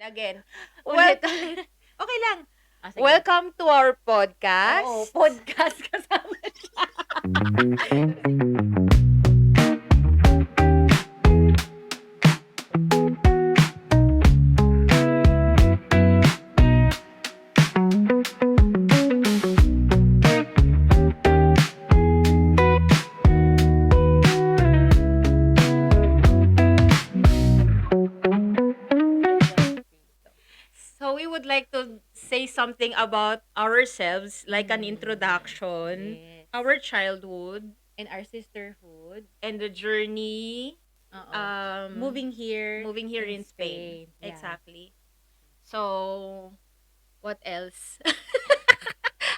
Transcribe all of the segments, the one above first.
Again. Ulit, Well, ulit. okay lang. Sige. Welcome to our podcast. Oo, podcast kasama siya. So we would like to say something about ourselves, like an introduction, Yes. our childhood, And our sisterhood. and the journey Moving here. moving here in Spain. Yeah. Exactly. So, what else?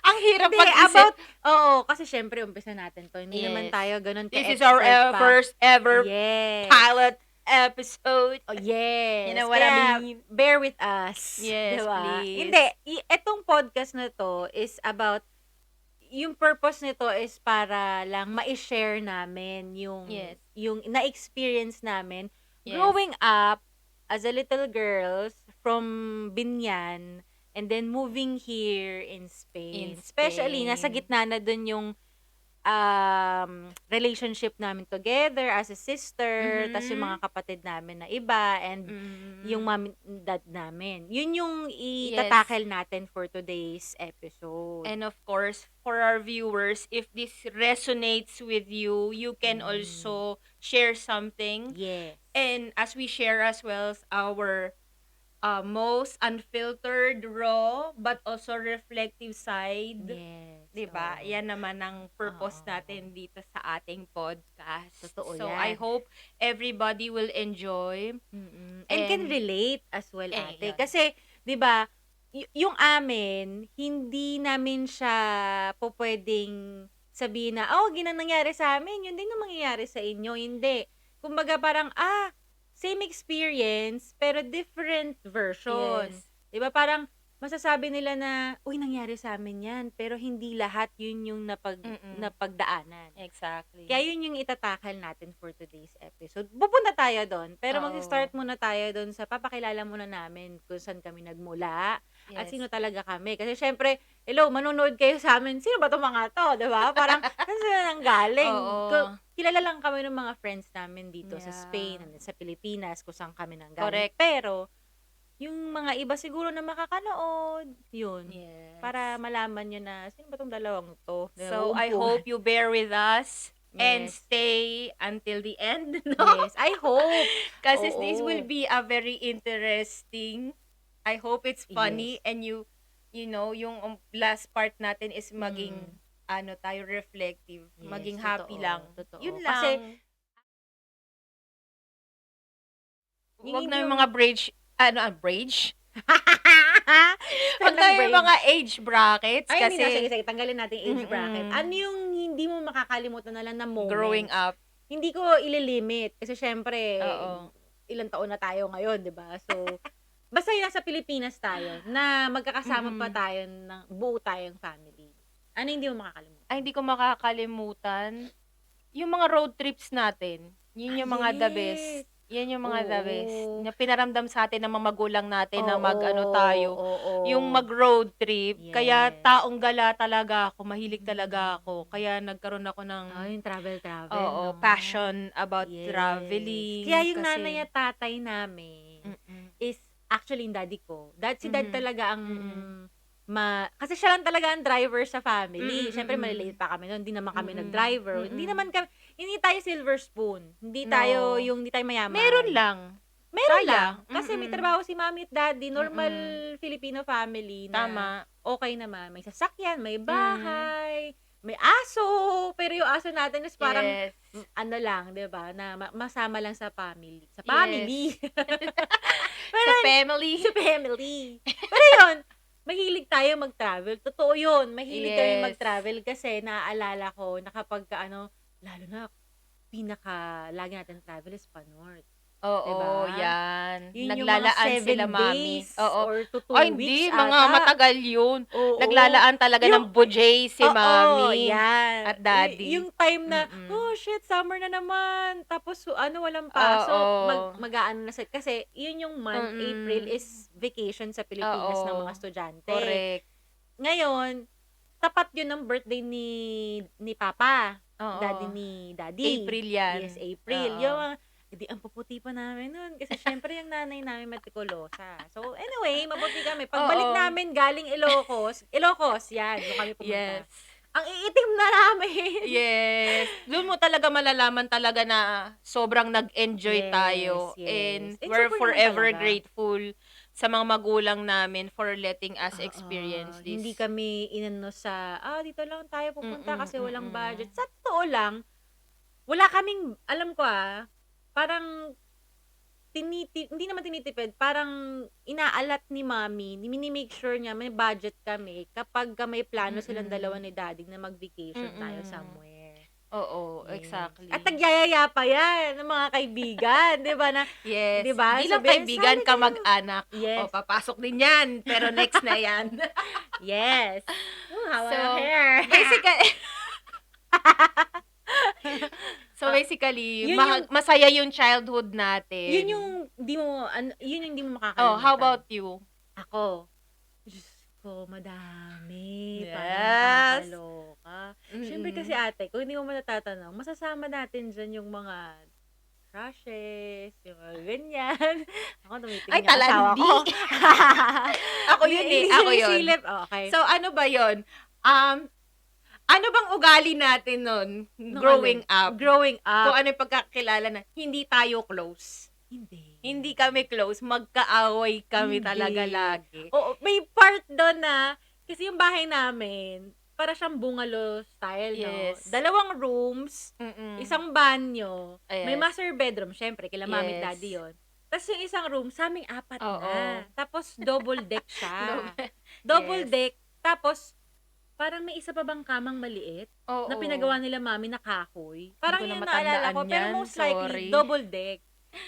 Ang hirap Hindi, mag-isip. kasi syempre, umpisa natin to. Hindi naman Yes. tayo ganun This is our ka-expert pa. first ever Yes. pilot episode. Oh, yes. You know what I mean? Bear with us. Yes, diba? please. Hindi, itong podcast na to is about, yung purpose nito is para lang ma-share namin yung, Yes. yung na-experience namin Yes. growing up as a little girls from Binyan and then moving here in Spain. In Especially, nasa Spain. gitna na dun yung relationship namin together as a sister, tas yung mga kapatid namin na iba, and yung mom and dad namin. Yun yung itatackle natin for today's episode. And of course, for our viewers, if this resonates with you, you can also share something. yes. And as we share as well our most unfiltered, raw, but also reflective side. Yes. Diba? oo. Yan naman ang purpose Oo. natin dito sa ating podcast. Totoo So, yan. I hope everybody will enjoy. And can And- relate as well, ate. yun. Kasi, di ba, yung amin, hindi namin siya po pwedeng sabihin na, ganun nangyari sa amin, yun din yung mangyayari sa inyo. Hindi. Kumbaga parang, same experience, pero different version. Yes. Di ba? Parang, masasabi nila na, uy, nangyari sa amin yan, pero hindi lahat yun yung napagdaanan. Exactly. Kaya yun yung itatakal natin for today's episode. Pupunta tayo doon, pero Oo. mag-start muna tayo doon sa papakilala muna namin kung saan kami nagmula at sino talaga kami. Kasi syempre, hello, manonood kayo sa amin. Sino ba itong mga to? Diba? Parang, saan sila nanggaling? Oo. Kilala lang kami ng mga friends namin dito sa Yeah. Spain, and sa Pilipinas, kung saan kami nanggaling. Correct. Pero, yung mga iba siguro na makakanood, yun. Yes. Para malaman nyo na, sino ba itong dalawang to? So, I hope you bear with us and Yes. stay until the end, no? Yes, I hope. Kasi this Oo. will be a very interesting. I hope it's funny Yes. and you know, yung last part natin is maging tayo reflective, Yes, maging happy totoo, lang. totoo. Yun lang. Kasi, wag yung- na yung mga bridge? Wag Stand na ng yung brain. mga age brackets Ay, kasi hindi na. Sige, tanggalin natin yung age Mm-mm. bracket. Ano yung hindi mo makakalimutan na lang na moments? growing up. Hindi ko ililimit. Kasi syempre, Oo. ilang taon na tayo ngayon, di ba? So, basta yung nasa Pilipinas tayo, na magkakasama pa tayo, buo tayong family. Ano hindi mo makakalimutan? Ay, hindi ko makakalimutan. Yung mga road trips natin, yun yung mga the best. yes. Yan yung mga the best. Oo. Na pinaramdam sa atin ng mga magulang natin na Oo, mag-ano tayo. oo. Yung mag-road trip. Kaya Yes. taong gala talaga ako. Mahilig talaga ako. Kaya nagkaroon ako ng yung travel. oo, no? passion about Yes. traveling. Kaya yung kasi, nanay at tatay namin Mm-mm. is actually yung daddy ko. Si dad Mhm. talaga ang Mm-mm. kasi siya lang talaga ang driver sa family. Mm-mm. Siyempre, maliliit pa kami noon. Hindi naman kami Mm-mm. nag-driver. Mm-mm. Hindi tayo silver spoon. Hindi No. tayo, hindi tayo mayaman. Meron lang. Meron Kaya. lang. Kasi may Mm-mm. trabaho si mommy at daddy. Normal Filipino family na Tama. okay naman. May sasakyan, may bahay, may aso. Pero yung aso natin is parang, Yes. ano lang, di ba? Na masama lang sa family. Sa Yes. family. Sa family. Sa family. Pero yun, mahilig tayo mag-travel. Totoo yun. Mahilig kami Yes. mag-travel kasi naaalala ko na kapag lalo na, lagi natin travel is pa-north. 'di Oo, ba? 'yan. Yun yung mga Naglalaan sila 7 mommy, days oo. or to 2 Ay weeks hindi, mga ata. matagal yun. Oo, Naglalaan talaga yung ng bujay si oo, mommy yan. at daddy. Yung time na, Mm. "Oh, shit, summer na naman." Tapos ano, walang pasok, Oo. mag-aano na kasi yun yung month, April Mm. is vacation sa Pilipinas ng mga Oo, estudyante. correct. Ngayon, tapat yun ng birthday ni papa, daddy Oo, ni daddy. April 'yan. Yes, April. Yung Oo. mga ang puputi pa namin nun kasi siyempre yung nanay namin metikulosa. So anyway, mabuti kami. Pagbalik Oo, namin galing Ilocos 'yan, do'n kami pumunta. yes. Ang iitim na namin. Yes, dun mo talaga malalaman talaga na sobrang nag-enjoy Yes, tayo yes. and And we're super naman forever talaga. grateful sa mga magulang namin for letting us Oo, experience hindi this. kami inano sa, dito lang tayo pupunta Mm, kasi walang budget. mm. Sa totoo lang, wala kaming alam ko, parang hindi naman tinitipid, parang inaalat ni mommy, mini-make sure niya may budget kami kapagka may plano silang dalawa Mm, ni daddy na mag-vacation tayo mm. somewhere. Oo, Yes. At exactly. nagyayaya pa 'yan ng mga kaibigan, 'di ba, 'di Yes, ba, di lang sabihin, kaibigan, "Sali kayo." kamag-anak. O Yes, papasok din 'yan, pero next na 'yan. yes. Haba ng So, hair. basica so Ah, basically, 'yun yung masaya yung childhood 'yun yung natin. 'yun yung hindi mo Oh, how makakalimutan. about you? Ako, Diyos ko madami, parang Yes. nakakaloka. Siyempre kasi Mm. ate kung hindi mo man natatanong, masasama natin diyan yung mga crushes, yung mga ganyan. Ako Ay, tumitingin yung asawa talandi. ko. Ako Hindi yun, eh, hindi ako yun. sinisilip, okey. So, ano ba yun? Ano bang ugali natin nun, Nung alin? growing up? Growing Kung up, ano yung pagkakakilala na hindi tayo close. hindi. Hindi kami close, magkaaway kami talaga Hindi. lagi. Oo, may part dun na kasi yung bahay namin, para siyang bungalow style 'no, Yes. 2 rooms, Mm. isang banyo, may Yes. master bedroom siyempre kila mommy at daddy Yes. yun. Tas yung isang room sa'ming 4 Oo. na, tapos double deck siya. Double Double yes. deck, tapos parang may isa pa bang kamang maliit na Oo. pinagawa nila mommy na kahoy. Hindi Parang ko na yun naalala matandaan ko, pero 'yan, most likely sorry. double deck.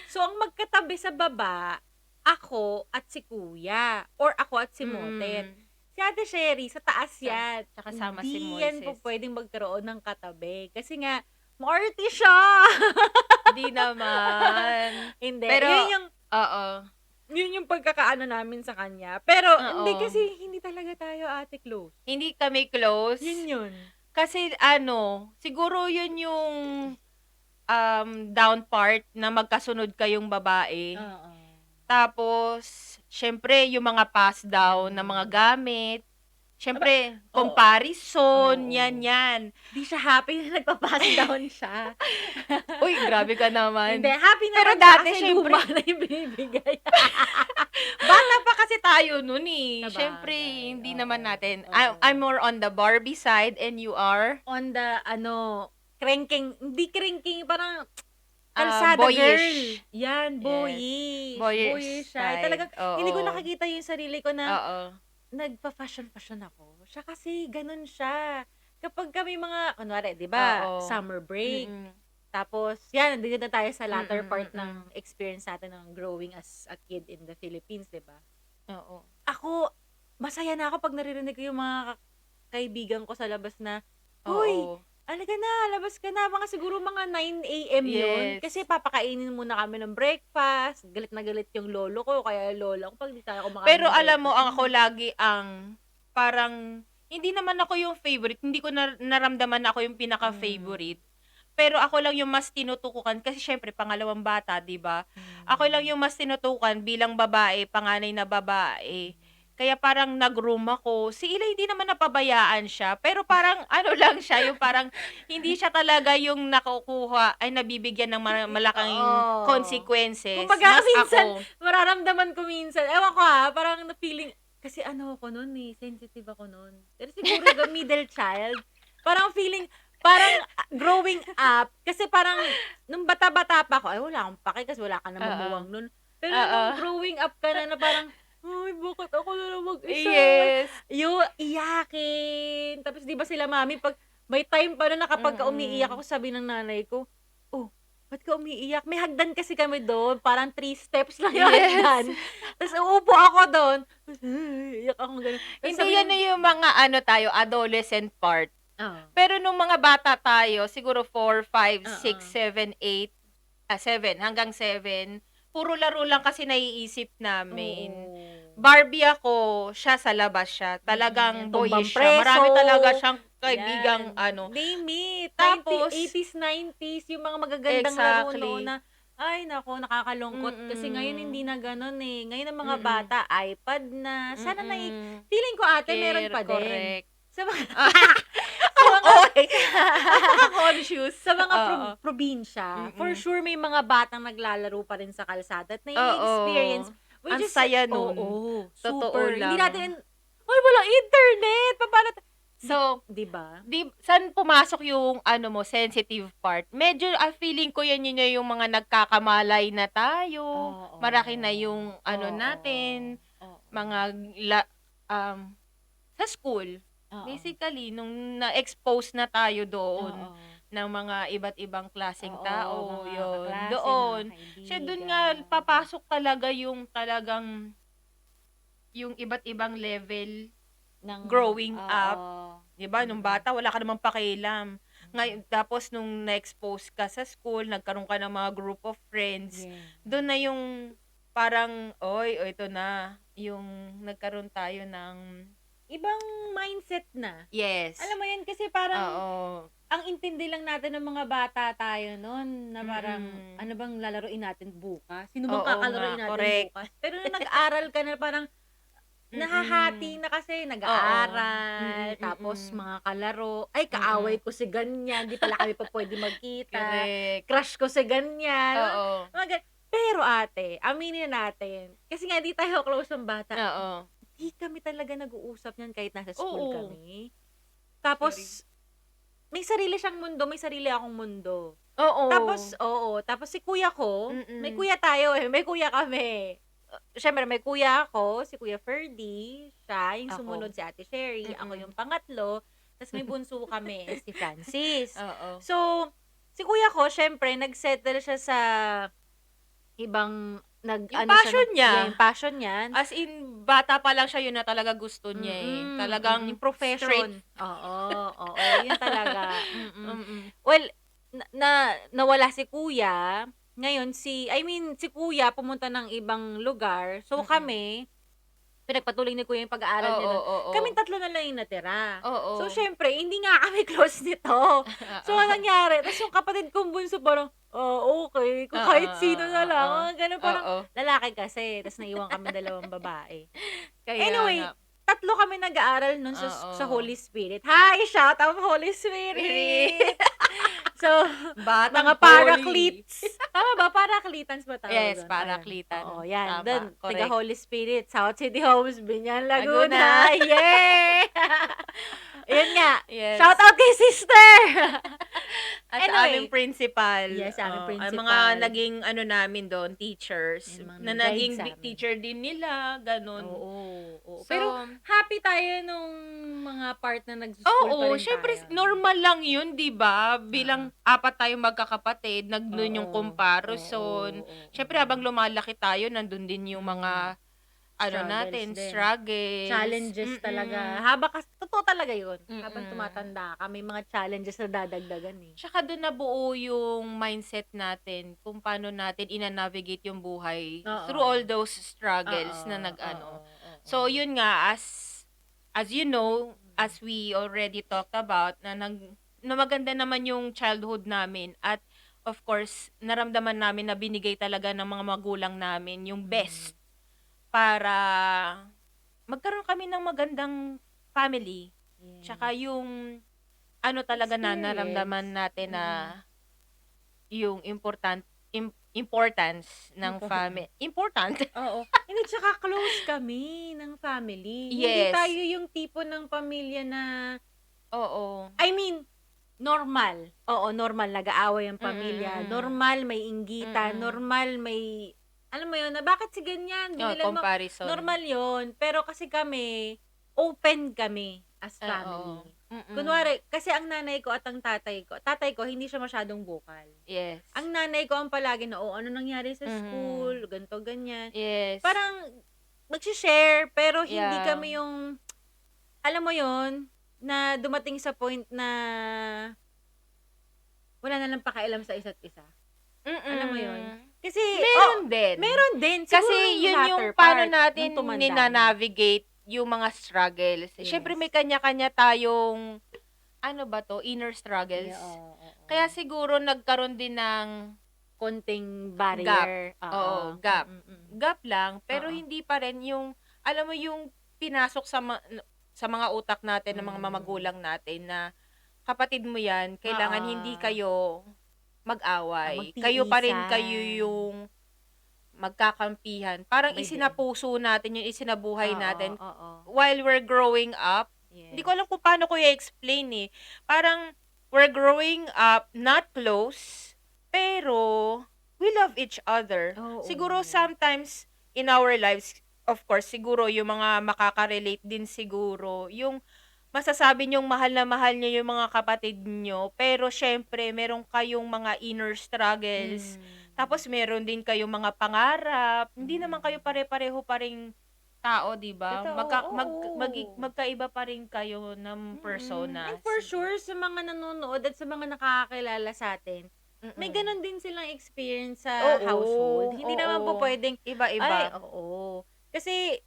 So, ang magkatabi sa baba, ako at si kuya or ako at si Motet. Mm. Si Ate Sherry sa taas Sa 'yan. tsaka sama si Hindi 'yan Moises. pupuwedeng magkaroon ng katabi kasi nga maarte siya. Hindi naman. Hindi, Pero oo. yun yung pagkakaano namin sa kanya. Pero hindi Oo. kasi hindi talaga tayo ate close. Hindi kami close. Yun. Kasi ano, siguro yun yung, down part na magkasunod kayong babae. Oo. Tapos siyempre yung mga pass down na mga gamit, siyempre comparison, Oo. 'yan. Di siya happy na nagpa-pass down siya. Uy, grabe ka Hindi, naman. happy Pero naman siya dati kasi siyempre luma na yung binibigay. bata pa kasi tayo nun, eh. Siyempre Sabagay, hindi oo, naman natin oo. I'm more on the Barbie side and you are? On the hindi cranking, parang kalsada Boyish. girl. Yan, Yes. boyish. Boyish Boyish siya. side, Talagang hindi ko oo. nakikita yung sarili ko na Oo. nagfa-fashion ako. Siya kasi ganun siya. Kapag kami mga kunwari 'di ba, Oo. summer break, Mm. tapos yan nandito na tayo sa latter part Mm. ng experience natin ng growing as a kid in the Philippines, 'di ba? Oo. Ako, masaya na ako 'pag naririnig ko yung mga kaibigan ko sa labas na, "Hoy, Oo. halika na, labas ka na." Siguro mga 9 AM yun. Yes. Kasi papakainin muna kami ng breakfast. Galit na galit yung lolo ko, kaya lola ko 'pag di tayo kumakain Pero ng alam mo, breakfast. ako lagi ang parang hindi naman ako yung favorite, hindi ko naramdaman na ako yung pinaka-favorite. Pero ako lang yung mas tinutukukan kasi siyempre pangalawang bata, 'di ba? Ako lang yung mas tinutukan bilang babae, panganay na babae. Kaya parang nag-room ako. Si Ila hindi naman napabayaan siya, pero parang ano lang siya, yung parang hindi siya talaga yung nakukuha ay nabibigyan ng malaking Oo. consequences. Kumbaga Mas minsan, ako. mararamdaman ko minsan, ewan ko parang na feeling, kasi ano ako nun sensitive ako nun. Pero siguro the middle child, parang feeling, parang growing up, kasi parang nung bata-bata pa ako, ay wala akong pake kasi wala ka namang Oo. muwang nun. Pero Oo. nung growing up ka na parang, ay bakit ako na lang mag-isa? Yes. Iyakin. Tapos 'di ba sila mami 'pag may time pa na kapag Mm. umiiyak ako sabi ng nanay ko, "Oh, ba't ka umiiyak? May hagdan kasi kami do'n, parang 3 steps lang yung Yes. hagdan. Ta's uupo ako do'n, iyak ako gano'n. Ta's Hindi sabi yan ng na yung mga ano tayo, adolescent part. oo, Pero nung mga bata tayo, siguro 4, 5, 6, oo. 7, 8, 7 hanggang 7, puro laro lang kasi naiisip namin. Oo. Barbie ako, siya sa labas siya. Yan, Talagang tumbang boyish siya. preso, Marami talaga siyang kaibigang yan. ano. Name it, Tapos 80s, 90s, yung mga magagandang laro noon exactly. na, ay naku, nakakalungkot. Kasi ngayon hindi Mm. na gano'n, eh. Ngayon ang mga Mm. bata, iPad na. Sana Mm. feeling ko ate meron pa din. Correct. Sa mga Ah, sa mga oy, napaka-conscious. sa mga Oo. probinsya, for Mm. sure may mga batang naglalaro pa rin sa kalsada at nai-experience, Oo. which Ang is saya nun. oo, Totoo super. Hindi lang. natin, "Uy, walang internet, papaano So, 'di ba? saan pumasok yung ano mo, sensitive part? Medyo, feeling ko yun yung mga nagkakamalay na tayo, malaki na Oo, yung ano oo, natin, oo, mga la um, sa school. oo, Basically, nung na-expose na tayo doon oo, ng mga iba't ibang klaseng oo, tao, mga yun, kaklase, mga doon. Siya dun nga kaibigan. papasok talaga yung talagang yung iba't ibang level Ng growing up. oo, 'Di ba nung mm, bata wala ka namang pakialam. mm. Ngayon tapos nung na-expose ka sa school, nagkaroon ka ng mga group of friends, Yes. dun na yung parang, "Uy, oh, ito na." Yung nagkaroon tayo ng Ibang mindset na. yes. Alam mo 'yun kasi parang Oo. ang intindi lang natin ng mga bata tayo nun na parang, Mm. "Ano bang lalaruin natin bukas? Sino bang Oo nga, kakalaruin natin correct. bukas?" Pero nung nag-aral ka na parang nahahati Mm. na kasi Oo. nag-aaral, tapos Mm. mga kalaro, "Ay Mm. kaaway ko si ganyan, 'di pala kami pupuwede magkita, Correct. crush ko si ganyan." Oo. Mga pero ate, aminin na natin, kasi nga 'di tayo close ng bata, Oo. 'di kami talaga nag-uusap niyan kahit nasa school Oo. kami. Sorry. Tapos may sarili siyang mundo, may sarili akong mundo. Tapos Oo. oo, tapos si kuya ko, may Mm. kuya tayo, eh, may kuya kami. Siyempre may kuya ako, si Kuya Ferdy, siya yung Ako. sumunod si Ate Sherry, ako Mm. yung pangatlo, ta's may bunso kami, si Francis. Oo. So, si kuya ko siyempre nag-settle siya sa ibang Yung nag-ano siya passion ng niya. yung passion niyan. As in, bata pa lang siya yun na talaga gusto niya, eh. Talagang Yung profession. straight Oo, oo, yun talaga, mm. Well, nawala si kuya, ngayon I mean si kuya pumunta ng ibang lugar, so Mm. kami, pinagpatuloy ni kuya yung pag-aaral niya Oo, dun. oo. Kaming tatlo na lang yung natira. So Oo. siyempre hindi nga kami close nito. So Oo. anong nangyari, ta's yung kapatid kong bunso parang, okey, kung Oo, kahit sino na lang, oo, mga gano'n. Parang oo. lalaki kasi, ta's naiwan kaming dalawang babae. Kaya nga. Anyway, tatlo kami nag-aaral nun sa Oo. Holy Spirit. Hi, shout out Holy Spirit. Spirit! So, Batang mga holy. paracletes. Tama ba? Paracletans ba tawag Yes, dun? Ayan. paraklitan. Oo, yan. Tama, Dun, tiga correct. Holy Spirit, South City Homes, Binyan, Laguna. Laguna. Yay! Ayun nga. Yes. Shout out kay sister! At sa aming Anyway, principal. yes, sa aming Ang mga principal. naging ano namin doon, teachers, Yung mga na nag-guide naging sa'min. teacher din nila, gano'n. Oo, oo. So, Pero happy tayo nung mga part na nagso-school pa oo, rin siyempre tayo. normal lang 'yun, 'di ba? Bilang Oo. 4 tayong magkakapatid, nandun yung Oo, comparison. Siyempre habang lumalaki tayo, nandun din yung Mm. mga ano Struggles natin, din. struggles. Challenges talaga. Totoo talaga yun. Habang tumatanda ka, may mga challenges na dadagdagan, eh. Tsaka dun nabuo yung mindset natin kung paano natin ina-navigate yung buhay through all Oo. those struggles Oo, na oo, nag-ano. oo. So yun nga, as you know, as we already talked about na maganda naman yung childhood namin at of course, naramdaman namin na binigay talaga ng mga magulang namin yung best para magkaroon kami ng magandang family. Tsaka Yes. yung ano talaga na naramdaman Experience. natin na yung importance ng Important. important. Oo. Hindi, tsaka close kami ng family. Hindi Yes. tayo yung tipo ng pamilya na Oo. I mean, normal. Oo, normal nag-aaway ang pamilya, normal may inggitan, normal may alam mo yun, na bakit si ganyan, binilan mo, Comparison. normal yun. Pero kasi kami, open kami as Oo. family. Mm. Kunwari, kasi ang nanay ko at ang tatay ko hindi siya masyadong vocal. Yes. Ang nanay ko ang palagi na, "Oh, ano nangyari sa Mhm. school?" Ganito, ganyan. Yes. Parang magse-share, pero hindi Yeah. kami yung, alam mo yon, na dumating sa point na wala na lang pakialam sa isa't isa. Alam mo yon? Mm. Kasi, Meron din. meron din. Siguro Kasi nung yun yung latter paano part, nung natin tumanda na. nina-navigate yung mga struggles. Siyempre Yes. may kanya-kanya tayong, ano ba 'to, inner struggles. Yeah, oo. Kaya siguro nagkaroon din ng Konting gap. barrier. Oo, gap. Mm. Gap lang, pero Oo. hindi pa rin yung, alam mo yung pinasok sa mga utak natin ng mga Mm. magulang natin na kapatid mo 'yan, kailangan hindi Oo. kayo mag-away. Kayo pa rin kayo Magtiisan. yung magkakampihan. Parang Pwede. isinapuso natin yung isinabuhay natin Oo. while we're growing up. Hindi ko Yes. alam kung paano ko i-explain, eh. Parang we're growing up not close, pero we love each other. Siguro Oo. sometimes in our lives, of course, siguro yung mga makaka-relate din siguro, yung masasabi niyong mahal na mahal niyo yung mga kapatid niyo, pero siyempre meron kayong mga inner struggles. Tapos meron din kayong mga pangarap. Hindi naman kayo pare-pareho pa ring tao, 'di ba? Totoo, oo. Magkaiba pa rin kayo ng And personas. for sure, sa mga nanonood at sa mga nakakakilala sa'tin, may Mm. gano'n din silang experience sa household. Hindi naman po Oo. puwedeng, ay, Iba-iba. oo. Kasi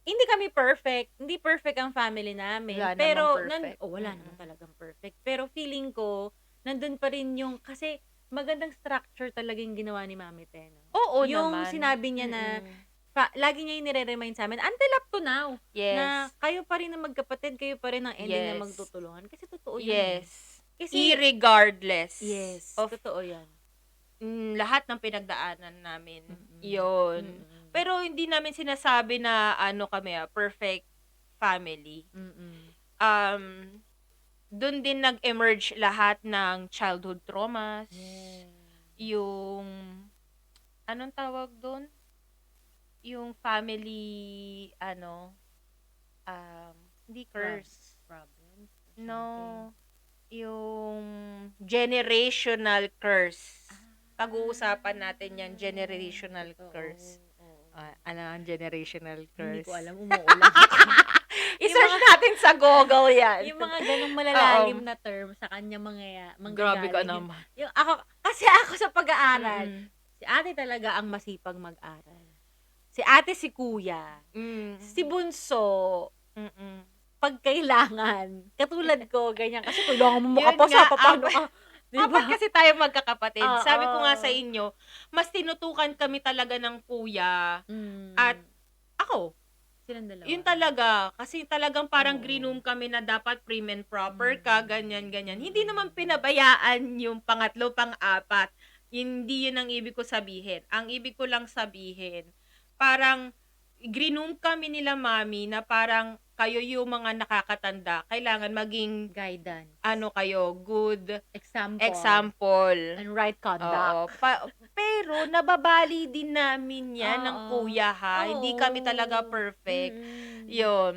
hindi kami perfect. Hindi perfect ang family namin. Wala namang Pero perfect. wala naman talagang perfect. Pero feeling ko, nandun pa rin yung, kasi magandang structure talaga yung ginawa ni Mami Te, no? Oo Yung naman. sinabi niya na, lagi niya yung nire-remind sa'min, until up to now, na Yes. kayo pa rin ang magkapatid, kayo pa rin ang ending na Yes. magtutulungan. Kasi totoo yun, eh. Yes. Kasi, Irregardless yes, of totoo yan. lahat ng pinagdaanan namin. Mm. Yun. Mm. Pero hindi namin sinasabi na ano kami, perfect family. Dun din nag-emerge lahat ng childhood traumas. Yes. Yung, anong tawag dun? Yung family, hindi curse. Problems. No. Yung generational curse. Pag-uusapan natin yan, generational curse. Ano ang generational Hindi curse? ko alam, umuulan. I-search natin sa Google yan. Yung mga ganong malalalim na term sa kanya Grabe ka manggagaling. naman. Yung ako sa pag-aaral, Mm. si ate talaga ang masipag mag-aral. Si ate, si kuya. Mm. Si bunso, Mm. pag kailangan. Katulad ko, ganyan. Kasi kailangan mo Yun makapasa, nga, paano ka? Diba? Apat kasi tayo magkakapatid. Oo. Sabi ko nga sa inyo, mas tinutukan kami talaga ng kuya at ako. Silang dalawa. Yun talaga. Kasi talagang parang Oo. grinoom kami na dapat prim and proper ka, ganyan. Hindi naman pinabayaan yung pangatlo, pang-apat. Hindi yun ang ibig ko sabihin. Ang ibig ko lang sabihin, parang grinoom kami nila mami na parang kayo yung mga nakakatanda. Kailangan maging, Guidance. kayo, good Example. example. And right conduct. Oo. Pero nababali din namin yan ng Oo. kuya, ha. Hindi kami talaga perfect. Mm. Yun.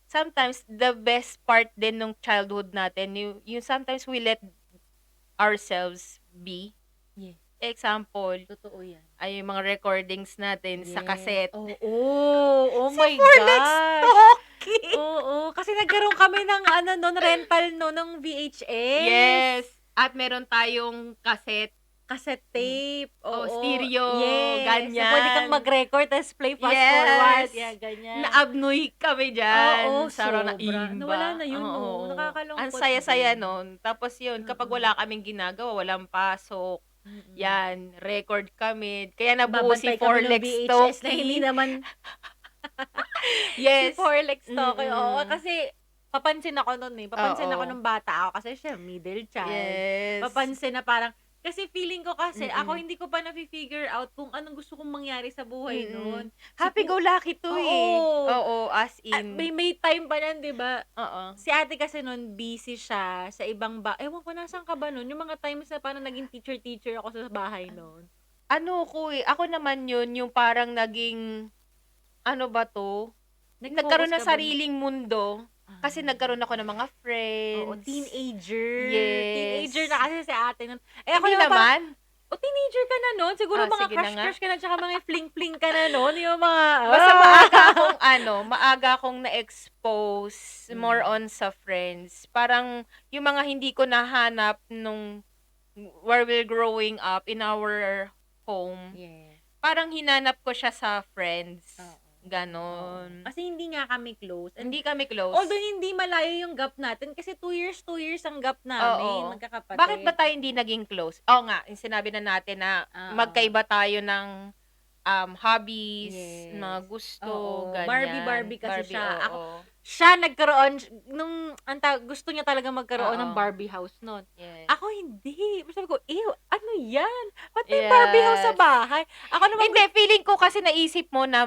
Sometimes, the best part din ng childhood natin, yung sometimes we let ourselves be. Yes. Example, Totoo yan. ay yung mga recordings natin sa Yes. cassette. Oh Si my Forlex gosh. Talkie. Oo, kasi nagkaroon kami ng rental ng VHS. Yes. At meron tayong cassette. Cassette tape. Oo. Stereo, Yes. ganyan. So, pwede kang mag-record, tapos play fast Yes. forward. Yeah, ganyan. Naabnoy kami dyan. Oo, sa sobra. Imba. Nawala na yun, Oo. no? Nakakalungkot Ang saya-saya din. nun. Tapos yun, kapag wala kaming ginagawa, walang pasok, yan, record kami. Kaya nabuo si Babantay kami ng Forlex VHS na hindi Talkie. naman Yes. si Forlex Talkie. Oo, Mm-mm. kasi papansin ako nun eh. Papansin ako Oo. nung bata ako kasi siya middle child. Yes. Papansin na parang, kasi feeling ko kasi, Mm-mm. ako hindi ko pa na-figure out kung anong gusto kong mangyari sa buhay Mm-mm. nun. Happy-go-lucky to eh. Oo. Oo, as At in. may time pa yan, di ba? Oo. Si ate kasi nun, busy siya sa ibang ewan ko, nasan ka ba nun? Yung mga times na parang naging teacher ako sa bahay nun. Ako naman yun, yung parang naging, ano ba to? Nag-focus Nagkaroon ka ng ba? sariling mundo. Kasi nagkaroon ako ng mga Oo, friends. teenager. Yes. Teenager na kasi si ate nun. Eh, ako Hindi naman parang, naman. teenager ka na nun. Siguro mga Sige na nga. crush-crush ka na, tsaka mga fling-fling ka na nun. Yung mga, Basta maaga akong na-expose more on sa friends. Parang yung mga hindi ko nahanap nung where we're growing up in our home, Yes. parang hinanap ko siya sa friends. Oo. Ganon. Kasi hindi nga kami close. And Hindi kami close. although hindi malayo yung gap natin, kasi 2 years ang gap namin, Oo. magkakapatid. Bakit ba tayo hindi naging close? Oo nga, yung sinabi na natin na Oo. magkaiba tayo ng hobbies, Yes. mga gusto, Oo. ganyan. Barbie kasi siya. oo. Siya nagkaroon, nung gusto niya talaga magkaroon ng Oo. Barbie house nun. Yes. Ako hindi. Sabi ko, ew, ano yan? Ba't may Barbie house sa Yes. bahay? Ako naman, Hindi, feeling ko kasi naisip mo na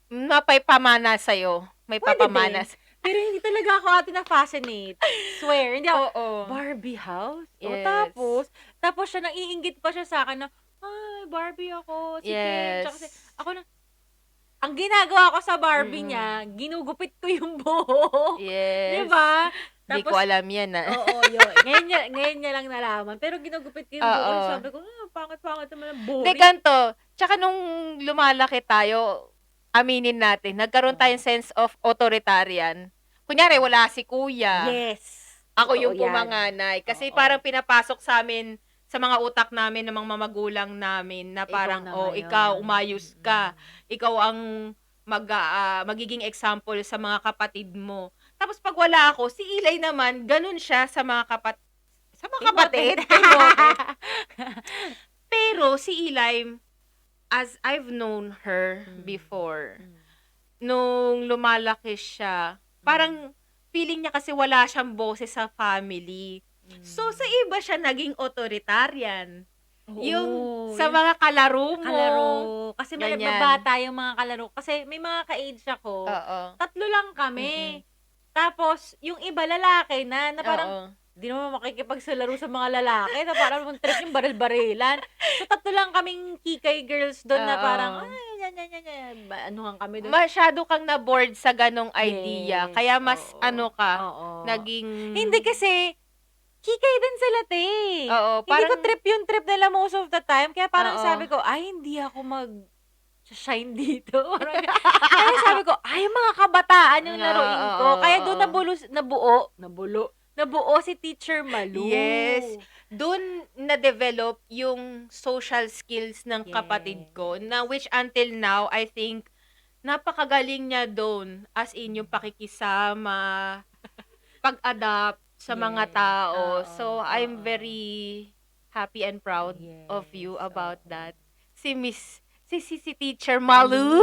mapapamana sa'yo. May Pwede papamana. pero hindi talaga ako ate na-fascinate. Swear, hindi ako, Oo. Barbie house? O, Yes. tapos siya, naiinggit pa siya sa akin na, ay, Barbie ako. Si Kim. Yes. Tsaka ako na, ang ginagawa ko sa Barbie niya, ginugupit ko yung buhok. Yes. Diba? Hindi ko alam yan Oo, yun. Ngayon niya lang nalaman. Pero ginugupit ko yung buhok. Oo. Sabi ko, pangit-pangit naman ang boring. Hindi, ganito. Tsaka nung lumalaki tayo, aminin natin, nagkaroon tayong sense of authoritarian. Kunyari, wala si kuya. Yes. Ako Totoo yung yan. pumanganay. Kasi Oo. parang pinapasok sa amin, sa mga utak namin ng mga magulang namin na parang, na ikaw, ngayon. umayos ka. Ikaw ang magiging example sa mga kapatid mo. Tapos pag wala ako, si Eli naman, ganun siya sa mga kapatid. Timote. Pero si Eli, as I've known her before, nung lumalaki siya, parang feeling niya kasi wala siyang boses sa family. So, sa iba siya naging authoritarian. Yung sa mga kalaro mo. Kalaro. Kasi Ganyan. mababata yung mga kalaro. Kasi may mga ka-age ako. Oo. 3 lang kami. Tapos, yung iba lalaki na parang, Oo. di naman makikipagsalaro sa mga lalaki. Na parang mong trip yung baril-barilan. So, 3 lang kaming kikay girls doon na Oo. parang, ay, yan. Anuhan kami doon. Masyado kang na-bored sa ganong idea. Yes, Kaya mas oo. naging... Hindi kasi, kikay din sila, te. Oo, Hindi ko trip yung trip nila most of the time. Kaya parang Oo. sabi ko, ay, hindi ako shine dito. Kaya sabi ko, ay, mga kabataan yung laruin ko. Oo, Kaya doon oo. nabuo si Teacher Malu. Yes. Doon na-develop yung social skills ng kapatid ko, na which until now, I think, napakagaling niya doon. As in, yung pakikisama, pag-adapt sa mga tao. Oo, So, I'm very happy and proud of you about that. Si Teacher Malu.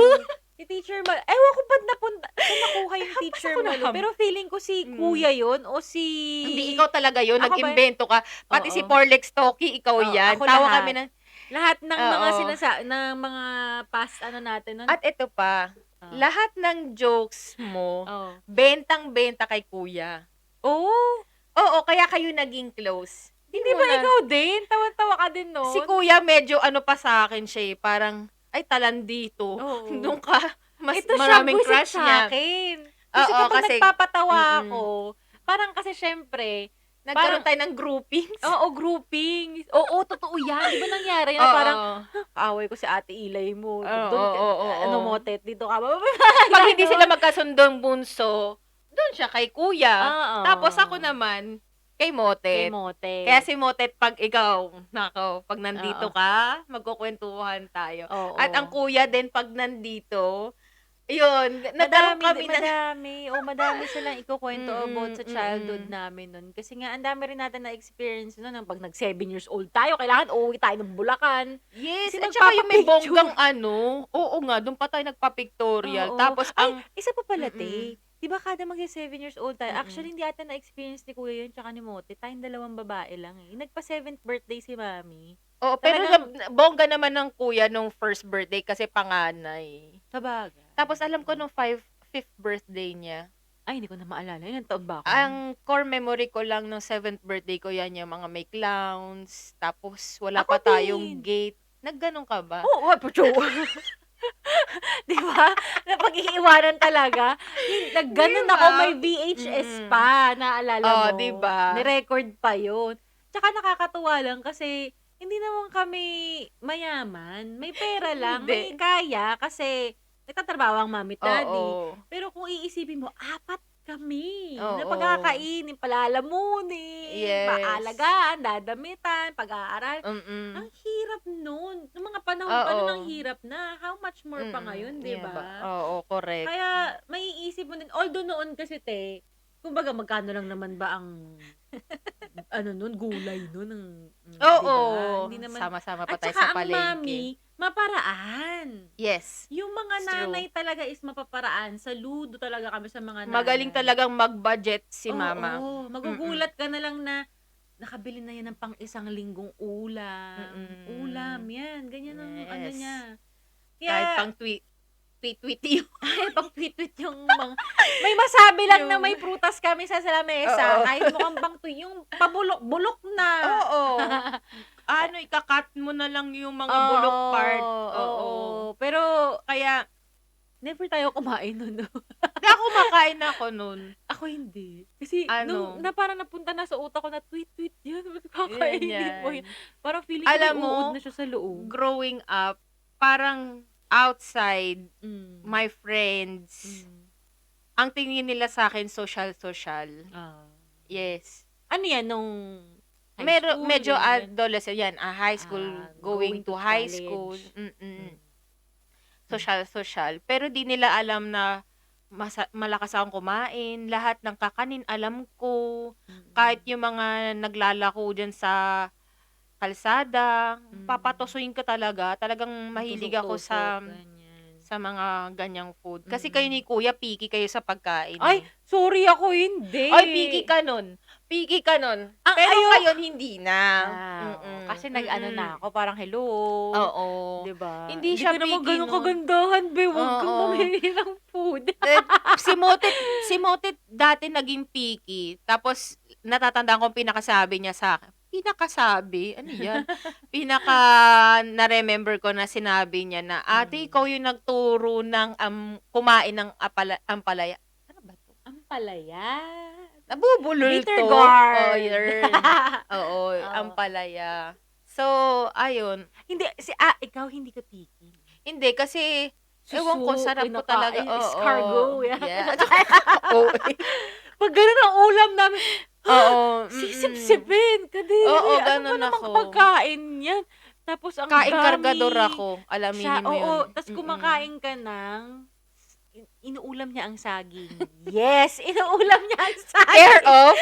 Si Teacher Malu. Ewan ko ba't nakuha yung Teacher ako Malu. Pero feeling ko si Kuya yun o si... Hindi, ikaw talaga yun. Ako ba? Nag-imbento ka. Pati Oo. si Porlex Toki, ikaw Oo, yan. ako Tawa lahat. kami ng... Lahat ng mga Oo. ng mga past natin nun. At ito pa, lahat ng jokes mo, bentang-benta kay Kuya. Oo, kaya kayo naging close. Hindi ba ikaw din? Tawa-tawa ka din, no? Si Kuya medyo pa sa akin siya parang, ay talandito. Oo. Doon ka, mas Ito maraming siya, crush buisit niya. sa akin. Kasi Oo, kapag kasi- nagpapatawa ako, parang kasi syempre, Nagkaroon tayo ng groupings. grouping. Oo, totoo yan. Di ba nangyari na parang, kaaway ko si Ate Ilay mo. Oo. Motet, dito ka ba? Pag hindi sila magkasundong bunso, doon siya kay Kuya. Oo. Tapos ako naman, kay Motet. Motet. Kaya si Motet, pag ikaw, pag nandito ka, magkukwentuhan tayo. Oo. At ang kuya din, pag nandito, yun, nagkaroon kami madami silang ikukwento Mm, about sa childhood namin nun. Kasi nga, ang dami rin natin na-experience nun. Pag nag 7 years old tayo, kailangan uuwi tayo ng Bulacan. Yes, Kasi at saka yung may magpapapicture. bonggang oo nga, doon pa tayo nagpa-pictorial. Oo. Tapos Isa pa pala, te. Di ba kada mag 7 years old tayo, actually hindi ata na-experience ni Kuya yun tsaka ni Mote. Tayong 2 babae lang eh. Nagpa 7th birthday si Mami. Oo, pero Talagang- bongga naman ng kuya nung first birthday kasi panganay. Sabagay. Tapos alam ko nung 5th birthday niya, Ay, hindi ko na maalala. Ilang taon ba ako? ang core memory ko lang nung 7th birthday ko yan, yung mga may clowns, tapos wala Ako pa tayong din. gate. Nagganon ka ba? Oo, pacho. 'Di ba? Napag-iiwanan talaga. Di Gano'n ako, ba? may VHS Mm. pa, naalala Oh, mo? di ba? Ni-record pa 'yun. Tsaka nakakatuwa lang kasi hindi naman kami mayaman, may pera lang, Hindi. may kaya kasi nagtatrabaho ang mommy at daddy. Oo. Pero kung iisipin mo, 4 kami na Oo. pagkakainin, palalamunin, Yes. aalagaan, dadamitan, pag-aaral. Ang Mm. hirap nun. Nung mga panahon pa nun ang Oo. hirap na. How much more pa ngayon, 'di Yeah ba? ba? Oo, correct. Kaya maiisip mo din, although noon kasi kumbaga magkano lang naman ba ang ano nun, gulay nun ng 'di Oo. ba? Hindi naman, Sama-sama pa at tayo saka sa ang palengke. mommy, maparaan. Yes, Yung mga it's true. nanay talaga is mapaparaan. Saludo talaga kami sa mga Magaling nanay. talagang mag-budget si mama. Oo, Mm. magugulat ka na lang na nakabili na 'yan ng pang-isang linggong ulam. Ulam Mm. 'yan, ganyan ang ano niya. Yes. Kahit Kaya pang tweet-tweet yung ay pang-tweet-tweet yung may masabi lang na yung may prutas kami sa lamesa, oo. kahit mukhang pang-tweet yung pabulok-bulok na. Oo. Ano, ika-cut mo na lang yung mga bulok part. Oo, Oo. oo. Pero Kaya never tayo kumain nun 'no. kaya kumakain ako nun. Ako hindi. Kasi nung Ano, parang napunta na sa utak ko na tweet-tweet 'yan, ba't kakainin mo ganyan. 'yan? Parang feeling ko Alam may mo, uod na siya sa loob. growing up, parang outside, Hmm, my friends, hmm. ang tingin nila sa'kin sosyal-sosyal. Ah. Yes. Ano 'yan nung high school, Medyo ganyan? adolescent 'yan, high school, going Going to to high school, college. Hmm, hmm, sosyal-sosyal. Pero di nila alam na malakas akong kumain, lahat ng kakanin alam ko, kahit mm, yung mga naglalako diyan sa kalsada, hmm. papatusuin ko talaga. Talagang Yung mahilig ako tusok-tusok, ganyan. sa mga ganyang food. Kasi kayo Mm. ni kuya picky kayo sa pagkain, Ay, eh. sorry ako hindi. Ay, picky ka nun, Ang pero ayo ngayon hindi na. oo, Mm, kasi nag-ano mm. na ako parang hello, Oo, 'di ba? hindi Hindi siya ka naman picky gano'n nun. kagandahan be, wag kang Oo. mamili ng food. Eh, si Motit dati naging picky, tapos natatandaan ko pinakasabi niya sa'kin, pinakasabi, ano 'yan? Pinaka na-remember ko na sinabi niya na, "Ate, Hmm, ikaw yung nagturo ng, kumain ng ampalaya." Ano ba 'to? ampalaya, Nabubulol bitter 'to. Oh, gourd. yun. Oo, Oo. ampalaya. So, ayun. Hindi ikaw hindi ka picky? Hindi kasi ewan ko Suso, sarap ko talaga, kinakain, oo. escargot, yan. Yeah. OA. 'Pag gano'n ang ulam namin, Oo, sisip-sipin, Oo, kadiri, ano ba gano'n namang ako. pagkain 'yan? Tapos ang Kaing kargador dami. ako, alaminin mo yun. Oo, ta's kumakain ka ng inuulam niya ang saging. Yes, inuulam niya ang Care saging. of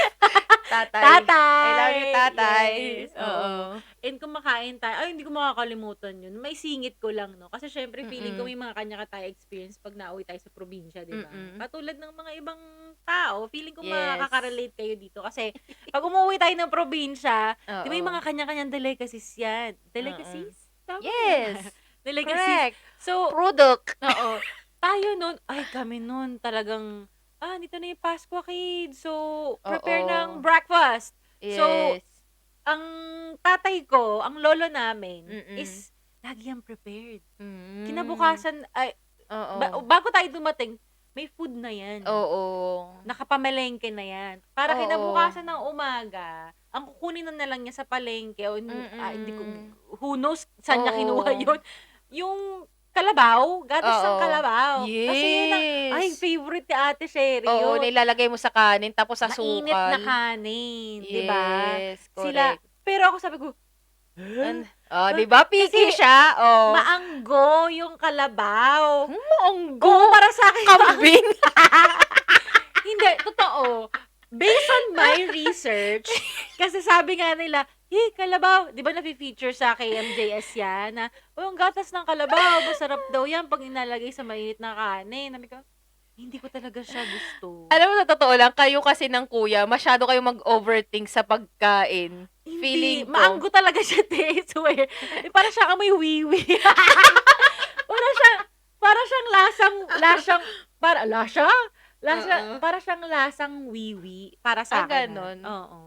tatay. I love Tatay, you, tatay. yes, oo. Oo. And kumakain tayo, ay hindi ko makakalimutan yun, may singit ko lang 'no, kasi siyempre feeling ko Mm, may mga kanya tayo experience 'pag nauwi tayo sa probinsya, 'di ba? mm. Katulad ng mga ibang tao, feeling ko Yes. makaka-relate kayo dito kasi 'pag umuwi tayo ng probinsya, 'di ba, may Oo. mga kanya-kanyang delicacies yan. Oo. Delicacies? Tama ba? Yes, Delicacies. correct. So, Product. oo. Tayo nun, ay kami nun talagang, dito na yung Pasko kids. So, prepare ng Oo. breakfast. So, Yes. ang tatay ko, ang lolo namin Mm. is lagi yang prepared. Hmm. Kinabukasan ay Oo. bago tayo dumating, may food na yan. Oo. Nakapamalengke na yan. Para Oo. kinabukasan ng umaga, ang kukunin na lang niya sa palengke o hindi ko, Mm. who knows saan niya kinuha Oo. yun, yung kalabaw, gatas ng Oo. kalabaw. Kasi yun ang, ay, Yes. favorite ni Ate Sherry Oo, yun. nilalagay mo sa kanin tapos Mainit na asukal. kanin, 'di ba? Yes, Sila, correct. pero ako sabi ko, "Huh?" 'Di ba picky Kasi siya? Oh. maanggo yung kalabaw. Maanggo, Oo, para sa'kin kambing. hindi, totoo. Based on my research, kasi sabi nga nila, kalabaw, 'di ba nafi-feature sa KMJS 'yan na, ang gatas ng kalabaw, masarap daw 'yan 'pag inalagay sa mainit na kanin." Sabi ko, hindi ko talaga siya gusto. Alam mo sa totoo lang, kayo kasi ng kuya, masyado kayong mag-overthink sa pagkain. Hindi, Feeling ko. maanggo talaga siya, te, swear. Para siyang amoy wiwi. Para siyang para siyang lasang Oo. para siyang lasang wiwi para sa'kin, Gano'n? oo.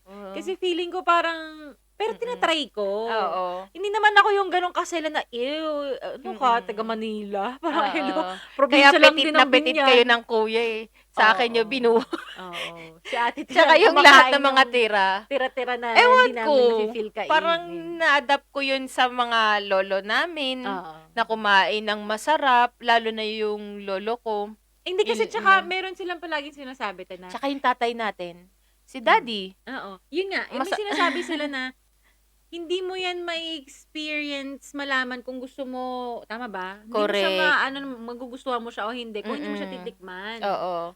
Oo. Kasi feeling ko parang Pero tinatry ko. Oo. Hindi naman ako yung gano'ng kasela na, "Ew, ano ka, taga Mm. Manila?" Parang, "Hello, Oo. Kaya probinsya lang petit din na ng petit kayo Binyan." ng kuya, eh. Sa akin yung Oo, binuo. oo. Si ate Tsaka talagang yung lahat ng kumakain mga nung tira, tira-tira na ewan hindi ko, namin nafi-feel parang kainin. na-adapt ko yun sa mga lolo namin, Oo. na kumain ng masarap, lalo na yung lolo ko. Hindi kasi tsaka Yun meron silang palaging sinasabi na tsaka yung tatay natin, si hmm, daddy, oo. Yun nga, may masa sinasabi sila na hindi mo yan mai-experience, malaman kung gusto mo tama ba? Hindi mo siya correct. maano, magugustuhan mo siya o hindi kung hindi mo siya Mm. titikman. Oo.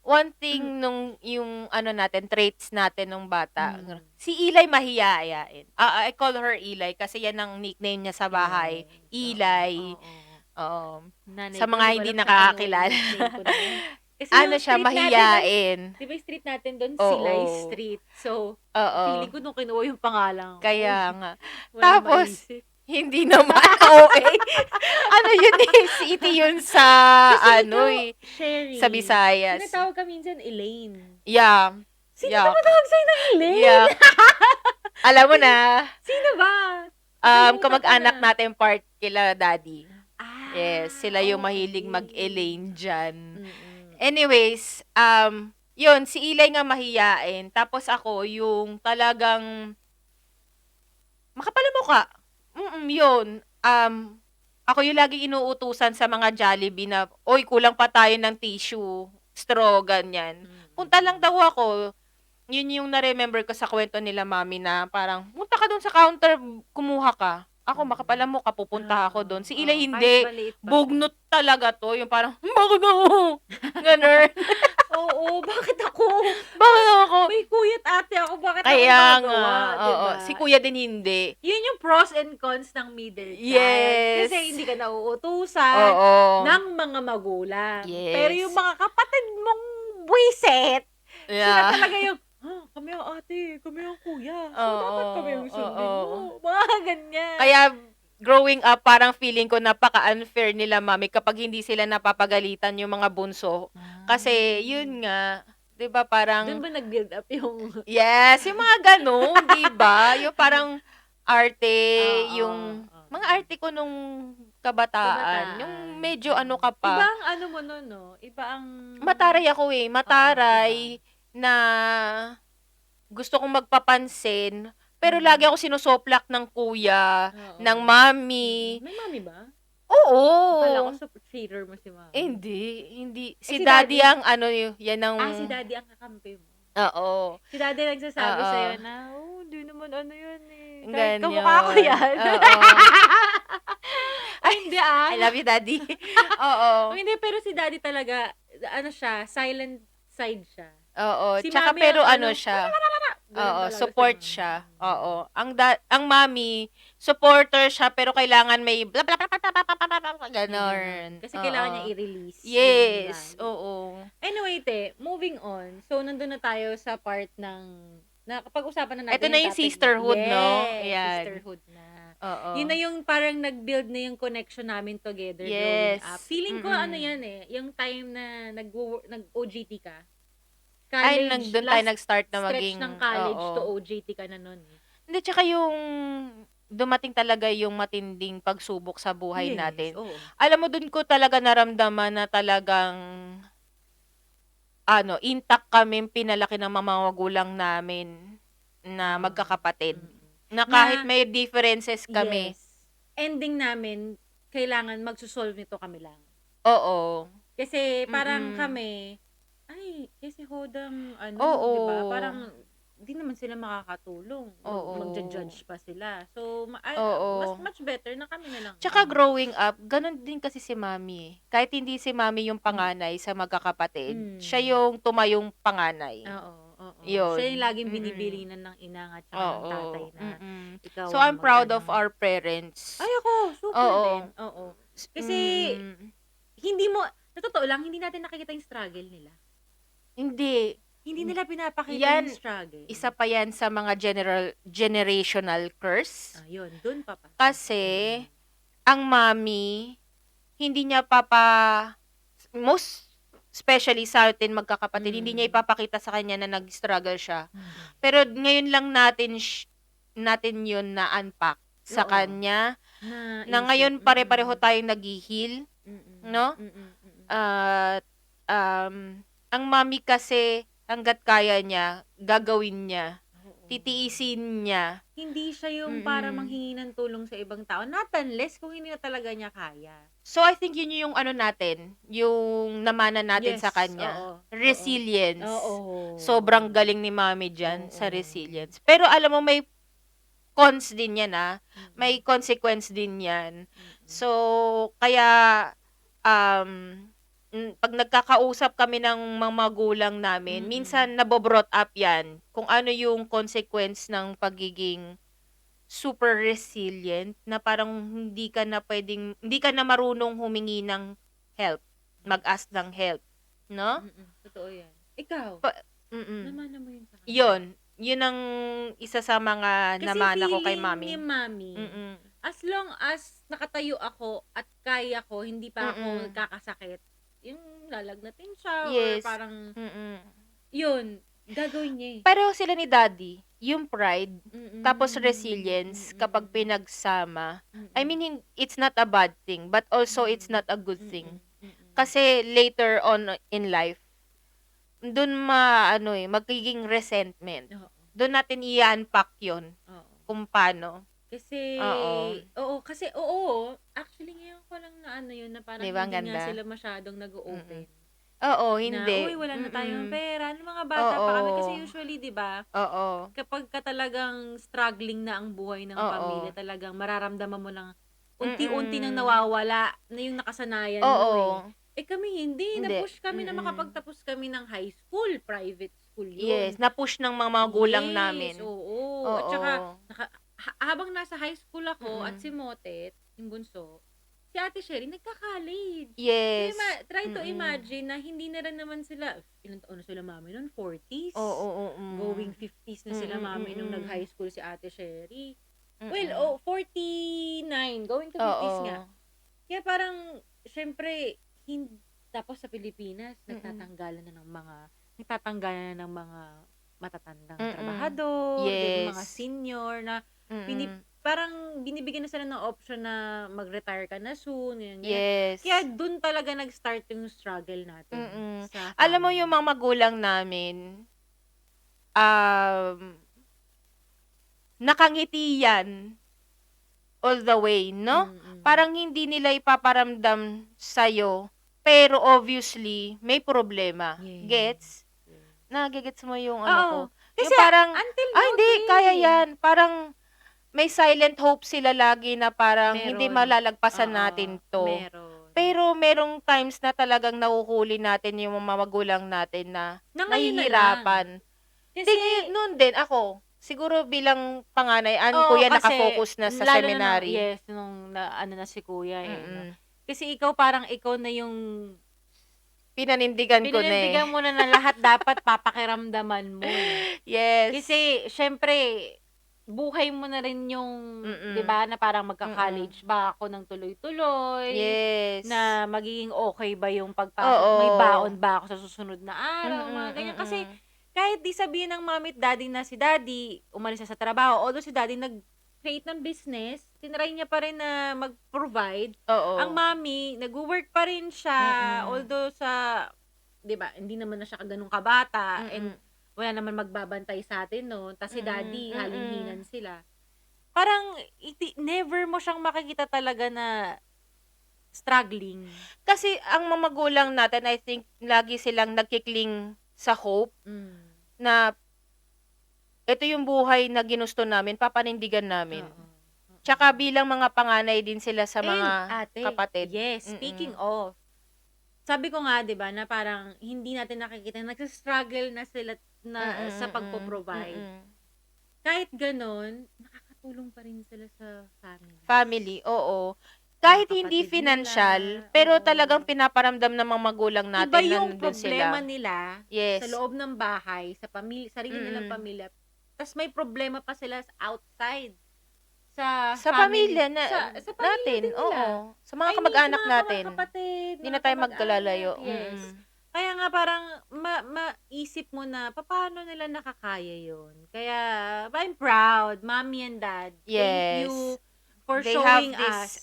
One thing nung yung ano natin, traits natin nung bata, Hmm, si Eli mahiyain. I call her Eli kasi yan ang nickname niya sa bahay, yes, oo, Eli. oo. Oo. Nanay Sa ko mga hindi ko hindi alam sa ano yung nakakakilala. nickname ko na yan. Kasi Ano yung siya, street natin nun, mahiyain. 'di ba yung street natin dun, Silay Oo. Street. So, Oo. feeling ko nung kinuha yung pangalan ko, Kaya nga. walang Tapos, maisip. hindi naman OA. Ano yun eh, city yun sa Kasi ano ikaw, eh, Sherry, sa Visayas. tinatawag ka minsan Elaine. Yeah. Sino Yak. tumatawag sa'yo ng Elaine? Yak. Alam mo na, Sino ba? Nakalimutan ko kamag-anak na. natin part kila daddy. Ah, Yes, sila yung mahilig okay. mag-Elaine dyan. Mm. Anyways, yun, si Eli nga mahiyain. Tapos ako, yung talagang makapal ang mukha. Yun. Ako yung lagi inuutusan sa mga Jollibee na, "Oy, kulang pa tayo ng tissue, straw, ganyan." Punta lang daw ako. Yun yung na-remember ko sa kwento nila mami na parang, "Punta ka dun sa counter, kumuha ka." Ako, makapal ang mukha, pupunta ako dun. Si Eli Oo, kahit hindi. maliit pa siya. Bugnot talaga to. Yung parang, "Bakit ako?" Ganun. Oo, bakit ako? Bakit ako? May kuya't ate ako, bakit ako Kaya nga. gagawa, 'di Oo. ba? Si kuya din hindi. Yun yung pros and cons ng middle child. Yes. Kasi hindi ka nauutusan Oo. ng mga magulang. Pero yung Yes. mga kapatid mong buwisit, sila Yeah. talaga yung, kami ang ate, kami ang kuya. So, dapat kami ang sundin Oo. mo. Mga ganyan. Kaya growing up, parang feeling ko napaka-unfair nila mami kapag hindi sila napapagalitan yung mga bunso. Kasi yun nga, 'di ba Doon parang ba nag-build up yung yes, yung mga gano'n, 'di ba? Yung parang arte, Oo, yung oo. mga arte ko nung kabataan, yung Kabataan. medyo ano ka Iba pa, ang ano mo nun 'no, iba ang mataray ako eh, oo, mataray iba. na gusto kong magpapansin, pero Mm. lagi ako sinusoplak ng kuya, ng Oo. mami. May mami ba? Akala ko Oo. super cheater mo si mami. Hindi. Si si daddy daddy? ang ano, yan ang Si daddy ang kakampi mo. oo. Si daddy nagsasabi Oo. sa'yo na, "Hindi naman ano yun eh, kahit Ganyan. kamukha ko yan." Oo. Ay, hindi I love you, daddy. Oo. Oh, hindi, pero si daddy talaga, ano siya, silent side siya. Oo. Si Tsaka mami pero ang ano ano, siya, ganun oo, talaga si support mami. siya. Oo. Ang mami, supporter siya pero kailangan may bla bla bla bla bla bla bla bla bla May gano'n. Kasi kailangan niya Oo. i-release yung Yes, galit. oo. Anyway, moving on. So, nandun na tayo sa part ng na kapag-usapan na natin Ito na yung topic sisterhood, no? yes, Ayan. sisterhood na. Oo. Yun na yung parang nag-build na yung connection namin together growing Yes. up. Feeling ko ano yan eh, yung time na nag-OJT ka. Ay, College, doon tayo last nag-start na stretch maging ng college to oo. OJT ka na nun eh. Hindi, tsaka yung dumating talaga yung matinding pagsubok sa buhay natin. oo. Alam mo, dun ko talaga naramdaman na talagang intact kami pinalaki ng mga magulang namin na magkakapatid. Na kahit may differences kami. Yes. Ending namin, kailangan magsusolve nito kami lang. Oo. Kasi parang Mm. kami, kasi hodang Oo. 'di ba? Parang di naman sila makakatulong. Oo. Magja-judge pa sila. So, Oo. much better na kami na lang. Tsaka growing up, ganun din kasi si mami. Kahit hindi si mami yung panganay sa magkakapatid, siya yung tumayong panganay. Oo. Yun. Siya yung laging binibilinan ng ina at saka ng tatay na ikaw So, ang I'm proud of mag-ano. our parents. Ay, ako, super Oo. din. Oo. Kasi, hindi mo, sa totoo lang, hindi natin nakikita yung struggle nila. Hindi. Hindi nila pinapakita Yan, yung struggle. Isa pa yan sa mga generational curse. Yun, dun pa. Kasi, ang mami, hindi niya most especially sa atin magkakapatid, hindi niya ipapakita sa kanya na nag-struggle siya. Pero ngayon lang natin natin yun na-unpack sa Oo. kanya, na Naisip. ngayon pare-pareho tayong naghi-heal, Mm. no? Mm. At, ang mommy kasi hangga't kaya niya, gagawin niya, Oo. titiisin niya. Hindi siya yung para Mm. manghingi ng tulong sa ibang tao, not unless kung hindi na talaga niya kaya. So, I think yun yung ano natin, yung namana natin sa Yes, kanya, oo, oo. resilience. Oo. Sobrang galing ni mommy diyan sa Oo. resilience. Pero alam mo may cons din yan, Mm. may consequence din yan. Mm. So, kaya, pag nagkakausap kami ng mga magulang namin, Mm. minsan nabo-brought up yan, kung ano yung consequence ng pagiging super resilient, na parang hindi ka na marunong humingi ng help, mag-ask ng help, no? Totoo yan. Ikaw, Mm. namana mo yun sa kanya? Yun ang isa sa mga Kasi namana ko kay feeling ni mommy. mommy, as long as nakatayo ako at kaya ko, hindi pa ako nagkakasakit, yung lalagnatin siya or Yes. parang, Mm. yun, gagawin niya eh. Pareho sila ni daddy, yung pride, tapos Mm. resilience kapag Mm. pinagsama. I Mm. mean, it's not a bad thing, but also it's not a good Mm. thing. Mm. Kasi later on in life, dun magiging resentment. Oo. Doon natin i-unpack yun, Oo. kung paano. Kasi, Oo. actually ngayon ko lang na ano yun, na parang Di ba ang hindi nga ganda? sila masyadong nag-o-open. Oo, Na, hindi. uy, wala na tayong pera. Nung mga bata pa kami, kasi usually, di ba, Oo. kapag ka talagang struggling na ang buhay ng Oo. pamilya, talagang mararamdaman mo lang, unti-unti nang Mm. nawawala na yung nakasanayan mo Oo. eh. Kami hindi. Hindi. Na-push kami na makapagtapos kami ng high school. Private school yun. Yes, na-push ng mga magulang Yes, namin. oo. At saka, Oo. habang nasa high school ako at si Motet, yung bunso, si Ate Sherry, nagka-college. Yes. Try to imagine na hindi na rin naman sila, ilang taon na sila mami noon? 40s? Oo. Going 50s na sila mami nung nag-high school si Ate Sherry. Mm. Well, 49, going to 50s nga. Oo. Kaya parang, syempre, tapos sa Pilipinas, nagtatanggalan na ng mga matatandang trabahador, Yes. mga senior na parang binibigyan na sila ng option na mag-retire ka na soon. Ganyan. Yes. Kaya dun talaga nag-start yung struggle natin. Sa Alam mo family. yung mga magulang namin, nakangiti yan all the way, no? Parang hindi nila ipaparamdam sa'yo, pero obviously, may problema. Yes. Gets? Nagigets mo yung ano ko? Oo. Kasi Yung parang, until now, hindi, kaya yan. Parang, may silent hope sila lagi na parang, hindi Meron. malalagpasan Oo, natin to. meron. Pero merong times na talagang nahuhuli natin yung mga magulang natin na Na ngayon na nahihirapan. Kasi, Noon din ako, siguro bilang panganay, oo, kuya kasi, nakafocus na sa lalo seminary. nung na si kuya no? Mm. Kasi ikaw na yung Pinanindigan ko na pinanindigan mo na lahat dapat papakiramdaman mo. Yes. Kasi, syempre, buhay mo na rin yung, di ba, na parang magka-college ba ako ng tuloy-tuloy. Yes. Na magiging okay ba yung pagpasok. Oo. May baon ba ako sa susunod na araw. Mga ganyan. Kasi, kahit di sabihin ng mami at daddy na si daddy umalis na sa trabaho, although si daddy nag-create ng business, tinry niya pa rin na mag-provide. Oo. Ang mami, nag-work pa rin siya, although sa, di ba, hindi naman na siya ganun kabata, and wala naman magbabantay sa atin, no? Tapos si daddy, halin-hinan sila. Parang, never mo siyang makikita talaga na struggling. Kasi, ang mga magulang natin, I think, lagi silang nagkikling sa hope, na, ito yung buhay na ginusto namin, papanindigan namin. Tsaka bilang mga panganay din sila sa mga ate, kapatid. Yes, speaking of, sabi ko nga, 'di ba, na parang hindi natin nakikita, nagsa-struggle na sila na sa pagpo-provide. Kahit gano'n, nakakatulong pa rin sila sa family. Family, oo. Kahit Mga hindi kapatid financial, nila, pero oo. talagang pinaparamdam ng mga magulang natin Iba na yung nandun problema sila. nila Yes. sa loob ng bahay, sa pamilya, sarili nilang pamilya. Tapos may problema pa sila outside. Sa pamilya na, sa pamilya natin, din nila. oo. Sa mga I mean, kamag-anak sa mga natin. kapatid, Hindi mga na tayo kamag-anak, magkalalayo. Yes. Kaya nga parang maisip mo na papaano nila nakakaya yun. Kaya I'm proud, mommy and dad. Thank you Yes. for They have showing this, us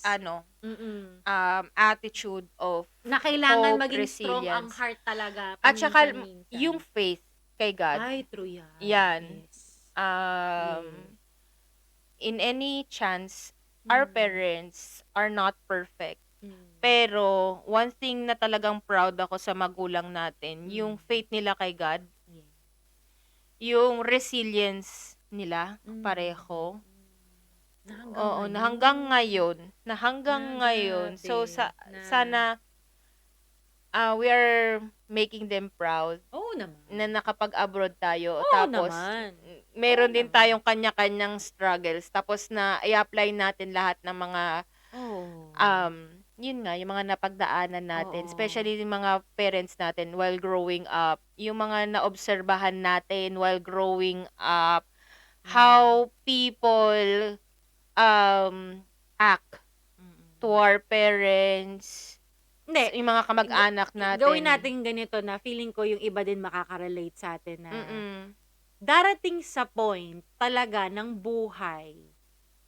mm, attitude of na kailangan hope, maging strong ang resilience. heart talaga At saka yung paminsan-minsan. faith kay God. Ay, true yan. Yan. Yes. Um, Yes. in any chance, our Mm. parents are not perfect. Mm. Pero, one thing na talagang proud ako sa magulang natin, yung Mm. faith nila kay God, Yeah. yung resilience nila, Mm. pareho. Na hanggang Oo, na ngayon. hanggang ngayon. Na hanggang Na ngayon. So, grabe. Na, sana, we are making them proud oo naman. na nakapag-abroad tayo. Oo Tapos, naman. meron Oo din naman. tayong kanya-kanyang struggles. Tapos na i-apply natin lahat ng mga, Oo. yun nga, yung mga napagdaanan natin. Oo. Especially yung mga parents natin while growing up. Yung mga naobserbahan natin while growing up. How people act to Mm. our parents, Hindi, yung mga kamag-anak gawin natin. natin ganito na feeling ko yung iba din makaka-relate sa atin na Mm. darating sa point talaga ng buhay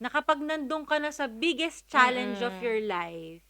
na kapag nandun ka na sa biggest challenge of Mm. your life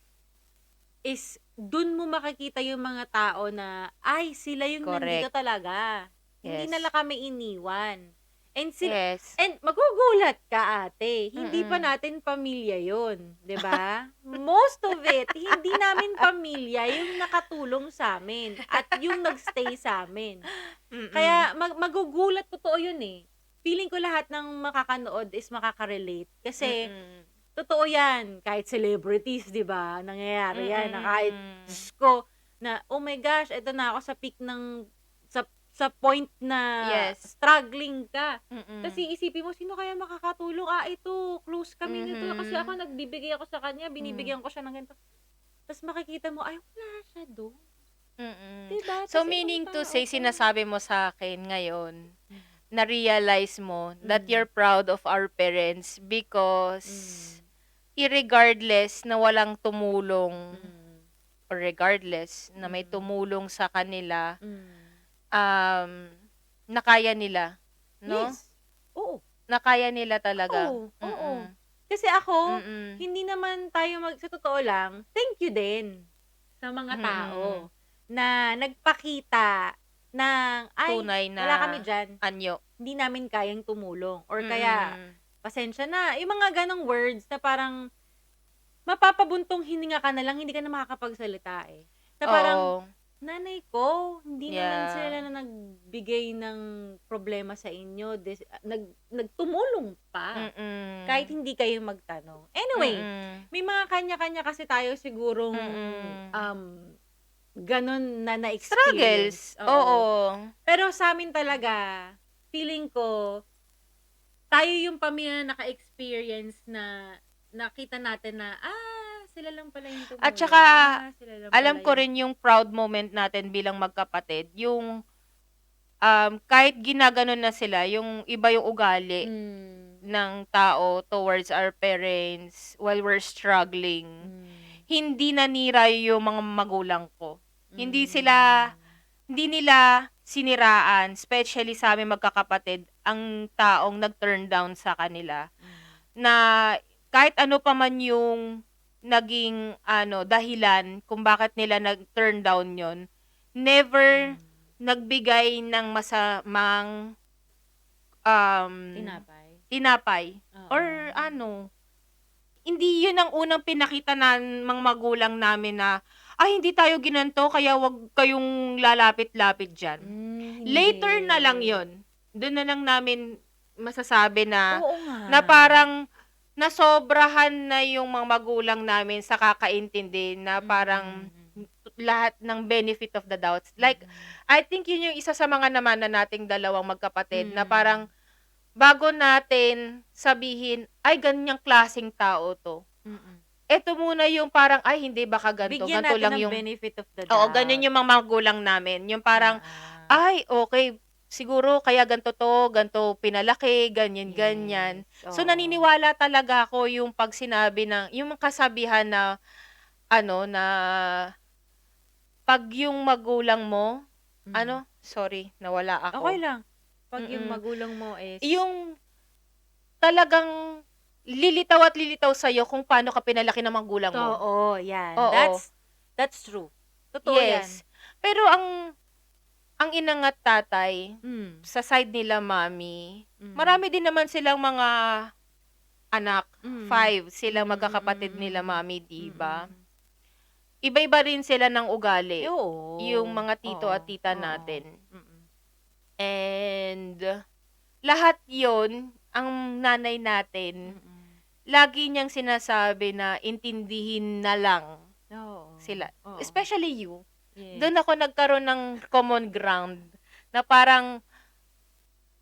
is dun mo makikita yung mga tao na ay sila yung nandito Correct. talaga. Hindi Yes. nila kami iniwan. And Yes. and magugulat ka, ate. Hindi pa Mm. natin pamilya 'yon, 'di ba? Most of it hindi namin pamilya yung nakatulong sa amin at yung nagstay sa amin. Mm. Kaya magugulat, totoo 'yun eh. Feeling ko lahat ng makakanood is makaka-relate kasi Mm. totoo 'yan, kahit celebrities, 'di ba? Nangyayari 'yan na kahit Mm. Diyos ko na, oh my gosh, eto na ako sa peak ng sa point na Yes. struggling ka. Mm. Kasi isipin mo, sino kaya makakatulong? Ito, close kami nito. Kasi ako nagbibigay ako sa kanya, binibigyan ko siya ng ganito. Tapos makikita mo, ay wala siya doon. Mm. Diba? So, Tas ibang meaning to tao say, pa. sinasabi mo sa akin ngayon, na-realize mo that Mm. you're proud of our parents because irregardless na walang tumulong or regardless na may tumulong sa kanila, nakaya nila, no? Yes. Oo. Nakaya nila talaga. Oo. Oo. Mm. Kasi ako, Mm. hindi naman tayo sa totoo lang, thank you din sa mga tao na nagpakita ng, ay, Tunay na wala kami dyan. anyo. Hindi namin kayang tumulong. Or kaya, pasensya na. Yung mga ganong words na parang mapapabuntong hininga ka na lang, hindi ka na makakapagsalita eh. Na parang, Oo. nanay ko, hindi naman Yeah. sila na nagbigay ng problema sa inyo. Nagtumulong pa. Mm. Kahit hindi kayo magtanong. Anyway, may mga kanya-kanya kasi tayo sigurong ganun na na-experience. Struggles. Oo. Pero sa amin talaga, feeling ko, tayo yung pamilya na naka-experience na nakita natin na, sila lang pala yung tumulong. At saka, Sila lang alam pala ko rin yung proud moment natin bilang magkapatid, yung kahit ginaganon na sila, yung iba yung ugali ng tao towards our parents while we're struggling. Hindi nanira yung mga magulang ko. Hindi nila siniraan, especially sa aming magkakapatid, ang taong nag-turn down sa kanila. Na kahit ano pa man yung naging dahilan kung bakit nila nag-turn down yon, never nagbigay ng masamang tinapay. Or hindi yun ang unang pinakita ng mga magulang namin na, ay, hindi tayo ginanto, kaya wag kayong lalapit-lapit dyan. Later na lang yun. Doon na lang namin masasabi na, Oo nga. na parang nasobrahan na yung mga magulang namin sa kakaintindi na parang lahat ng benefit of the doubts. Like, I think yun yung isa sa mga naman na nating dalawang magkapatid na parang bago natin sabihin, ay, ganyang klaseng tao to. Eto muna yung parang, ay, hindi, baka ganito. Bigyan Ganito natin lang ng yung benefit of the doubt. Oo, ganun yung mga magulang namin. Yung parang, ay, okay, siguro kaya ganito to, ganito pinalaki, ganyan. So, naniniwala talaga ako yung pag sinabi ng, yung kasabihan na, na 'pag yung magulang mo, Mm. sorry, nawala Okay ako. lang. 'Pag yung Mm. magulang mo is Yung talagang lilitaw at lilitaw sa'yo kung paano ka pinalaki ng magulang mo. oo, yan. Oo, That's true. Totoo yan. yes. Pero ang ina at tatay, Hmm, sa side nila mommy, mm. marami din naman silang mga anak. Mm. 5 silang magkakapatid nila Mm. mommy, 'di ba? Mm. Iba-iba rin sila ng ugali, yung Oo. mga tito Oo, at tita oo. natin. Mm. And lahat 'yon, ang nanay natin, Mm. lagi niyang sinasabi na intindihin na lang Oo. sila, Oo. especially you. Yes. Do'n ako nagkaroon ng common ground na parang,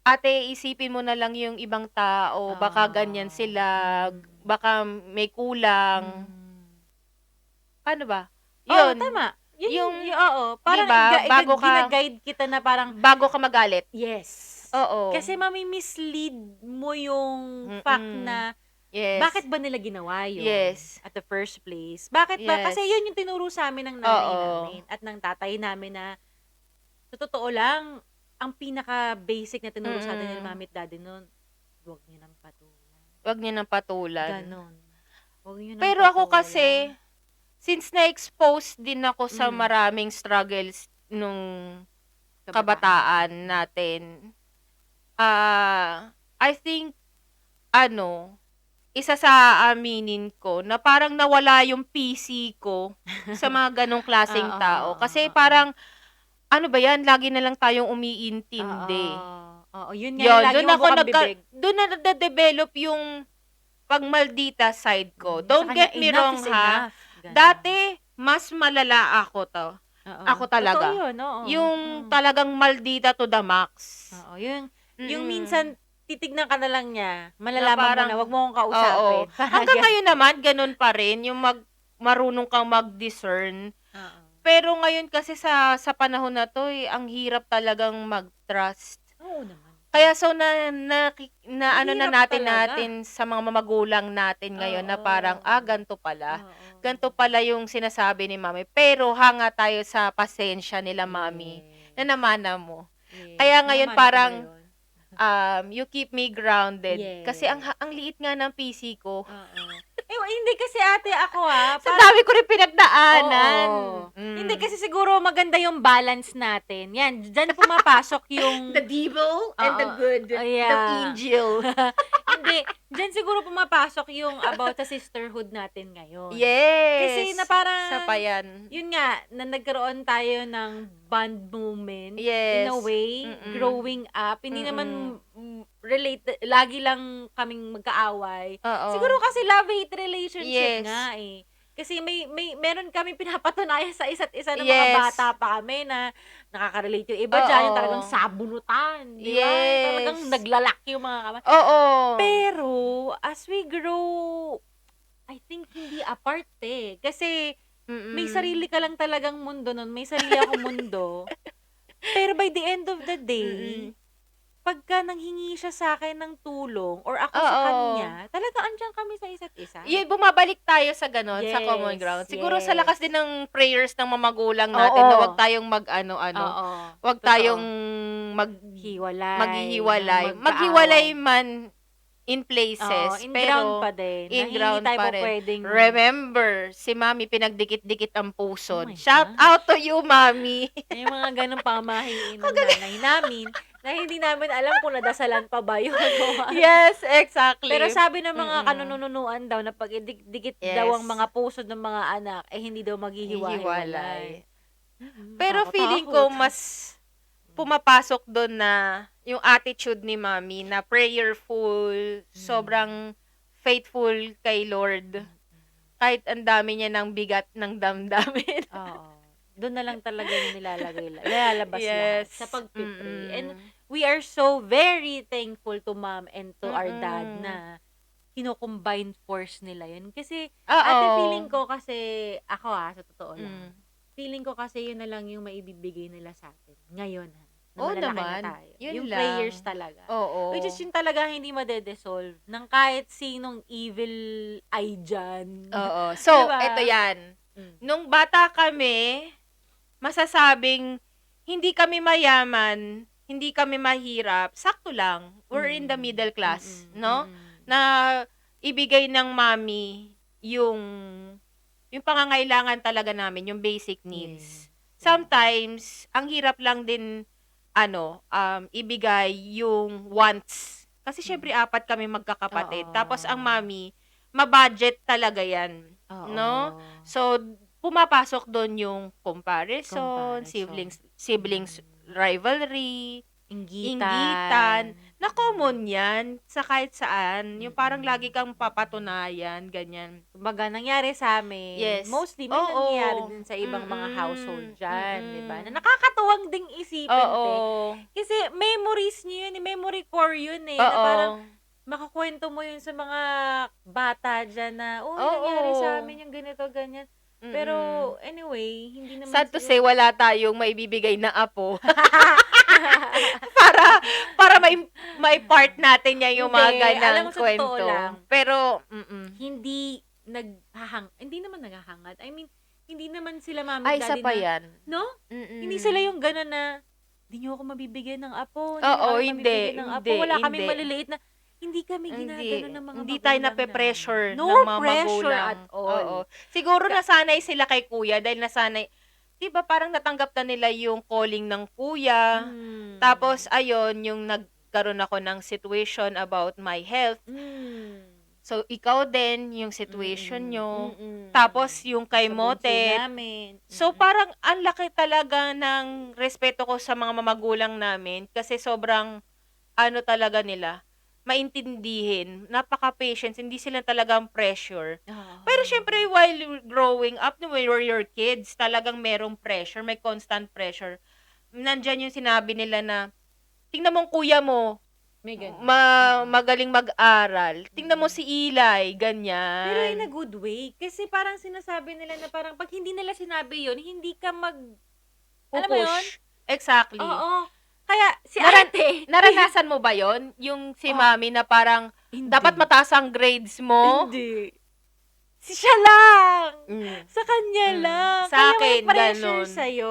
"Ate, isipin mo na lang yung ibang tao, baka ganyan Ah, sila, mm. baka may kulang." Mm. Paano ba? Oo, 'Yun, tama. Yun yung oo. 'di Parang ba, gina-guide kita na parang bago ka magalit. yes. Oo. Kasi mami-mislead mo yung fact Mm. na bakit Yes. ba nila ginawa yun Yes. at the first place? Bakit ba? Kasi Yes. yun yung tinuro sa'min ng nanay Oo. namin at ng tatay namin na sa totoo lang, ang pinaka-basic na tinuro sa'tin ni Mm. mommy at daddy nun, "Huwag niyo ng patulan." 'Wag niyo ng patulan. Gano'n. "Huwag niyo ng Pero ako patulan." kasi, since na-expose din ako sa Hmm, maraming struggles nung kabataan. kabataan natin, I think ano, isa sa aaminin ko na parang nawala yung PC ko sa mga ganong klaseng Oo, tao. oo, Kasi oo. parang, ano ba 'yan, lagi na lang tayong Oo. umiintindi. Oo, yun nga yung 'Yon, lagi mong bukang bibig. do'n na nade-develop yung pagmaldita side ko. Sa Don't kanya, get me enough wrong, is ha, enough, gano'n. dati mas malala Oo, ako totoo talaga. yun, oo, Yung talagang maldita to the max. oo, yung Mm. minsan titignan ka na lang niya, Na malalaman mo parang na, "Wag mo akong oo. kausapin." Parang Hanggang ngayon gano'n. naman gano'n pa rin yung marunong kang mag-discern. Oo. Pero ngayon kasi sa panahon na 'to, ang hirap talagang mag-trust. Oo naman. Kaya so na ano na Mahirap talaga. natin sa mga magulang natin ngayon na parang, Oo. gan'to pala. Gan'to Oo. pala yung sinasabi ni mommy. Pero hanga tayo sa pasensya nila mommy na Yes. namana mo. Yes. Kaya ngayon Namana ko ba parang, yun? you keep me grounded. Kasi Yes. ang liit nga ng PC ko. Oo. Hindi kasi ate ako, Sa parang dami ko rin pinagdaanan. oo. Hindi Hmm. kasi siguro maganda yung balance natin. Yan, diyan pumapasok yung The devil and the oo, good, the yeah. angel. Hindi, diyan siguro pumapasok yung about sa sisterhood natin ngayon. Kasi Yes. na parang, Isa pa yan. yun nga, na nagkaroon tayo ng bond moment in Yes. a way, Mm. growing up. Hindi Mm. naman lagi lang kaming magkaaway. Oo. Siguro kasi love-hate relationship Yes. nga eh. Kasi meron kaming pinapatunayan sa isa't isa ng mga Yes. bata pa kami na nakaka-relate yung iba diyan, yung talagang Oo. sabunutan, di ba? Yung talagang Yes. naglalak yung mga Oo. pero as we grow, I think hindi apart eh. Kasi may Mm. sarili ka lang talagang mundo nun, may sarili akong mundo. Pero by the end of the day, Mm. pagka nanghingi siya sa'kin ng tulong or ako sa Oo. kanya, talagang andiyan kami sa isa't isa. Bumabalik tayo sa gano'n, sa common Yes, ground. Siguro sa lakas yes. din ng prayers ng mga magulang natin na Oo. wag tayong mag-ano-ano, Oo, wag totoo. tayong Hiwalay, maghiwalay magkaaway. man in Oo, places, in ground pero pa din, na in hindi ground tayo pa rin. pupuwedeng Remember, si mommy pinagdikit-dikit ang oh pusod. my Shout gosh. out to you, mommy. Yung mga gano'ng pamahiin ng nanay namin na hindi namin alam kung nadasalan pa ba yun o ano. Yes, exactly. Pero sabi ng mga Mm. kanununuan daw na 'pag dikit daw ang Yes. mga pusod ng mga anak, hindi daw maghihiwa-hiwalay. Hihiwalay. Pero feeling ko Nakakatakot. mas pumapasok do'n na yung attitude ni mommy na prayerful, sobrang faithful kay Lord. Kahit ang dami niya ng bigat ng damdamin. Oo. Do'n na lang talaga yung nilalabas lahat Yes. sa pagpi-pray. And Mm. we are so very thankful to mom and to our dad Mm. na kino-combine force nila yun. Kasi Oo. ate feeling ko kasi ako sa totoo lang, Mm. feeling ko kasi yun na lang yung maibibigay nila sa'tin ngayon na Oo malalaki naman, na tayo. yun Yung lang. prayers talaga. Oo. Which is yun talaga hindi made-dissolve ng kahit sinong evil eye dyan. Oo. So, Diba? eto yan. Mm. Nung bata kami, masasabing hindi kami mayaman, hindi kami mahirap, sakto lang. We're in the middle class, no? Na ibigay ng mommy yung pangangailangan talaga namin, yung basic needs. Sometimes, ang hirap lang din, ibigay yung wants. Kasi syempre, 4 kami magkakapatid. Oo. Tapos, ang mommy, ma-budget talaga yan. Oo. No? So, pumapasok doon yung comparison, siblings rivalry, inggitan, na common yan sa kahit saan. Yung parang lagi kang papatunayan, ganyan. Kumbaga, nangyari sa amin. Yes. Mostly, may Oo. nangyayari din sa ibang mga Mm-mm. household dyan, di ba? Mm-mm. Na nakakatuwang ding isipin, te. Oo. Kasi memories niyo yun, memory core yun eh. Na Oo. parang makakwento mo yun sa mga bata dyan na, nangyari sa amin yung ganito, ganyan. Pero, anyway, hindi naman Sad to sila- say, wala tayong maibibigay na apo. para mai-part natin niya yung mga Hindi, alam ganang mo, sa totoo kwento. lang. Pero, hindi naman naghahangad. I mean, hindi naman sila mami ay, at isa daddy pa na, yan. no? Hindi sila yung gano'n na, hindi niyo ako mabibigyan ng apo. Oo, Hindi. hindi, Ng apo. hindi, Wala kaming hindi. maliliit na, hindi kami ginagano ng mga Hindi tayo magulang nape-pressure namin. ng No mga pressure magulang. at all. Oo. Siguro nasanay sila kay kuya dahil nasanay, di ba parang natanggap na nila yung calling ng kuya. Tapos, ayun, yung nagkaroon ako ng situation about my health. So, ikaw din, yung situation nyo. Tapos, yung kay Sa bunso Motet. namin. So, parang ang laki talaga ng respeto ko sa mga magulang namin kasi sobrang, talaga nila, maintindihin, napaka-patience, hindi sila talagang pressure. Pero syempre, while growing up, when we're your kids, talagang merong pressure, may constant pressure. Nandyan yung sinabi nila na, tingnan mo ang kuya mo, May ganun. magaling mag-aral. Tingnan mo si Eli, ganyan. Pero in a good way. Kasi parang sinasabi nila na parang pag hindi nila sinabi yun, hindi ka alam mo yun? Pupush. Exactly. Oo. Kaya si Naran- ate. Naranasan mo ba yon? Yung si mami na parang, Hindi. dapat mataas ang grades mo? Hindi. Si siya lang. Mm. Sa kanya lang. Sa Kaya akin, may pressure ganun. sa'yo.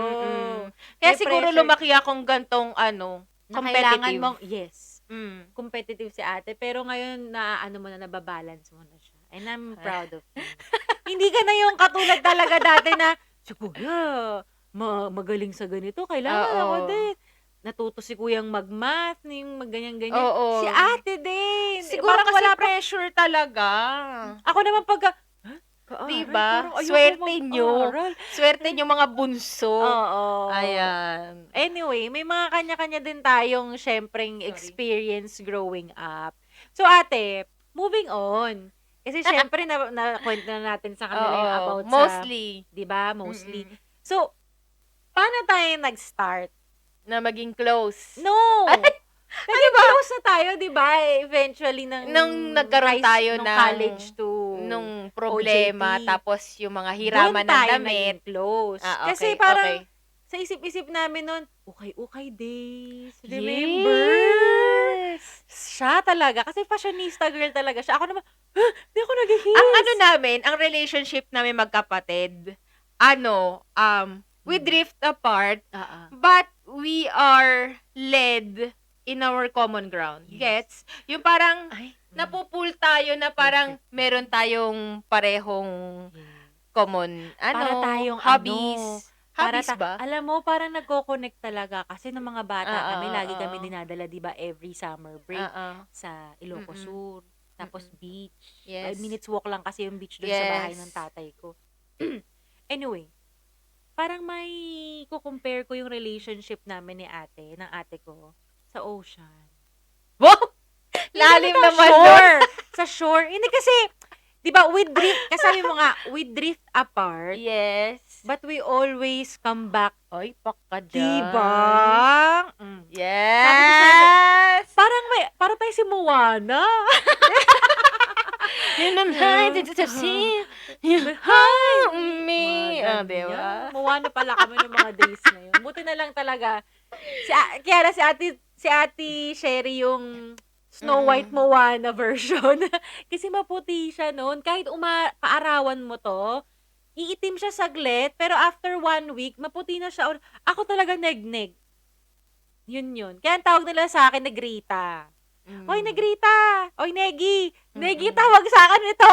Kaya May siguro pressure. lumaki akong gantong, Na kailangan competitive. mong, yes, Mm. competitive si ate. Pero ngayon, mo na, nababalance mo na siya. And I'm proud of you. Hindi ka na yung katulad talaga dati na, si kuya, magaling sa ganito. Kailangan Oo. ako din. Natuto si kuyang mag-math, yung ganyan-ganyan. Oo. Si ate din. Siguro Parang kasi wala pa. pressure talaga. Ako naman pagka, Diba? Parang ayoko Swerte nyo. mag-aral. Swerte nyo mga bunso. Oo. Ayan. Anyway, may mga kanya-kanya din tayong syempreng experience growing up. So ate, moving on. Kasi syempre na-kwento na natin sa kanila yung about mostly. sa, 'di ba? Mostly. Mm-mm. So, paano tayo nag-start? Na maging close. No. Naging close na tayo, 'di ba? Eventually Nung nagkaroon tayo nung ng college to nung problema, OJT. tapos yung mga hiraman doon ng tayo damit. naging close. Okay, Kasi parang okay. sa isip-isip namin nun, ukay-ukay days. Remember? Yes! Siya talaga. Kasi fashionista girl talaga siya. Ako naman, di ako nag-his. Ang namin, ang relationship namin magkapatid, we drift apart, but we are led in our common ground. Yes. Gets? Yung parang, Ay, napupul tayo na parang meron tayong parehong common, para tayong hobbies. Hobbies ba? Alam mo, parang nagko-connect talaga. Kasi ng mga bata kami, lagi oo. kami dinadala, di ba, every summer break Oo. sa Ilocos Sur. Tapos beach. Yes. 5 minutes walk lang kasi yung beach doon sa bahay Yes. ng tatay ko. Anyway, parang may ko-compare ko yung relationship namin ni ate, ng ate ko, sa ocean. Wow! Lalim Hindi sa naman shore. Sa shore. Hindi kasi, di ba, kasabi mo nga, we drift apart, Yes. but we always come back. Ay, paka dyan. Diba? Yes! Parang tayo si Moana. Yun ang high, did you see? Behind me. Diba? Moana pala kami ng mga days na yun. Buti na lang talaga. Kaya si ate Sherry yung Snow White Moana version. Kasi maputi siya noon. Kahit paarawan mo to, iitim siya saglit, pero after 1 week, maputi na siya. Ako talaga negneg. Yun. Kaya ang tawag nila sa akin, Negrita. Hoy, Mm. Negrita! Hoy, Negi! Negi, Mm. tawag sa akin ito!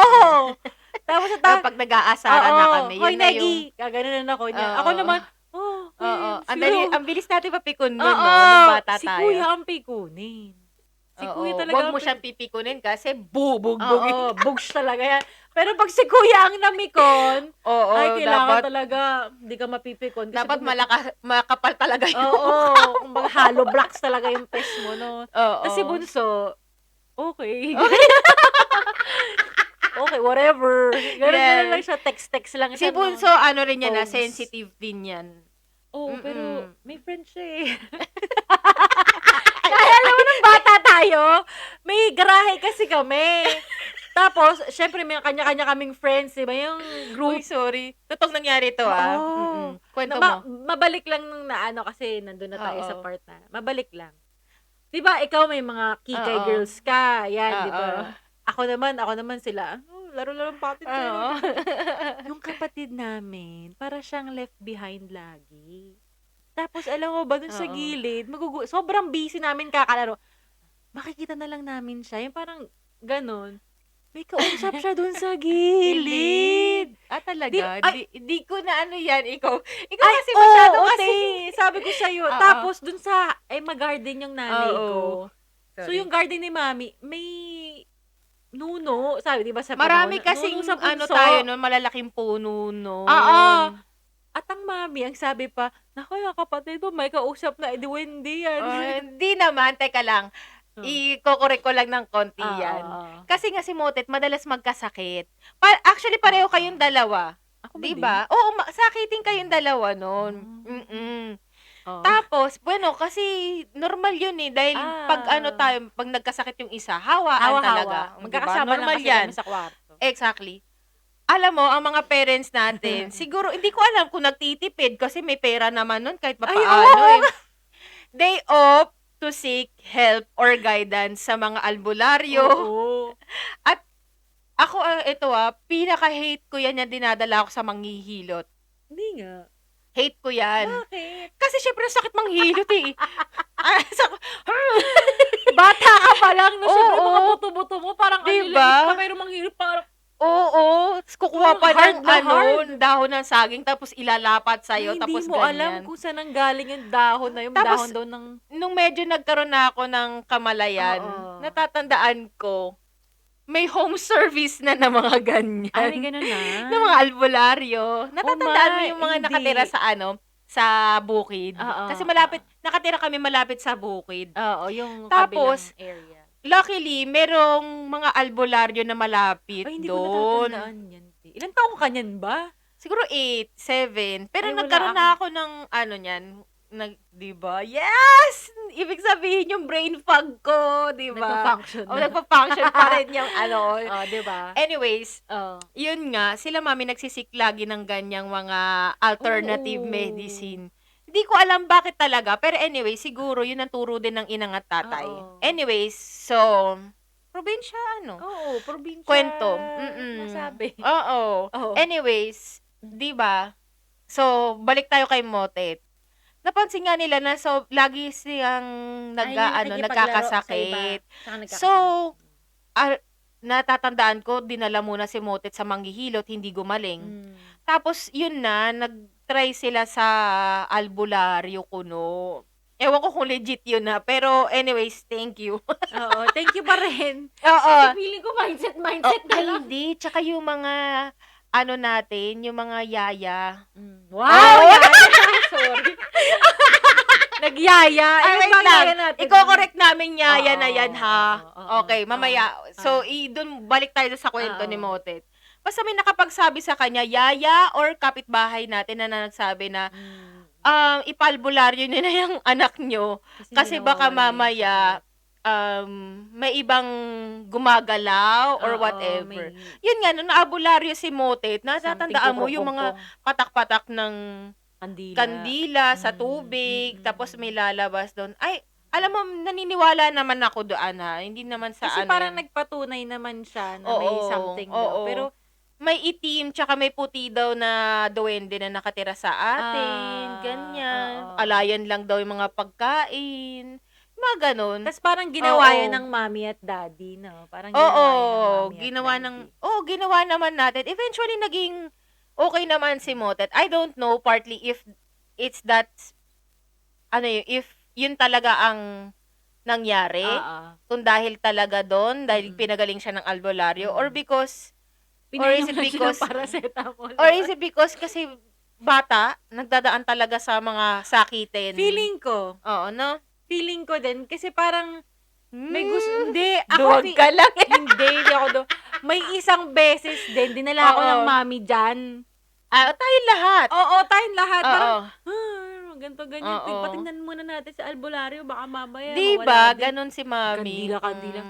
Tapos Pag nag-aasaran na kami, Hoy, yun na yung Negi! Gaganunan ako niya. Ako oo. naman, Oo. siguro, Ang bilis natin mapikon nun, oo, no, nung bata si tayo. kuya ang pikunin. Si kuya Oo. talaga Wag ang mo siyang pipikunin kasi bubugbugin. Oo, bugs talaga yan. Pero pag si kuya ang namikon, Oo, ay, kailangan dapat talaga, hindi ka mapipikon. Kasi dapat pag makapal talaga yung oo, kumbaga hollow blocks talaga yung pes mo, no? Tapos si Oo. Bunso, okay. Okay, whatever. Ganun lang Yes. siya, text-text lang Si siya, no? Bunso, ano rin yan, Pogs. sensitive din yan. Oo, pero Mm. may friend siya eh. Kaya alam mo, nung bata tayo, may garahe kasi kami. Tapos, syempre, may kanya-kanya kaming friends, diba? Yung group. Uy, sorry. Totoong nangyari to, ah. Oo. Kwento Na, mo. mabalik lang nung naano kasi nandun na tayo sa Oo. part na. Mabalik lang. 'Di ba ikaw may mga kikay Oo. girls ka, yan, 'di Oo. ba? Ako naman sila, laro-laro patin Oo. tayo. Yung kapatid namin, para siyang left behind lagi. Tapos alam mo ba dun sa Oo. gilid, sobrang busy namin kakalaro. Makikita na lang namin siya, yung parang ganun. May kausap siya dun sa gilid. Talaga? Ay, Di ko na ano yan. Ikaw ay, kasi masyado oo, kasi. sabi ko sa'yo. Oo. Tapos, dun sa, mag-garden yung nanay ko. Oo. So, Sorry. yung garden ni mami, may nuno. Sabi, di ba sa Marami panahon, kasing nuno sa ano bunso. tayo nun, malalaking puno nun. Oo. At ang mami, ang sabi pa, naku, yung kapatid mo, may kausap na, edi Wendy yan. Hindi naman, teka lang. Iko-correct ko lang ng konti yan. Oo. Kasi nga si Motet, madalas magkasakit. Actually, pareho kayong dalawa. Ako ba Di din? ba? Oo, sakitin kayong dalawa nun. Oo. Tapos, bueno, kasi normal yun eh. Dahil pag nagkasakit yung isa, hawaan talaga. Di ba? Magkakasama lang Normal kasi yan. kami sa kwarto. Exactly. Alam mo, ang mga parents natin, siguro, hindi ko alam kung nagtitipid kasi may pera naman nun kahit papaano. They opt to seek help or guidance sa mga albularyo. Oo. At ako, pinaka-hate ko yan dinadala ako sa manghihilot. Hindi nga. Hate ko yan. Bakit? Kasi syempre, sakit manghihilot eh. Bata ka pa lang, no? Syempre, Oo. mga buto-buto mo, parang Diba? liit pa, mayroong manghirap, parang, Oo. Kukuha pa Hard ng na hard. dahon ng saging tapos ilalapat sa'yo. hindi Tapos mo alam ganyan. kung saan ang galing yung dahon na yung Tapos, dahon daw ng, Nung medyo nagkaroon na ako ng kamalayan, Oo. natatandaan ko, may home service na ng mga ganyan. ay, ganun na. ng mga albularyo. Natatandaan mo ma, yung mga hindi. nakatira sa bukid. Oo. Kasi nakatira kami malapit sa bukid. Oo, yung Tapos, kabilang area. Luckily, merong mga albularyo na malapit Ay, hindi ko doon. natatandaan yan. Ilan taong ka niyan ba? Siguro 8, 7. Pero Ay, wala nagkaroon ako. na ako ng niyan. Di ba? Yes! Ibig sabihin yung brain fog ko, di ba? Nagpa-function O, na. nagpa-function pa rin yung Oo, di ba? Anyways, Oo. yun nga, sila mami nagsisik lagi ng ganyang mga alternative Oo. medicine. Hindi ko alam bakit talaga, pero anyway, siguro yun ang turo din ng inang at tatay. Oo. Anyways, so, probinsya, Oo, probinsya. kwento. Nasabi. Oo. Oo. Anyways, di ba? So, balik tayo kay Motet. Napansin nga nila na lagi siyang nagkakasakit. So, natatandaan ko, dinala muna si Motet sa manghihilot, hindi gumaling. Tapos, yun na, nag-try sila sa albularyo kuno. Ewan ko kung legit yun na. Pero, anyways, thank you. Oo, thank you pa rin. Oo. Feeling ko mindset na Ay, lang. hindi. Tsaka yung mga, natin, yung mga yaya. Wow! Sorry. Nagyaya. Ay, Ilan wait bang lang. yaya natin? Iko-correct namin yaya Oo, na yan, ha? oo, Okay, mamaya. So, dun, balik tayo sa kwento ni Motet. Basta may nakapagsabi sa kanya, yaya or kapitbahay natin na nagsabi na, ipalbularyo nyo na yung anak nyo. Kasi baka mamaya, may ibang gumagalaw or whatever. Yun nga, nung naabularyo si Motet, natatandaan mo yung mga patak-patak ng kandila sa tubig, tapos may lalabas doon. Ay, alam mo, naniniwala naman ako doon, ha? Hindi naman sa Kasi ano parang yan. nagpatunay naman siya na may Oo, something oo. daw. Pero may itim tsaka may puti daw na duwende na nakatira sa atin, ganyan. Oo. Alayan lang daw yung mga pagkain, mga gano'n. Tas parang ginawa yan Oo. ng mommy at daddy, 'no? Parang Oo, ginawa yan ng mommy at daddy. ginawa naman natin. Eventually naging okey naman si Motet. I don't know partly if it's that ano if yun talaga ang nangyari, Oo. kung dahil talaga dun, dahil Mm. pinagaling siya ng albularyo or Mm. because Pinainom is it lang siya ng because paracetamol. or is it because kasi bata, nagdadaan talaga sa mga sakitin? Feeling ko Oo, 'no? din kasi parang may hindi, Duwag ka lang, eh. hindi ako may isang beses din dinala ako ng Oo. mommy diyan. Tayong lahat. Oo, tayong lahat Oo. parang, ganito, ganyan. Oo. Patingnan muna natin sa albularyo baka mamaya 'Di mawala ba, din. gano'n si mami. Kandila.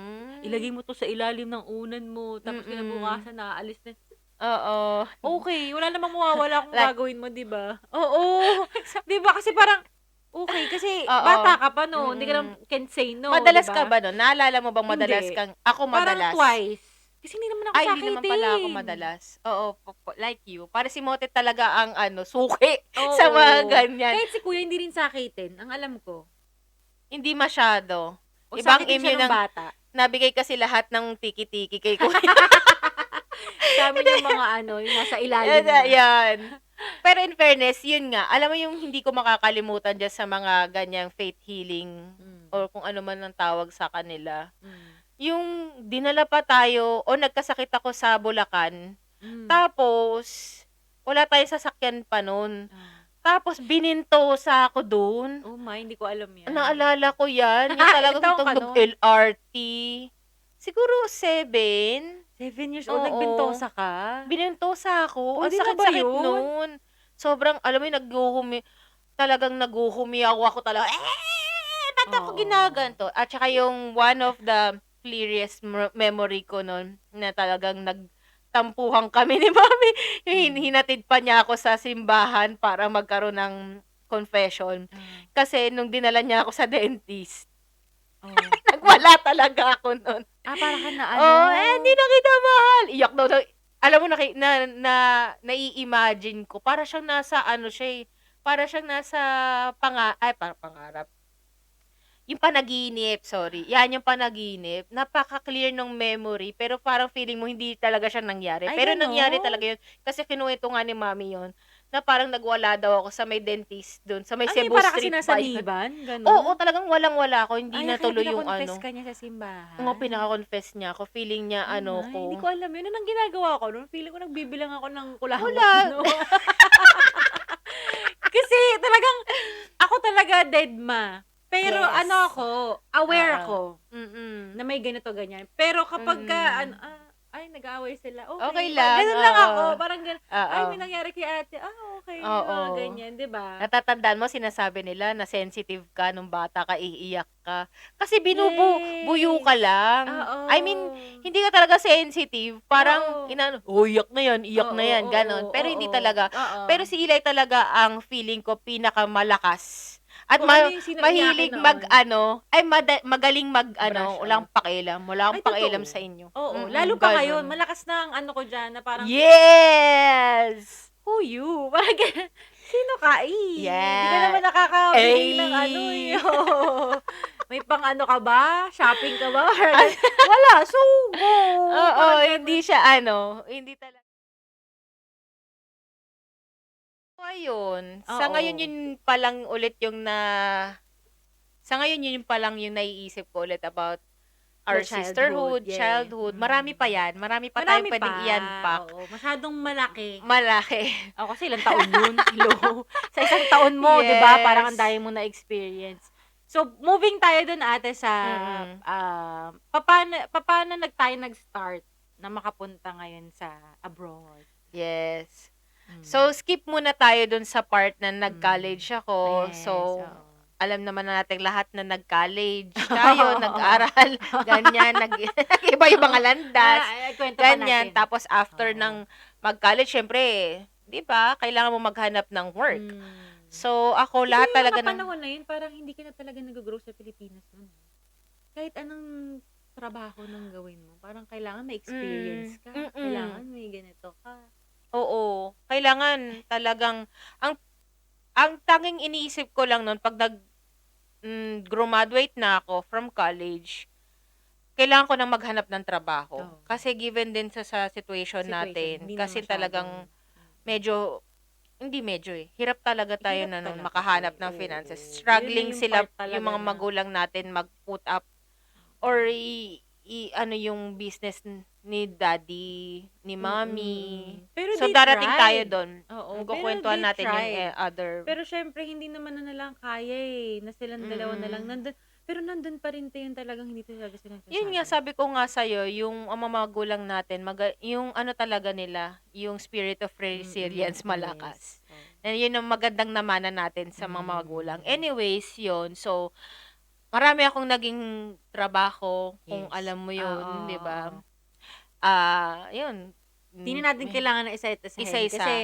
Ilagay mo 'to sa ilalim ng unan mo tapos Mm. kinabukasan naaalis na. Oo. Okay, wala namang mawawala kung Like gagawin mo, 'di ba? Oo, 'di ba kasi parang okay kasi Oo. bata ka pa 'no, hindi ka naman can say no, 'di Madalas ba? ka ba nun? Naalala mo bang madalas Hindi. kang ako Parang madalas. twice. Kasi hindi naman ako Ay, hindi naman pala ako sakitin. madalas. Oo, like you. Para si Motet talaga ang suki sa Oo. mga ganyan. Kahit si kuya hindi rin sakitin, ang alam ko. Hindi masyado. O Ibang sakitin siya immune nung ng bata. nabigay kasi lahat ng tiki-tiki kay kuya. Sa amin yung mga yung nasa ilalim na. Yan. Pero in fairness, yun nga, alam mo yung hindi ko makakalimutan diyan sa mga ganyang faith healing or kung ano man ang tawag sa kanila. Yung dinala pa tayo o nagkasakit ako sa Bulacan, tapos wala tayong sasakyan pa nun. Tapos binintosa ako dun. Oh my, hindi ko alam yan. Naalala ko yan, yung Ilang talagang taon ka nun? nag-LRT. Siguro 7. 7 years old, Oo. nagbintosa ka? Binintosa ako. Ang Pwede na ba sakit-sakit yun? nun. Sobrang, alam mo yung talagang naghuhumiyaw ako talaga. Ba't ako Oo. ginaganto? At saka yung one of the clearest memory ko nun, na talagang nagtampuhan kami ni mami. Yung hinatid pa niya ako sa simbahan para magkaroon ng confession. Kasi nung dinala niya ako sa dentist, nagwala talaga ako nun. Para ka na Hindi na kita mahal. Iyak daw. Alam mo, nai-imagine ko, para siyang nasa para siyang nasa pangarap. Yung panaginip, sorry. Yan yung panaginip. Napaka-clear ng memory, pero parang feeling mo hindi talaga siya nangyari. Ay, Pero ganon? nangyari talaga yun. Kasi kinuwento nga ni mami yun, na parang nagwala daw ako sa may dentist dun, sa may Cebu para kasi Street nasa ba yun? Liban? Ganon? Oo, talagang walang-wala ako. Hindi Ay, natuloy kaya yung pinakonfess ka niya sa simbahan? pinaka-confess niya ako. Feeling niya, Ay, hindi ko alam yun. Anong ginagawa ko nun? Feeling ko nagbibilang ako ng kulawot. Wala. No? Kasi talagang, ako talaga dead ma. Pero Yes. aware Oo. ako na may ganito, ganyan. Pero kapag nag-aaway sila, Okay okay. lang, Ganun lang oo. ako. Parang ay, Oo. may nangyari kay ate. Okay. Oo. Ganyan, di ba? Natatandaan mo, sinasabi nila na sensitive ka nung bata ka, iiyak ka. Kasi buyo ka lang. Oo. I mean, hindi ka talaga sensitive. Parang, Oo. iyak na yan, ganon. Pero hindi talaga. Oo. Pero si Eli talaga ang feeling ko pinakamalakas. At Kung ano yung sinabi mahilig niya noon. magaling Brush walang off. pakialam. Wala akong Ay, pakialam totoo. sa inyo. Oo. Lalo pa ngayon, ganon. malakas na ang ko dyan na parang, Yes! who you? Parang ganun. Sino ka? Hindi ka Yeah. naman nakakabigay ng Ay. Oo. May pang ka ba? Shopping ka ba? Wala, sugo. Oo, Parang hindi siya hindi talaga. So, ayun. Sa ngayon Oo. yun pa lang ulit yung sa ngayon yun pa lang yung naiisip ko ulit about our The sisterhood, childhood, yeah. childhood. Marami pa yan. Marami pa tayong pwedeng i-unpack. Oo, masyadong malaki. Malaki. Kasi ilang taon yun. Hello. Sa isang taon mo, di ba? Yes. Parang ang dami mo na experience. So, moving tayo dun ate sa paano tayo nag-start na makapunta ngayon sa abroad? Yes. So, skip muna tayo dun sa part na nag-college ako. Yes, So, oo. alam naman na natin lahat na nag-college tayo, nag-aral, ganyan, iba yung mga landas, Kwento pa ganyan. natin. Tapos after Oo. ng mag-college, syempre, 'di ba? Kailangan mo maghanap ng work. So, ako lahat talaga Kasi yung mga panahon na yun, parang hindi ka na talaga nag-grow sa Pilipinas nun. Kahit anong trabaho ng gawin mo, parang kailangan may Mm, experience ka, mm. kailangan may ganito ka. Oo, kailangan talagang ang ang tanging iniisip ko lang nun 'pag grumaduate na ako from college, kailangan ko ng maghanap ng trabaho. Oo. Kasi given din sa situation Situation, natin, hindi na kasi talagang masyadong medyo hindi medyo, hirap talaga tayo hirap na nun talaga, makahanap ng finances. oo. Yun na Struggling yung sila, part yung talaga mga na magulang natin mag-put up or ano yung business ni daddy, ni mommy. Pero So, they darating tayo tried. dun. Oo, pero Kukuwentuhan they natin yung tried. other. Pero siyempre hindi naman na nilang kaya, na silang dalawa na lang Mm. pero nandun pa rin 'to yung talagang hindi talaga sila Yun nga, nagsasabi. sabi ko nga sa'yo, yung mga magulang natin, yung ano talaga nila, yung spirit of resilience Yes. malakas. Oo. And yun ang magandang namana natin sa mga magulang. Mm. Anyways, yun. So, marami akong naging trabaho, kung Yes. alam mo Oo, yun, 'di ba? oo. Yun. Hindi na natin kailangan na isa-isahin Isa-isa. kasi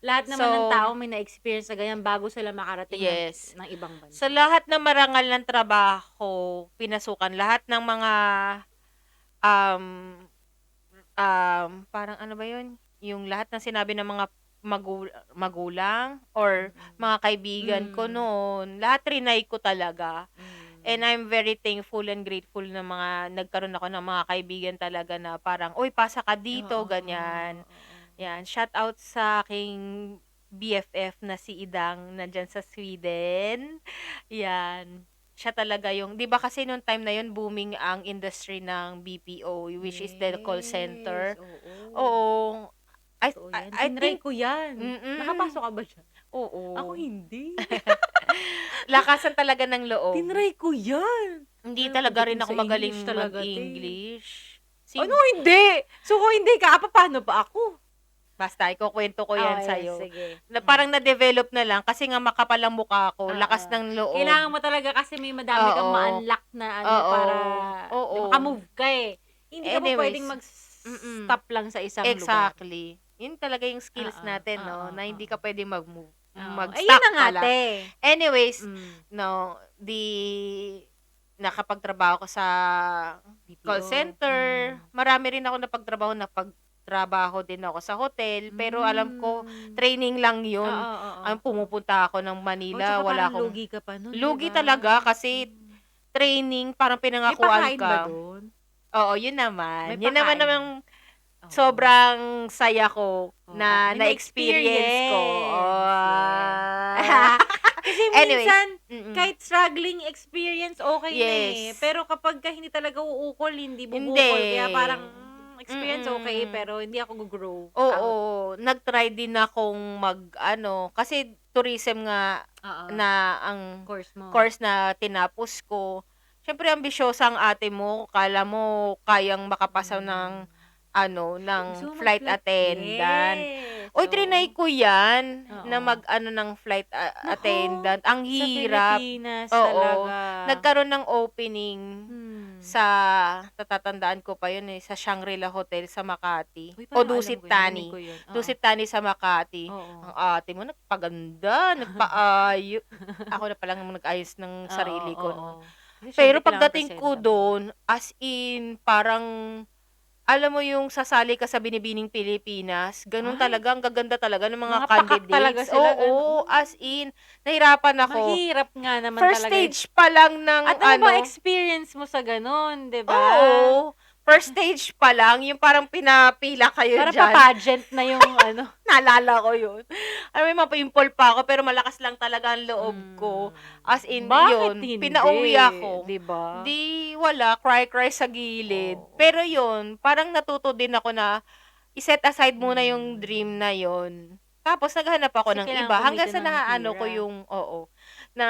lahat naman ng So, tao may na-experience na ganyan bago sila makarating yes. ng ibang Sa bansa. lahat ng marangal ng trabaho, pinasukan, lahat ng mga, um, parang ano ba yun, yung lahat ng sinabi ng mga magulang or Mm. mga kaibigan ko Hmm. noon, lahat triny ko talaga. And Hmm. I'm very thankful and grateful na nagkaroon ako ng mga kaibigan talaga na parang, "Uy, pasa ka dito," Oo, ganyan. oo. Yan, shout out sa aking BFF na si Idang nandiyan sa Sweden. Yan, siya talaga yung 'di ba kasi nung time na yun booming ang industry ng BPO, which is the call Yes, center. oo. Oo, Totoo yan. I Tinry think ko yan. mm, Nakapasok ka ba diyan? Ako oo. hindi. Lakasan talaga ng loob. Tinry ko yan. Hindi Pero talaga rin pagdating ako sa magaling English talaga, mag-English. Ano hindi? So, kung hindi ka, papaano ba ako? Basta ikukuwento ko 'yan Yes, sa'yo, sige. na parang na-develop na lang kasi nga makapal ang mukha ko, Oo. lakas ng loob. Kailangan mo talaga kasi may madami kang Oo, ma-unlock na ano oo, para 'di oo. maka-move ka, eh. Hindi ka po puwedeng Anyways, mag-stop lang sa isang lugar. exactly. Yun talaga yung skills Oo, natin 'no, oo, na hindi oo. ka puwedeng mag-move, Oo. Eh, yun mag-stuck na nga pala. 'te. Anyways, Hmm. 'no, nakapagtrabaho ko sa call BPO. center, marami rin ako napagtrabaho din ako sa hotel, pero alam ko Hmm. training lang yun. Oo, oo. Pumupunta ako ng Oh, Manila, tsaka wala parang akong lugi ka pa nun, 'di lugi ba? talaga kasi training, parang May pinangakuan pakain ba ka. dun? Oo, yun naman. May Yun naman pakain ba? namang Oo. sobrang saya ko Oo, na may na-experience ko. na-experience, yes. Kasi Anyways, minsan, mm. kahit struggling experience, okay na, eh. Yes. Pero kapagka hindi talaga uukol, hindi Hindi. bubukol. Kaya parang, experience okay, Mm. pero hindi ako go-grow Oo, out. nag-try din akong mag-ano, kasi tourism nga Oo, na ang course mo. course na tinapos ko. Siyempre ambisyosa ang ate mo, akala mo kayang makapasa ng ano, Gusto ng mo flight mag-flight? attendant. Yes, Uy, triny oo. ko 'yan, na Oo. mag-ano ng flight Naku, attendant. Ang sa hirap. Pilipinas Oo, talaga. nagkaroon ng opening Hmm. sa natatandaan ko pa 'yun, eh, sa Shangri-La Hotel sa Makati Uy, o parang alam Dusit ko yun, narinig Thani. ko yun. Oo. Dusit Thani sa Makati. Oo. Ang ate mo nagpaganda, ako na palang nag-ayos ng Oo, sarili ko oo. nun. Kasi Pero siyempre kailangan pagdating ko presentable. dun, as in parang alam mo yung sasali ka sa Binibining Pilipinas, ganun Ay, talaga, ang gaganda talaga ng mga mga pakat talaga candidates. sila, Oo, gano'n. as in, nahirapan ako. Mahirap nga naman First talaga, eh. stage pa lang ng At ano ba experience mo sa gano'n, 'di ba? oo, first stage pa lang, yung parang pinapila kayo Parang diyan. pa-pageant na yung ano. Naalala ko yun. Alam mo, may mapimple pa ako, pero malakas lang talaga ang loob ko. As in, Bakit yun, hindi, pinauwi ako. 'di ba? Di wala, cry sa gilid. Oo. Pero yun, parang natuto din ako na i-set aside muna yung dream Hmm. na yun. Tapos naghanap ako Kasi ng kailangan iba hanggang kumita sa ng naano ko tira. yung na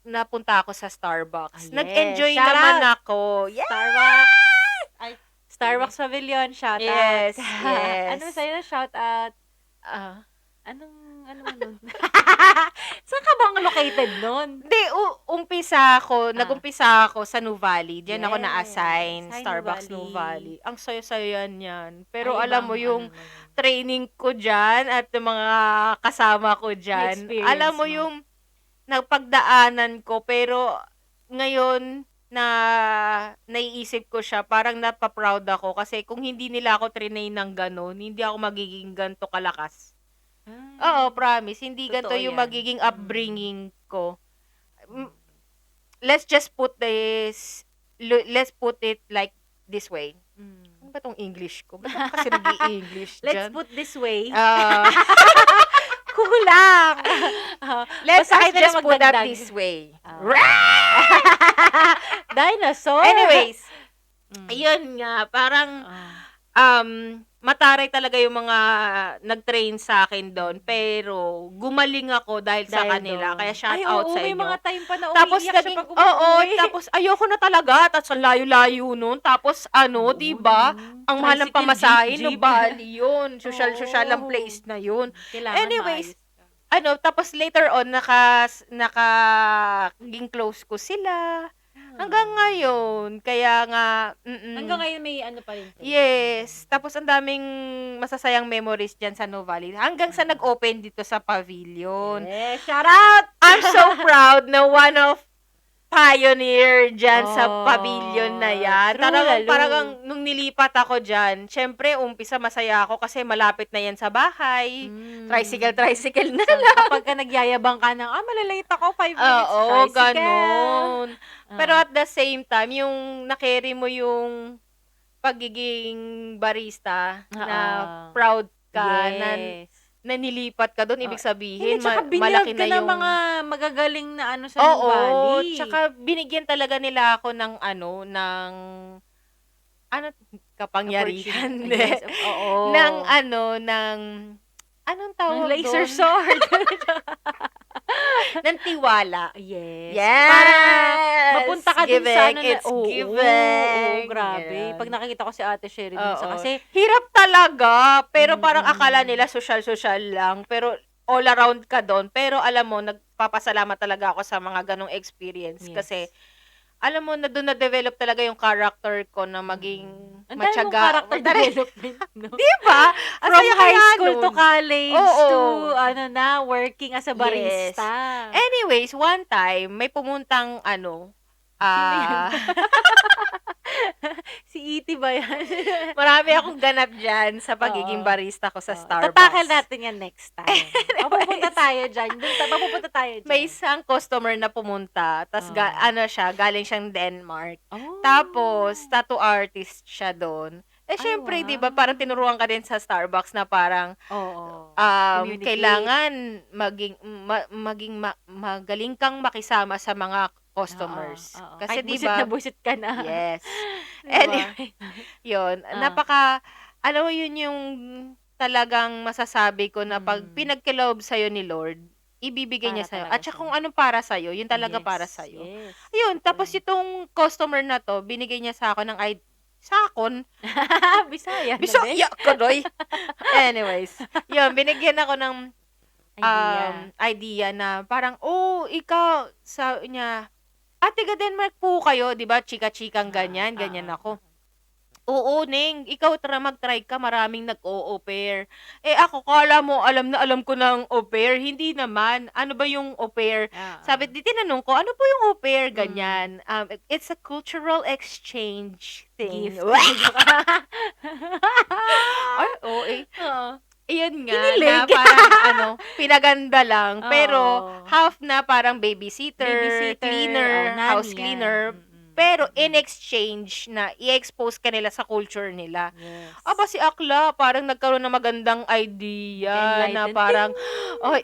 napunta ako sa Ah, Starbucks. yes. Nag-enjoy Shout naman out! ako. Yes! Starbucks! Ay, Starbucks Pavilion, shout out. Yes, yes. Ano sa'yo, shout out? Ah. Ano mo nun? Saan ka bang located nun? Hindi, nag-umpisa ako sa Nuvali. Diyan ako na-assign, Yes. Hi, Starbucks Nuvali. Nuvali. Ang saya-saya niyan. Pero Ay, alam mo ibang yung ano naman. training ko diyan at yung mga kasama ko diyan, alam Na-experience mo mo. yung napagdaanan ko pero ngayon na naiisip ko siya, parang napa-proud ako kasi kung hindi nila ako trinain ng gano'n, hindi ako magiging ganito kalakas. Oo, Ay, promise. Hindi ganito totoo yung yan. magiging upbringing ko. Mm, Let's just put let's put it like this way. Ano ba tong English ko? Ba't ako kasi nag-i-English Let's dyan? put this way. Ah, Kulang. let's Basta kayo na just lang put that magdagdag. this way. Dinosaur. Anyways, Mm. ayun nga, parang Ah. mataray talaga yung mga nag-train sa akin doon, pero gumaling ako dahil sa Dahil kanila. doon. Kaya shout Ay, out oo, sa may inyo. mga time pa na Tapos umiiyak siya naging, pag oo, umuwi. tapos ayoko na talaga, tapos ang layo-layo nun, tapos Oo, 'di ba? no. Ang mahal ng Tricycle, pamasahe, jeep. nabali yun. Social ang Oo. place na yun. Kailangan Anyways, maayos ka. tapos later on, naging close ko sila. Hanggang ngayon. Kaya nga, Hanggang ngayon may ano pa rin kayo. yes. Tapos ang daming masasayang memories dyan sa Nuvali. Hanggang sa nag-open dito sa Pavilion. Yes, shout out! I'm so proud na one of pioneer dyan sa pavilion na yan. True, lalo. Parang nung nilipat ako dyan, syempre, umpisa masaya ako kasi malapit na yan sa bahay. Tricycle na. Kapag ka nagyayabang ka ng, malalate ako, 5 minutes Oo, tricycle. ganon. Pero Ah. at the same time, yung na-carry mo yung pagiging barista na Oo. proud ka, na Yes. nilipat ka doon, ibig sabihin, Hindi, tsaka malaki binyag na ka ng yung... mga magagaling na ano sa Oo, Nuvali. tsaka binigyan talaga nila ako ng kapangyarihan. Yes, oo. Anong tawag Ng laser doon? sword. Ng tiwala. Yes. Yes! Parang mapunta ka dun sa ano na, It's giving. oo, grabe. Yan. Pag nakikita ko si Ate Sherry dun Oo. kasi, Hirap talaga, pero parang akala nila social lang, pero all around ka doon. Pero alam mo, nagpapasalamat talaga ako sa mga ganong experience yes. kasi alam mo na doon na-develop talaga yung character ko na maging ang dami mong matyaga. character development, no? Diba? Ang From saya high kaya school to nun. college Oo. to working as a barista. Anyways, one time, may pumuntang Sino yan? Si E.T. ba yan? marami akong ganap dyan sa pagiging Oo. barista ko sa Starbucks. Tatakal natin yan next time. Mapupunta tayo dyan. Mapupunta tayo dyan. May isang customer na pumunta, tas galing siyang Denmark. Oh. Tapos, tattoo artist siya doon. Ay, Syempre, wow. 'di ba, parang tinuruan ka din sa Starbucks na parang Oo. Communicate. kailangan magaling kang makisama sa mga customers. Oo. Kasi Kahit 'di busit ba? na busit ka na. Yes. Diba? Anyway, 'yun, alam mo 'yun yung talagang masasabi ko na pag pinagkaloob sa'yo ni Lord, ibibigay niya Para sa'yo. talaga At saka sa'yo. kung anong para sa'yo, yun talaga Yes, para sa'yo. Yes. Ayun, Totoo tapos yan. itong customer na to, binigay niya sa ako ng Bisaya. Bisaya ko, doy. Anyways, yun, binigyan ako ng idea na parang, ikaw, sa niya, tiga Denmark po kayo, di ba? Chika-chikang ganyan ako. Oo, Neng, ikaw mag-try ka, maraming nag-au pair. Ako, kala mo, alam na alam ko ng au pair. Hindi naman. Ano ba yung au pair? Sabi, tinanong ko, ano po yung au pair? Ganyan. It's a cultural exchange thing. Gift. Ay, Iyan nga, Kinilig. na parang pinaganda lang. Pero, Oo. half na parang babysitter, cleaner, nanny house yan. cleaner. Pero in exchange na i-expose ka nila sa culture nila. Yes. Si Akla, parang nagkaroon ng magandang idea na Enlightened. parang,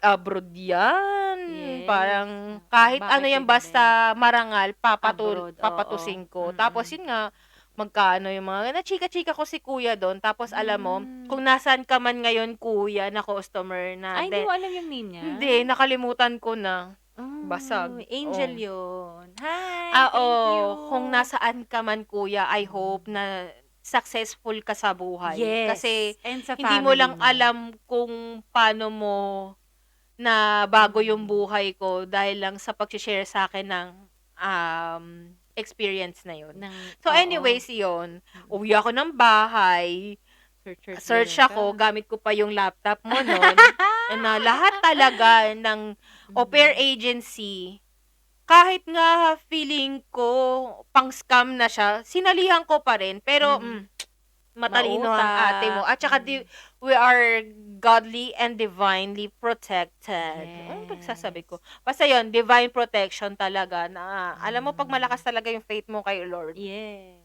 abroad yan. Yes. Parang kahit Bakit ano yan, hindi? basta marangal, Abroad, papatusin ko. oo. Tapos yun nga, magkano yung mga, na-chika-chika ko si kuya doon. Tapos alam mo, Mm. kung nasaan ka man ngayon kuya na customer na, Ay, hindi mo alam yung name niya? hindi, nakalimutan ko na. Oh, Basag. Angel Oo. yun. Hi, Oo, thank you. kung nasaan ka man kuya, I hope na successful ka sa buhay. Yes. Kasi and sa hindi mo family lang alam kung paano mo na bago yung buhay ko dahil lang sa pag-share sa akin ng experience na yun. So anyways, yun. Uwi ako ng bahay, search ako, gamit ko pa yung laptop mo nun. Na lahat talaga ng au pair agency kahit nga feeling ko pang-scam na siya, sinalihan ko pa rin. Pero, matalino ang ate mo. At saka, we are godly and divinely protected. Ano pagsasabi ko? Basta yun, divine protection talaga. Na, alam mo, pag malakas talaga yung faith mo kay Lord. Yes.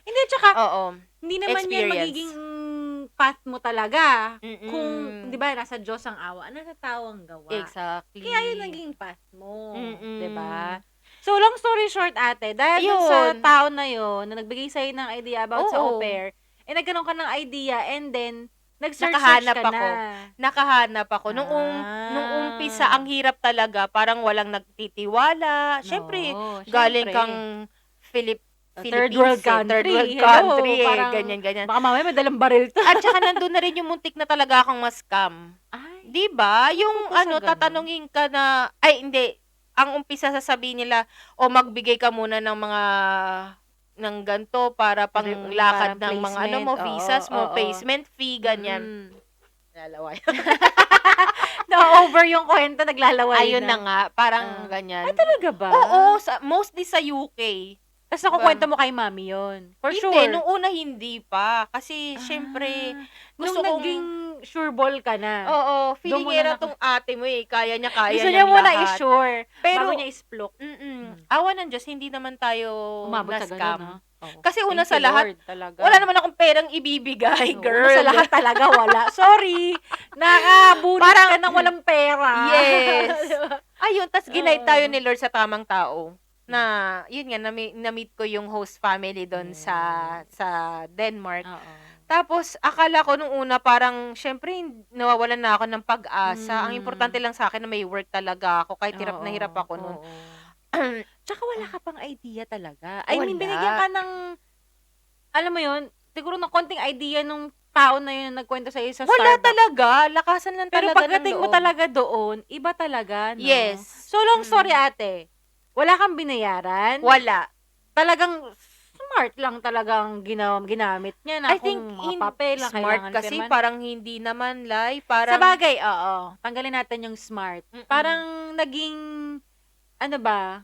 Hindi, tsaka, Oo. hindi naman yan Experience. magiging path mo talaga. Mm-mm. Kung, di ba, nasa Diyos ang awa, nasa tao ang gawa. Exactly. Kaya yun naging path mo. Mm-mm. Di ba? So, long story short, ate, dahil dun sa Ayun. tao na yun, na nagbigay sa'yo ng idea about sa au Oo. pair, nagkaroon ka ng idea, and then, nag-search Nakahanap ka ako. na. Nakahanap ako. Nung umpisa, ang hirap talaga. Parang walang nagtitiwala. Siyempre, galing kang Third world country. Third world Hello, country. parang, Ganyan. baka mamaya may dalang baril to. At saka nandun na rin yung muntik na talaga akong ma-scam. Ay, Di ba? Yung Bakit sa ganun? tatanungin ka na, ay hindi, ang umpisa sasabihin nila, o magbigay ka muna ng mga ng ganto para panglakad ng mga ano mo, placement, visas mo, oo. placement fee, ganyan. Mm. Lalaway. Na-over yung kwento, naglalaway Ayun na nga, parang Ah. ganyan. Ay, talaga ba? Oo, mostly sa UK. Tapos nakukwento mo kay mami yun. For Hindi, sure. nung una hindi pa. Kasi, syempre, gusto nung kong... naging sure ball ka na. Oo, feeling Doon mo niya na tong ate mo eh. Kaya niya Gusto niyang niya muna lahat. i-sure. Pero, bago niya isplok. awa ng Diyos, hindi naman tayo Umabot sa na-scam. ganun, ha? Kasi una Thank sa you, lahat, Lord, talaga. wala naman akong perang ibibigay, Oo, girl. Una sa lahat talaga, wala. Sorry. Nakabunot Parang- ka ng walang pera. Yes. Ayun, tas ginay Oo. tayo ni Lord sa tamang tao. Na, yun nga, na-meet ko yung host family doon sa Denmark. Oo. Tapos, akala ko nung una parang, syempre, nawawalan na ako ng pag-asa. Ang importante lang sa akin na may work talaga ako. Kahit hirap na hirap ako nun. Oo. Tsaka wala ka pang idea talaga. I mean, Wala. binigyan ka ng, alam mo yun, siguro ng konting idea nung tao na yun na nagkwento sa'yo sa Wala Starbucks. talaga. Lakasan lang Pero talaga pagdating ng mo loob. talaga doon, iba talaga, no? Yes. So, long story, ate. Wala kang binayaran? Wala. Talagang smart lang talagang ginamit niya na I think kung mga papel na smart kailangan kasi pirmahan. parang hindi naman Sa bagay, oo. Tanggalin natin yung smart. Mm-mm. Parang naging, ano ba,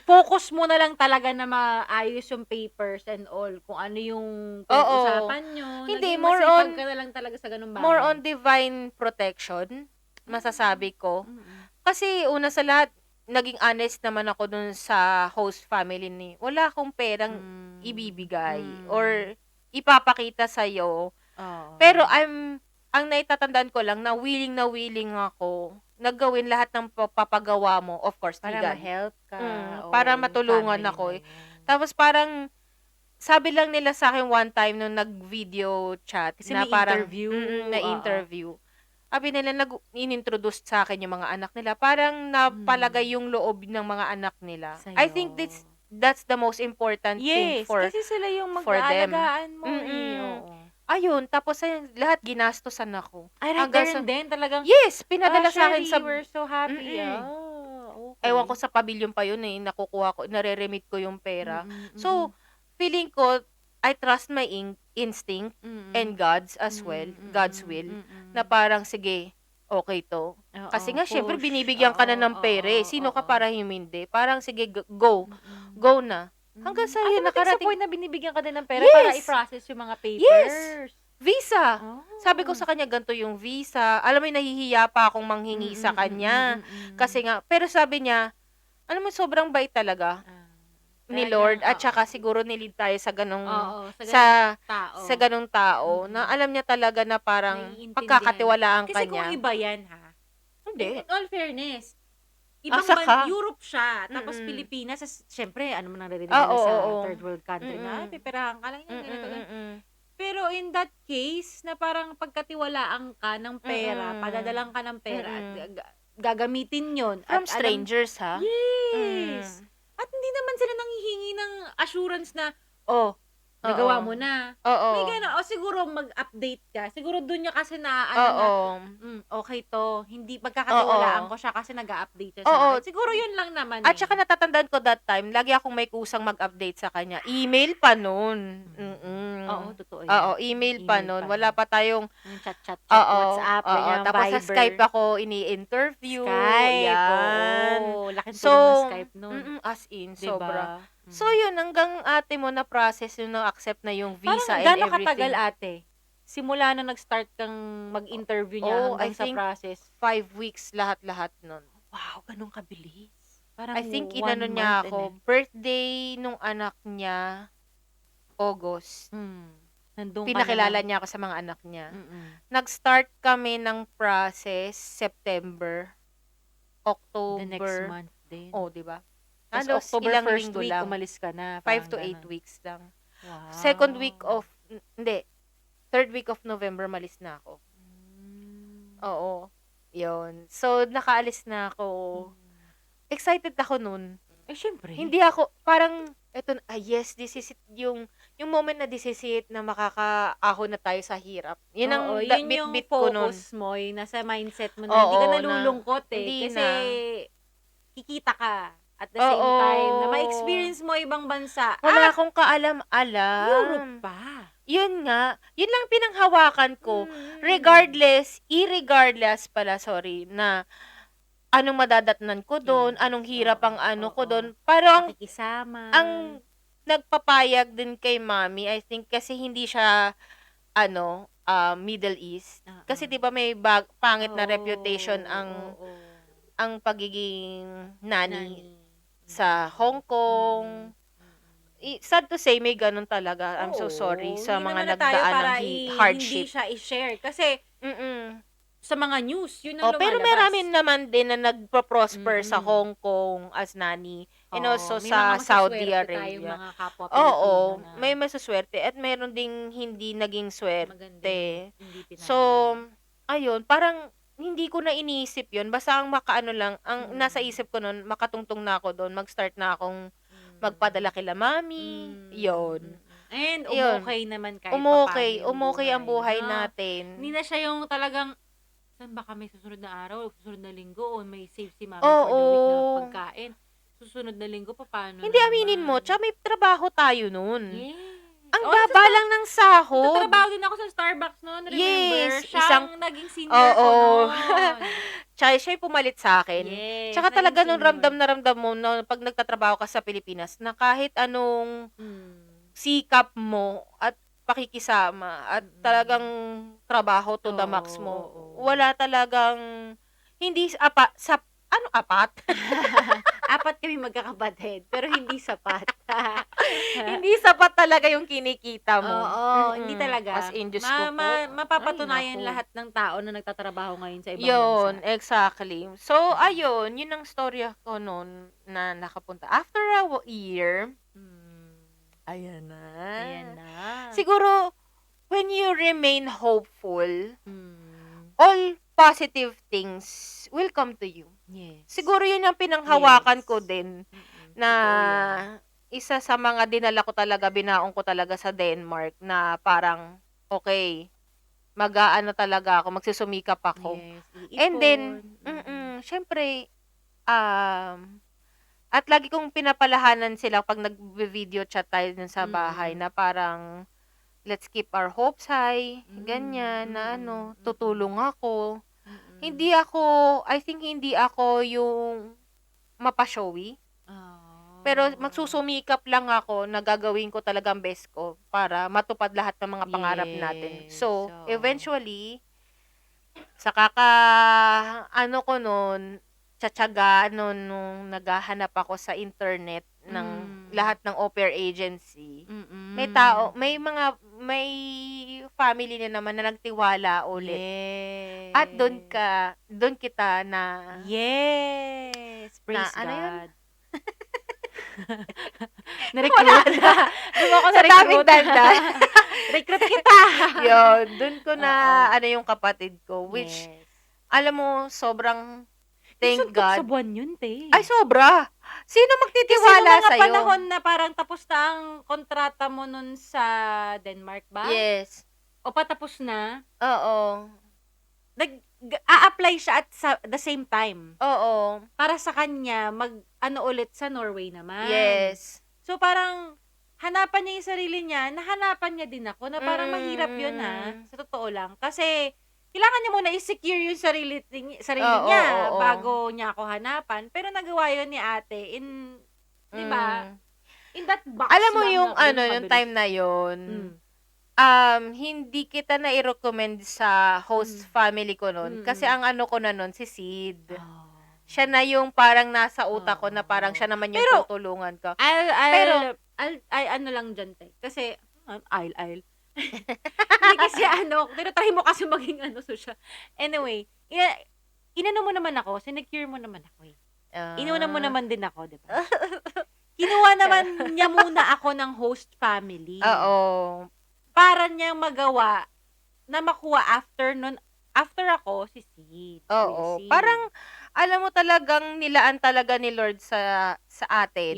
focus mo na lang talaga na maayos yung papers and all. Kung ano yung usapan nyo. Hindi, Naging more masipag on- ka na lang talaga sa ganung bagay. more on divine protection, masasabi ko. Kasi una sa lahat, naging honest naman ako dun sa host family ni. Wala akong perang ibibigay or ipapakita sa'yo. Pero ang naitatandaan ko lang na willing ako naggawin lahat ng papagawa mo, of course, para legal. ma-help ka. Para matulungan ako eh. Tapos parang, sabi lang nila sa akin one time nung nag-video chat, Kasi na may parang, interview. na interview. Sabi nila, in-introduce sa akin yung mga anak nila. Parang napalagay yung loob ng mga anak nila. Sa'yo. I think that's the most important thing Yes, for kasi sila yung for them. mag-aalagaan mo. Ayun, tapos ayun, lahat ginastosan ako. Ay, Hanggang right there and then, talagang, Yes, pinadala sa akin Sherry, sa we're so happy. Okay. ewan ko sa pavilion pa yun eh, nakukuha ko, nare-remit ko yung pera. So, feeling ko, I trust my instinct and God's as well, God's will, na parang, sige, okay to. Kasi nga, syempre, binibigyan ka na ng pera eh. Sino ka para hindi? Parang, sige, go na. Hanggang sa yun, nakarating. nakarating. Sa point na binibigyan ka din ng pera Yes. para i-process yung mga papers. Visa. Oh. Sabi ko sa kanya, ganito yung visa. Alam mo, nahihiya pa akong manghingi sa kanya. Kasi nga, pero sabi niya, alam mo, sobrang bait talaga ni Lord. At saka siguro nilid tayo sa ganong, sa ganong tao, na alam niya talaga na parang Naiintindihan. pagkakatiwalaan ka Kasi kung niya. iba yan, ha? Hindi. In all fairness, ibang saka? Europe siya, tapos Mm-mm. Pilipinas, syempre, ano mo nang naririnig Ah, nila sa oo. third world country na, Mm-mm. piperahan ka lang yan, ganito, ganito. Mm-mm. Pero in that case, na parang pagkatiwalaan ka ng pera, Mm-mm. padadalang ka ng pera, Mm-mm. at gagamitin yon From strangers, ha? Yes! At hindi naman sila nanghihingi ng assurance na, oh, nagawa Oo. mo na. Oo. May gano'n. O siguro mag-update ka. Siguro dun niya kasi naaano na, Oo. okey 'to. Hindi pagkakatiwalaan Oo. ko siya kasi nag-a-update siya Oo. sa'kin. Siguro yun lang naman, At saka eh. natatandaan ko that time, lagi akong may kusang mag-update sa kanya. Email pa nun. Oo, totoo Oo, yan. email pa Email nun. pa Wala nun. pa tayong Yung chat, oo, WhatsApp, oo. ganyan, Tapos sa Skype Viber. ako ini-interview, Skype, yan. oo. Laking So tulong ng Skype nun, as in, 'di sobra. ba? So yun, hanggang ate mo na-process yun, na-accept na yung visa Parang and gaano katagal, everything. ate? Simula nung nag-start kang mag-interview niya I hanggang sa think process? 5 weeks lahat-lahat nun. Wow, gano'n kabilis. I Parang think 1 inano month niya and ako, birthday nung anak niya, August. nandun ka na Pinakilala ng niya ako sa mga anak niya. mm. Nag-start kami ng process September, The next October. month din. Oh, 'di ba? Tas Halos October ilang 1st linggo week lang. umalis ka na, 5 parang to 8 gano'n. weeks lang. Second week Wow. of hindi, third week of November malis na ako. Oo, 'yun. So, nakaalis na ako. Excited ako nun. Eh, siyempre. Hindi ako parang eto na, yes, this is it, yung moment na this is it, na makakaahon na tayo sa hirap. Yun ang Oo, yun yung bit ko nun. focus mo, yung nasa mindset mo na hindi ka Oo, na nalulungkot, eh. hindi Kasi na. kikita ka at the same time na Oo. ma-experience mo ibang bansa Wala at akong kaalam-alam. Europe pa. Yun nga, yun lang pinanghawakan ko. Irregardless pala, sorry, na anong madadatnan ko dun, Yes, anong hirap ang ano ko oo. dun. Parang Pakikisama. ang nagpapayag din kay mommy, I think kasi hindi siya Middle East. Kasi 'di ba may pangit na reputation ang pagiging nanny sa Hong Kong. Sad to say, may ganun talaga. I'm so sorry sa Hindi mga naman na tayo nagdaan ng para hindi hardship. siya i-share. Kasi Mm. sa mga news, yun ang Pero lumalabas. marami naman din na nagpo-prosper sa Mm. Hong Kong as nanny and also may sa mga Saudi masuswerte tayong Arabia. mga kapwa Pilipino Oo, na may masuswerte at meron ding hindi naging swerte. magandang hindi So, pinalad. ayun, parang hindi ko na iniisip yun. Basta ang makaano lang, ang nasa Mm. isip ko nun, makatungtong na ako doon, mag-start na akong magpadala kila mami, yun. And Yun. umokey naman kahit Umokey papaano yung ang buhay no? natin. Hindi na siya yung talagang, saan ba kami susunod na araw, susunod na linggo, o may save si mami for the week na Oo. pagkain. Susunod na linggo, papaano Hindi, na aminin mo, naman? tsaka may trabaho tayo nun. Yes. Ang baba lang ng sahod. Nagtatrabaho din ako sa Starbucks noon, remember? Yes, Siya ang naging senior ko oo. noon. Tsaka siya yung pumalit sa akin. Yes, Tsaka naging talaga nung senior. ramdam na ramdam mo na 'pag nagtatrabaho ka sa Pilipinas na kahit anong sikap mo at pakikisama at talagang trabaho to the max mo, wala talagang hindi apat. Apat kami magkakapatid, pero hindi sapat. Hindi sapat talaga yung kinikita mo. Oo, hindi talaga. As in, Diyos ko po. Mapapatunayan Ay, naku. lahat ng tao na nagtatrabaho ngayon sa ibang Yun, bansa. exactly. So, ayun, yun ang storya ko noon na nakapunta. After a year, ayan na. Ayan na. Siguro, when you remain hopeful, Mm. all positive things will come to you. Yes. Siguro yun ang pinanghawakan Yes. ko din Na na isa sa mga dinala ko talaga, binaon ko talaga sa Denmark na parang, okay, mag-aano talaga ako, magsusumikap ako. Yes. And then, syempre, at lagi kong pinapalahanan sila pag nag-video chat tayo dun sa bahay na parang, let's keep our hopes high, ganyan, na tutulong ako. I think hindi ako yung mapashowy. Pero magsusumikap lang ako na gagawin ko talagang best ko para matupad lahat ng mga pangarap natin. Yes, So, oo. eventually, sa ko nun, tsatsaga nung naghahanap ako sa internet ng lahat ng au pair agency, may family na naman na nagtiwala ulit. Yes. At doon kita na, Yes. Praise ano yun? God. Na-recruit. Doon ako Sa daming na-recruit. dandan. Recruit kita. Yun, doon ko na, yung kapatid ko, which, Yes. alam mo, sobrang, thank Suntok God. sa buwan yun, te. Ay, sobra. Sino Kasi nung magtitiwala mga sa'yo? panahon na parang tapos na ang kontrata mo nun sa Denmark ba? Yes. O patapos na, Oo. a-apply siya at sa the same time. Oo. Para sa kanya, mag-ano ulit sa Norway naman. Yes. So, parang hanapan niya yung sarili niya, nahanapan niya din ako na parang mahirap yun sa totoo lang. Kasi, kailangan niya muna i-secure yung sarili Oo, niya oo. bago niya ako hanapan. Pero nagawa yun ni ate di ba, in that box Alam mo lang yung na ano, yung mabilis. time na yun, hindi kita na-recommend sa host family ko nun. Kasi ang ano ko na nun, si Sid. Siya na yung parang nasa utak ko na parang siya naman yung Pero, tutulungan ko. I'll ano lang dyan, te. Kasi, I'll. Hindi kasi tinatry mo kasi maging social. Anyway, inano mo naman ako, sinecure mo naman ako eh. Inuna mo naman din ako, di ba? Kinuha naman niya muna ako ng host family. Oo. Para niyang magawa na makuha after ako, si Sid. Oo. Sid. Parang, alam mo talagang nilaan talaga ni Lord sa atin.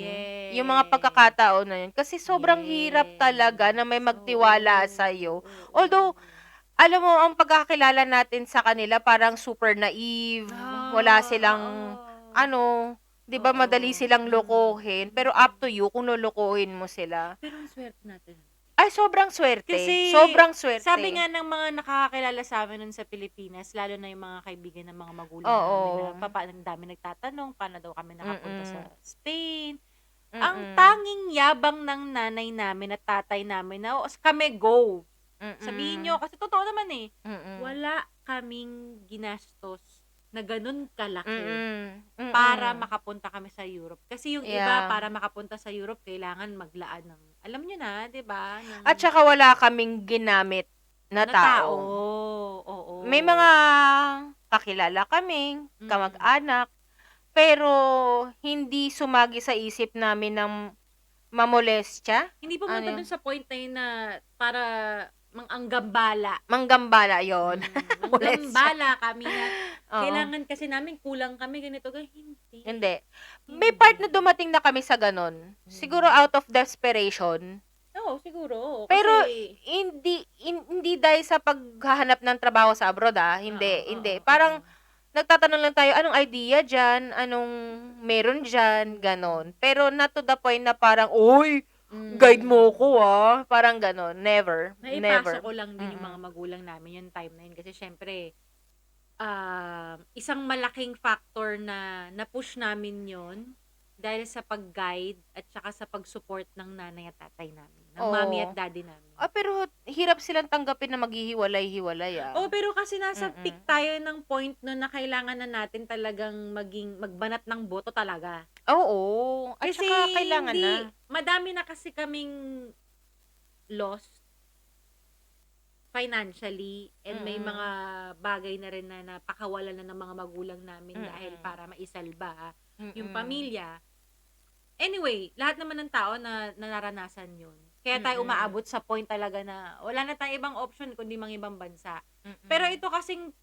Yung mga pagkakataon na yun. Kasi sobrang hirap talaga na may magtiwala sa'yo. Although, alam mo, ang pagkakilala natin sa kanila parang super naive. Wala silang, di ba, madali silang lokohin. Pero up to you kung lolokohin mo sila. Pero ang swerte natin. Ay, sobrang swerte. Kasi, sobrang swerte. sabi nga ng mga nakakakilala sa amin nun sa Pilipinas, lalo na yung mga kaibigan ng mga magulang namin na ang dami nagtatanong, paano daw kami nakapunta sa Spain. Ang tanging yabang ng nanay namin at tatay namin na kami go. Sabihin nyo, kasi totoo naman eh, wala kaming ginastos na ganun kalaki para makapunta kami sa Europe. Kasi yung iba, para makapunta sa Europe, kailangan maglaan ng, alam nyo na, di ba? At saka wala kaming ginamit na tao. Oo. May mga kakilala kaming, kamag-anak, pero hindi sumagi sa isip namin ng mamolestya. Hindi pumunta dun sa point na yun na para manggambala. Manggambala yon. Manggambala kami na kailangan kasi namin kulang kami ganito. Hindi. May part na dumating na kami sa ganon. Siguro out of desperation. Oo, siguro. Pero hindi dahil sa paghahanap ng trabaho sa abroad Hindi. Parang nagtatanong lang tayo, anong idea dyan? Anong meron dyan? Ganon. Pero not to the point na parang, uy, guide mo ko Parang ganon. Never. Naipasok ko lang din yung mga magulang namin yung time na yun. Kasi syempre, isang malaking factor na na-push namin yon dahil sa pag-guide at saka sa pag-support ng nanay at tatay namin. Ng mami at daddy namin. Pero hirap silang tanggapin na maghihiwalay-hiwalay pero kasi nasa peak tayo ng point na kailangan na natin talagang magbanat ng boto talaga. Oo. At Kasi saka kailangan na. Madami na kasi kaming lost financially and may mga bagay na rin na napakawalan na ng mga magulang namin dahil para maisalba yung pamilya. Anyway, lahat naman ng tao na nararanasan yun. Kaya tayo umaabot sa point talaga na wala na tayong ibang option kundi mga ibang bansa. Pero ito kasing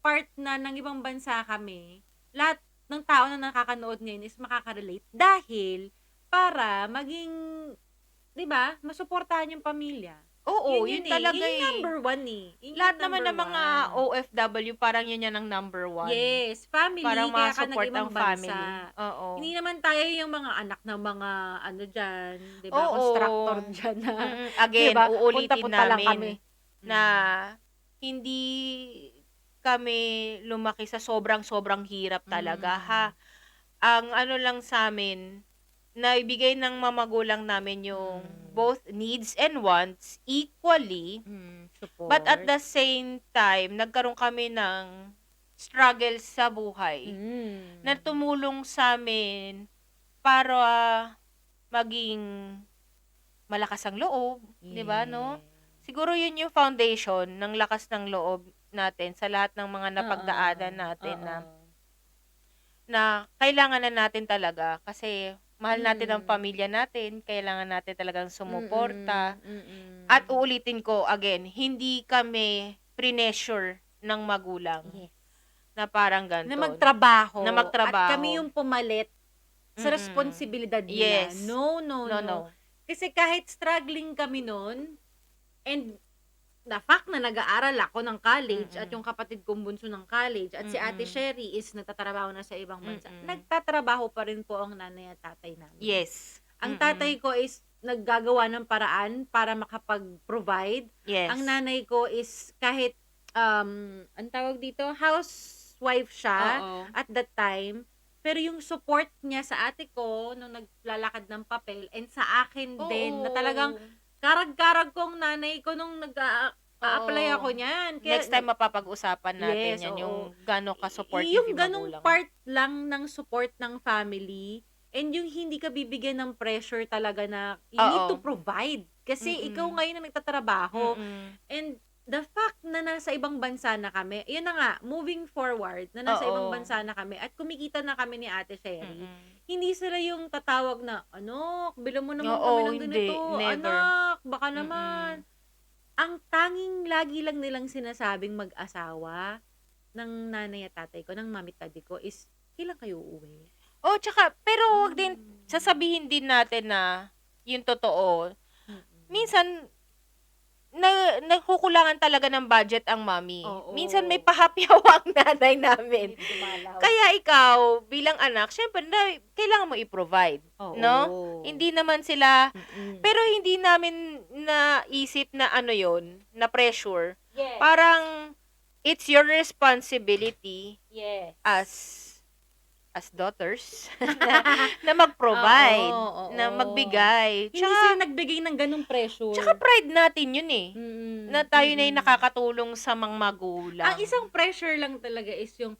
part na ng ibang bansa kami, lahat ng tao na nakakanood ngayon is makaka-relate dahil para maging, di ba, masuportahan yung pamilya. Oo, yun talaga Yun yung number one Lahat naman ng mga OFW, parang yun yan ang number one. Yes, family, Parang kaya ka ma-support nag-ibang ang family. bansa. Oo. Hindi naman tayo yung mga anak ng mga dyan, di ba, Oo. constructor dyan na, Again, diba, uulitin punta-punta lang kami. namin na hindi kami lumaki sa sobrang hirap talaga Ang ano lang sa amin, naibigay ng magulang namin yung both needs and wants equally. Support. But at the same time, nagkaroon kami ng struggles sa buhay na tumulong sa amin para maging malakas ang loob, 'di ba, no? Siguro yun yung foundation ng lakas ng loob natin sa lahat ng mga napagdaanan natin na kailangan na natin talaga kasi mahal natin ang pamilya natin, kailangan natin talagang sumuporta. At uulitin ko again, hindi kami pressure ng magulang. Yes. Na parang ganito. Na magtrabaho. Na magtrabaho. At kami yung pumalit sa Mm. responsibilidad nila. Yes. No, no, No, no. no. Kasi kahit struggling kami nun, and the fact na nag-aaral ako ng college at yung kapatid kong bunso ng college at si Ate Mm. Sherry is nagtatrabaho na sa ibang bansa, Mm. nagtatrabaho pa rin po ang nanay at tatay namin. Yes. Ang Mm. tatay ko is naggagawa ng paraan para makapag-provide. Yes. Ang nanay ko is kahit, ang tawag dito, housewife siya Oo. at that time, pero yung support niya sa ate ko nung naglalakad ng papel and sa akin din na talagang karag-karag kong nanay ko nung nag-a-apply Oo. ako niyan. Next time mapapag-usapan natin Yes, yan, oo. yung gano'n ka-supportive Yung yung ganong magulang. part lang ng support ng family and yung hindi ka bibigyan ng pressure talaga na you need to Oo. provide. Kasi ikaw Mm. ngayon na nagtatrabaho. Mm. And the fact na nasa ibang bansa na kami, yun na nga, moving forward, na nasa ibang Oo. bansa na kami at kumikita na kami ni Ate Sherry, Mm. hindi sila yung tatawag na, "Anak, bilang mo naman Oo, kami ng hindi. ganito. Never. Anak, baka Mm. naman." Ang tanging lagi lang nilang sinasabing mag-asawa ng nanay at tatay ko, ng mami at daddy ko is, "Kailan kayo uuwi?" Oh, tsaka pero wag din Mm. sasabihin din natin na yung totoo. Mm. Minsan nagkukulangan talaga ng budget ang mami. Oo. Minsan may pa-happy hour ang nanay namin. Hindi dumalaw. Kaya ikaw bilang anak, syempre kailangan mo i-provide, Oo. no? Hindi naman sila Mm-mm. pero hindi namin naisip na ano yon, na pressure. Yes. Parang it's your responsibility Yes. as daughters na mag-provide, Oo, na oo. magbigay. Hindi Tsaka, sila nagbigay ng ganung pressure. tsaka pride natin yun eh. Mm-mm. Na tayo na yung Mm-mm. nakakatulong sa mga magulang. Ang isang pressure lang talaga is yung,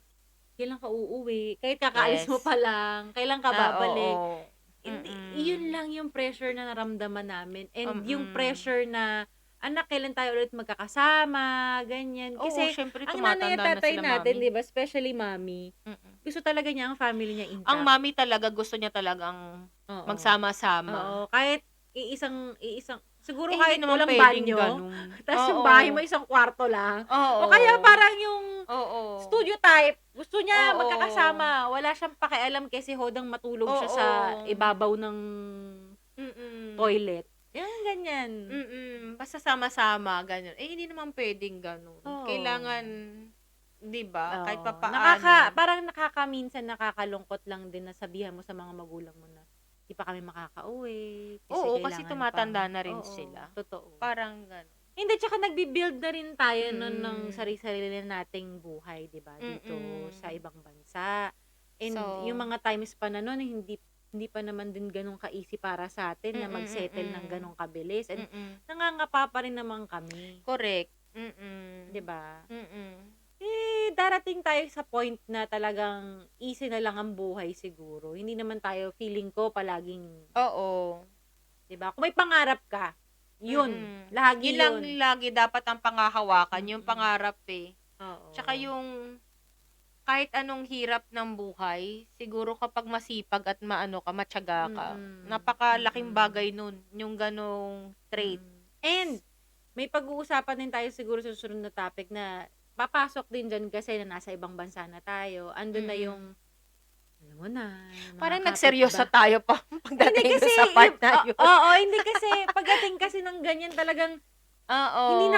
kailan ka uuwi? Kahit kakaalis Yes. mo pa lang, kailan ka babalik? Oo. Hindi, Mm-mm. yun lang yung pressure na naramdaman namin. And yung Mm-mm. pressure na, anak, kailan tayo ulit magkakasama, ganyan. Oo, Kasi, syempre ang nanay tumatanda at na tatay sila, natin, mami. di ba, especially mami, Mm-mm. gusto talaga niya ang family niya intact. Ang mami talaga, gusto niya talagang Oo. magsama-sama. Oo, kahit iisang, siguro Eh, kahit hindi naman walang pwedeng banyo, ganun. tapos yung Oo. bahay mo isang kwarto lang. Oo. O kaya parang yung Oo. studio type, gusto niya Oo. magkakasama. Wala siyang pakialam kasi hodang matulog siya Oo. sa ibabaw ng Mm-mm. toilet. Yan, ganyan. Basta sama-sama, ganyan. Eh, hindi naman pwedeng ganun. Oo. Kailangan, di ba? Kahit Oo. papaano. Parang minsan nakakalungkot lang din na sabihan mo sa mga magulang mo na di pa kami makakauwi. Oo, kasi kailangan tumatanda pang-" na rin Oo, sila. Totoo. Parang ganun. Hindi, tsaka nagbi-build na rin tayo nun ng Mm. sarili-sarili nating buhay, di ba? Dito Mm-mm. sa ibang bansa. And So, yung mga times pa na nun, hindi pa naman din ganun ka-easy para sa atin na mag-settle ng ganun kabilis. And nangangapa pa rin naman kami. correct. Di ba? Mm-mm. Darating tayo sa point na talagang easy na lang ang buhay siguro. Hindi naman tayo, feeling ko, palaging, Oo. di ba? Kung may pangarap ka, yun. Mm-mm. Lagi Yun lang yun. lagi dapat ang pangahawakan, yung Mm-mm. pangarap eh. Oo. Tsaka yung kahit anong hirap ng buhay, siguro kapag masipag at maano ka, matyaga ka, Mm-mm. napakalaking Mm-mm. bagay nun, yung ganong trait. And, may pag-uusapan din tayo siguro sa susunod na topic na papasok din dyan kasi na nasa ibang bansa na tayo. Andun na Mm. yung, alam mo na, mga Parang kapit nagseryoso ba- tayo pa pagdating Hindi kasi, sa part na yun. Oo, hindi kasi, pagdating kasi ng ganyan talagang, Oo.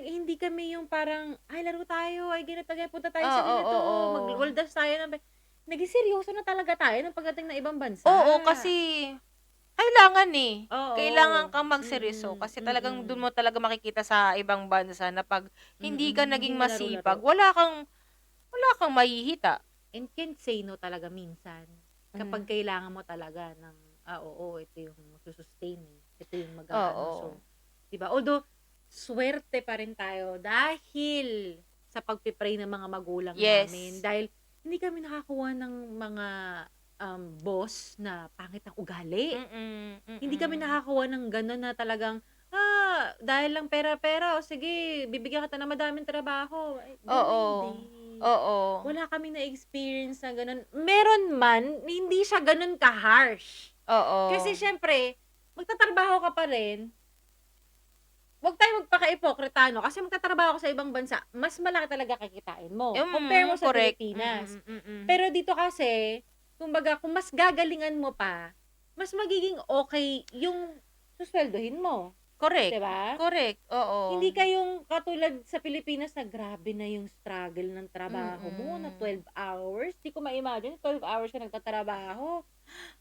hindi kami yung parang, ay, laro tayo, ay, ganito, punta tayo sa Oo, ganito, oo. mag-goldas tayo. Naging seryoso na talaga tayo ng pagdating ng ibang bansa. Oo, kasi kailangan eh. Oo. Kailangan kang magseryoso Mm-mm. kasi talagang Mm-mm. doon mo talaga makikita sa ibang bansa na pag hindi ka Mm-mm. naging Hindi masipag, laro-laro. wala kang mahihita. And can't say no talaga minsan. Kapag kailangan mo talaga ng, oo, ito yung magsusustain eh. Ito yung mag-aano. Oo. So, diba? Although, swerte pa rin tayo dahil sa pagpipray ng mga magulang Yes. namin. Dahil hindi kami nakakuha ng mga boss na pangit ang ugali. Hindi kami nakakuha ng gano'n na talagang, dahil lang pera-pera, o sige, bibigyan kita ng madaming trabaho. Ay, ganun Oo. hindi. Oo. Wala kaming na-experience na gano'n. Meron man, hindi siya gano'n ka-harsh. Oo. Kasi syempre, magtatrabaho ka pa rin, huwag tayo magpaka-ipokrita, no? Kasi magtatrabaho ka sa ibang bansa, mas malaki talaga kikitain mo. Compare mo sa correct. Pilipinas. Mm. Pero dito kasi, kumbaga, kung mas gagalingan mo pa, mas magiging okay yung susweldohin mo. Correct. Diba? Correct. Oo. Hindi kayong katulad sa Pilipinas na grabe na yung struggle ng trabaho mo na Mm. 12 hours. Di ko ma-imagine, 12 hours ka nagtatrabaho. Oo,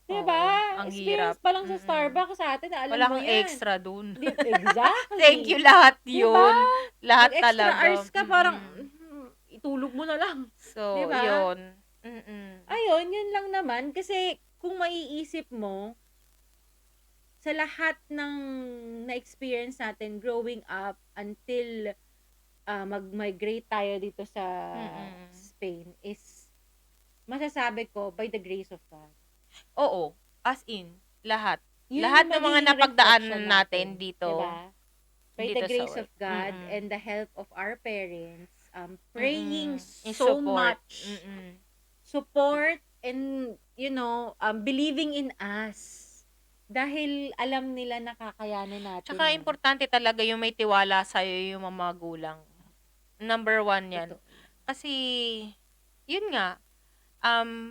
Diba? ang Experience hirap. pa lang sa Mm. Starbucks sa atin, alam Wala mo kang yan. extra dun. Exactly. Thank you lahat Diba? yun. Lahat Mag-extra talaga. hours ka, parang Mm. itulog mo na lang. So, Diba? yun. Mm. Ayun, yun lang naman. Kasi kung maiisip mo, sa lahat ng na-experience natin growing up until mag-migrate tayo dito sa Mm. Spain is masasabi ko by the grace of God. Oo. As in, lahat. Yun Lahat yung ng mga magiging napagdaanan reflection natin dito. Diba? By Dito the sa grace work. of God Mm-mm. and the help of our parents, praying Mm-mm. so Support. much, Mm-mm. support, and believing in us. Dahil alam nila na kakayanin natin. Tsaka importante talaga yung may tiwala sa'yo yung mga magulang. Number 1 yan. Totoo. Kasi, yun nga,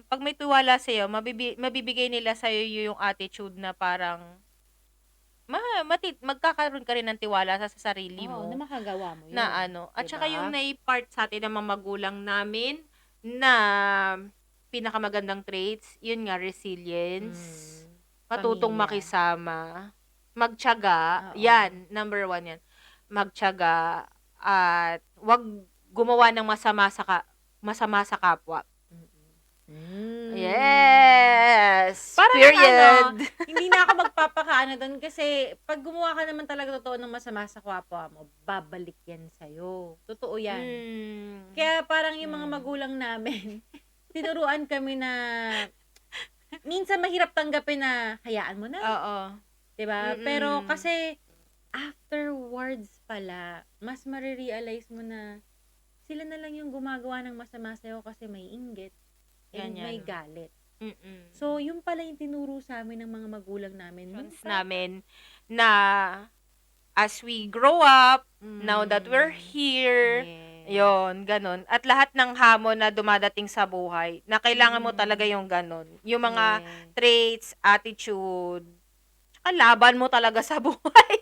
pag may tiwala sa'yo, mabibigay nila sa'yo yung attitude na parang, magkakaroon ka rin ng tiwala sa sarili Oo, na mo. makagawa mo yun. Na ano. At saka Diba? yung naipart sa atin ng mga magulang namin na pinakamagandang traits, yun nga, resilience, matutong Pamilya. makisama, magtiyaga, Oo. yan, number 1 yan. Magtiyaga, at wag gumawa ng masama sa kapwa. Yes! Parang Period! hindi na ako magpapakaano doon kasi pag gumawa ka naman talaga totoo ng masama sa kapwa mo, babalik yan sa'yo. Totoo yan. Kaya parang yung mga magulang namin, tinuruan kami na minsan mahirap tanggapin na hayaan mo na. Oo. Diba? Mm-mm. Pero kasi afterwards pala, mas marirealize mo na sila na lang yung gumagawa ng masama sa'yo kasi may inggit and Ganyan. may galit. Mm-mm. So, yung pala yung tinuro sa amin ng mga magulang namin. Namin na as we grow up, now that we're here, yon ganon. At lahat ng hamon na dumadating sa buhay, na kailangan mo talaga yung ganon. Yung mga traits, attitude, tsaka laban mo talaga sa buhay.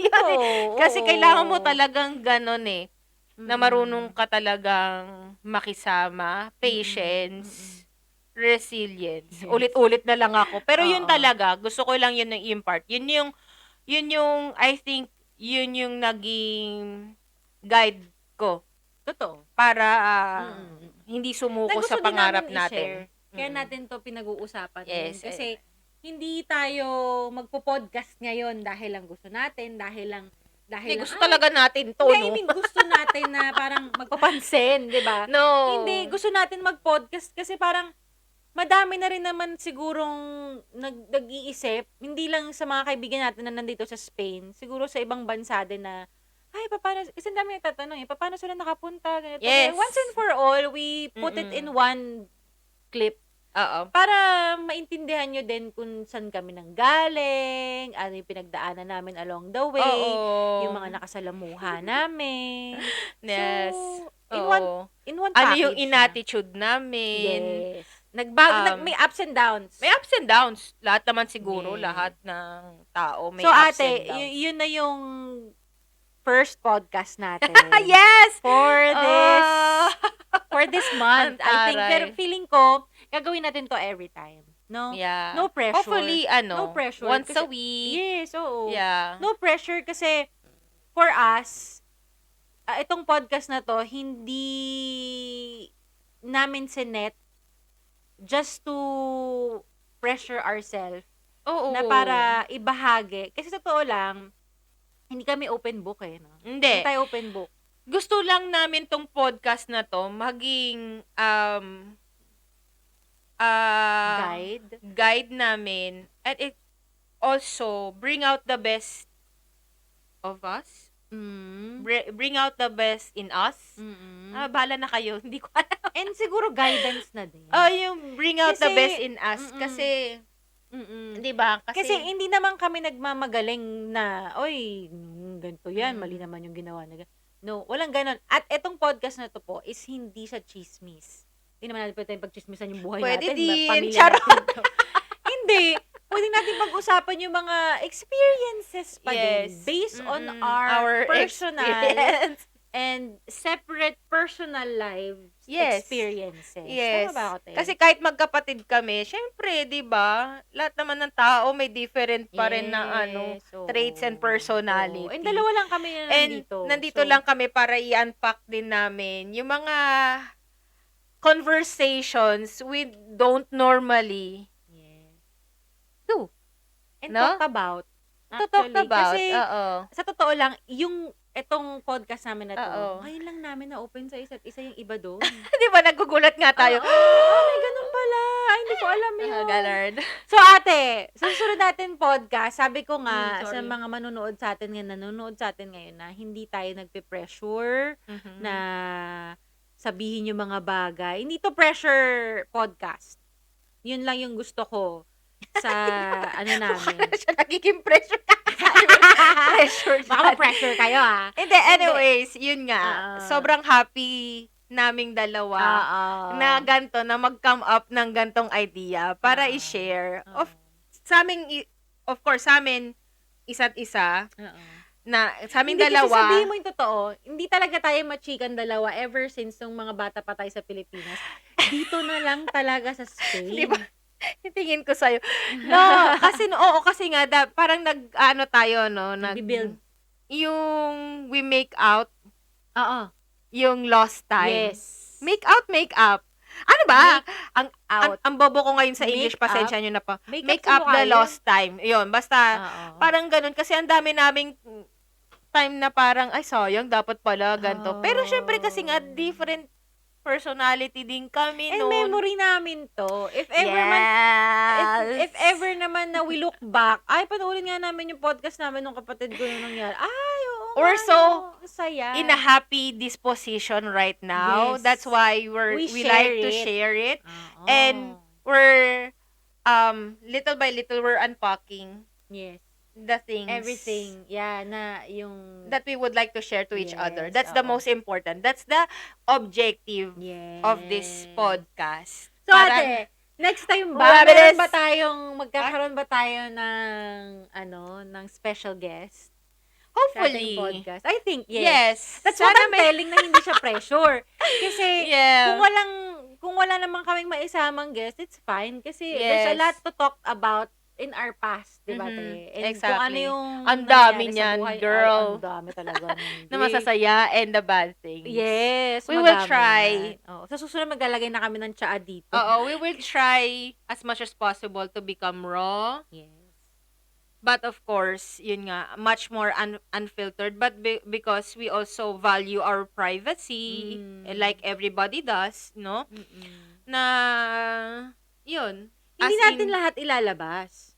Kasi kailangan mo talagang ganon eh. Na marunong ka talagang makisama, patience, resilience. Yes. Ulit-ulit na lang ako. Pero yun Oo. talaga, gusto ko lang yun ng impart. Yun yung, I think, yun yung naging guide ko. Totoo. Para hindi sumuko sa pangarap natin. Kaya natin to pinag-uusapan. Yes. Kasi hindi tayo magpo-podcast ngayon dahil lang gusto natin, dahil lang Gusto talaga natin to, I no? mean, gusto natin na parang magpapansin, di ba? No. Hindi, gusto natin mag-podcast kasi parang madami na rin naman sigurong nag-iisip, hindi lang sa mga kaibigan natin na nandito sa Spain, siguro sa ibang bansa din na, ay, paano, kasi ang dami nagtatanong paano sila nakapunta, ganito. Yes. Once and for all, we put it in one clip Oo. para maintindihan nyo din kung saan kami nanggaling, ano yung pinagdaanan namin along the way, Oo. yung mga nakasalamuha namin. Yes. So, in one Ano package yung na. inattitude namin. Yes. Nagbago, may ups and downs. May ups and downs. Lahat naman siguro, Yes. lahat ng tao may So, ups ate, and downs. yun na yung first podcast natin. Yes! For this month. Ang I think, taray. pero feeling ko, gagawin natin to every time. No? Yeah. No pressure. Hopefully, No pressure. once a Kasi- week. Yes, oo. Yeah. No pressure kasi for us, itong podcast na to, hindi namin sinet just to pressure ourselves Oo. na para ibahagi. Kasi totoo lang, hindi kami open book eh. No? Hindi. Hindi tayo open book. Gusto lang namin tong podcast na to maging guide namin, and it also bring out the best of us. Bring out the best in us. Bahala na kayo. Hindi ko alam. And siguro guidance na din. Yung bring out the Kasi- best in us. Kasi, di ba? Kasi hindi naman kami nagmamagaling na, oy, ganito yan, mali naman yung ginawa na. No, walang ganon. At etong podcast na to po is hindi siya chismis. Hindi naman natin pwede pagchismisan yung buhay Pwede natin. din. Pamilya Charot. natin to. Hindi. Pwede natin pag-usapan yung mga experiences pa din. Yes. Based on Mm-mm. our personal experience. and separate personal lives Yes. experiences. Yes. Tama ba ako, te? Kasi kahit magkapatid kami, syempre, 'di ba? Lahat naman ng tao may different pa rin na Yes, oo. traits and personality. Oo. And dalawa lang kami na And nandito. nandito So, lang kami para i-unpack din namin yung mga conversations we don't normally yes. do. And No? talk about. To talk Actually, about. Kasi, Oo. sa totoo lang, etong podcast namin na to, Oo. ngayon lang namin na open sa isa't isa yung iba doon. Di ba, nagugulat nga tayo. May ganun pala. Ay, hindi ko alam yun. Ganon. So, ate, sa susunod natin podcast, sabi ko nga Sorry. sa mga nanonood sa atin ngayon na hindi tayo nagpe-pressure na sabihin yung mga bagay. Hindi to pressure podcast. Yun lang yung gusto ko sa namin. Paano siya nagiging pressure? Pressure. Baka ma-pressure kayo, ah. Hindi, anyways, yun nga. Sobrang happy naming dalawa na ganto, na mag-come up ng gantong idea para i-share. Of course, sa amin, isa't isa, na sa aming Hindi, kasi dalawa, sabihin mo yung totoo, hindi talaga tayo machikan dalawa ever since nung mga bata pa tayo sa Pilipinas. Dito na lang talaga sa Spain. di ba? Tingin ko sa'yo. No, kasi nga, parang tayo, no? Nag-build. Yung we make out, Oo. yung lost time. Yes. Make up. Ano ba? Out. Ang bobo ko ngayon sa English, Make up. pasensya nyo na po. Make Make up up the sa mukha lost time. Yun, basta, Oo. parang ganun. Kasi ang dami naming time na parang, ay sayang, dapat pala ganito. Pero syempre kasi nga, different personality din kami And noon. memory namin to. If ever Yes. if ever naman na we look back, ay, panoorin nga namin yung podcast namin nung kapatid ko nung nangyari. Ay, oo. We're nga, so no. Saya. in a happy disposition right now. Yes. That's why we We like to share it. share it. Oo. And we're little by little we're unpacking yes. the things Everything. Yeah, na yung that we would like to share to each other. Yes, That's the oo. most important. That's the objective yes. of this podcast. So, Parang- ate, next time Wala, ba, bilis. magkakaroon ba tayo ng special guest? Sa hopefully. ating podcast? I think, yes. Yes. That's what Sana I'm telling na hindi siya pressure. Kasi, Yeah. kung wala naman kaming maisamang guest, it's fine. Kasi, there's a Yes. lot to talk about in our past, di ba, Mhm. te? And Exactly. kung ano yung Ang dami nangyari sa niyan, buhay, girl. Ay, ang dami talaga. Na masasaya and the bad things. Yes, We will madami try. yan. Oh, sa susunod, maglalagay na kami ng tsaa dito. Oo, we will try as much as possible to become raw. Yes. But of course, yun nga, much more unfiltered. But because we also value our privacy, like everybody does, no? Na, yun. Hindi As natin in- lahat ilalabas.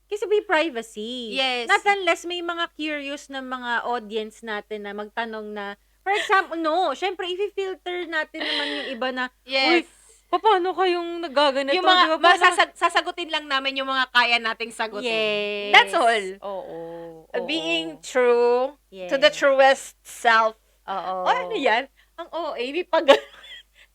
Kasi may privacy. Yes. Not unless may mga curious na mga audience natin na magtanong na, for example, no, syempre, i-filter natin naman yung iba na, Yes. paano kayong nagaganito? Yung mga, Di ba? sasagutin lang namin yung mga kaya nating sagutin. Yes. That's all. Oo. Being true Yes. to the truest self. Oo. Oh, ano yan? Ang OA, may pag...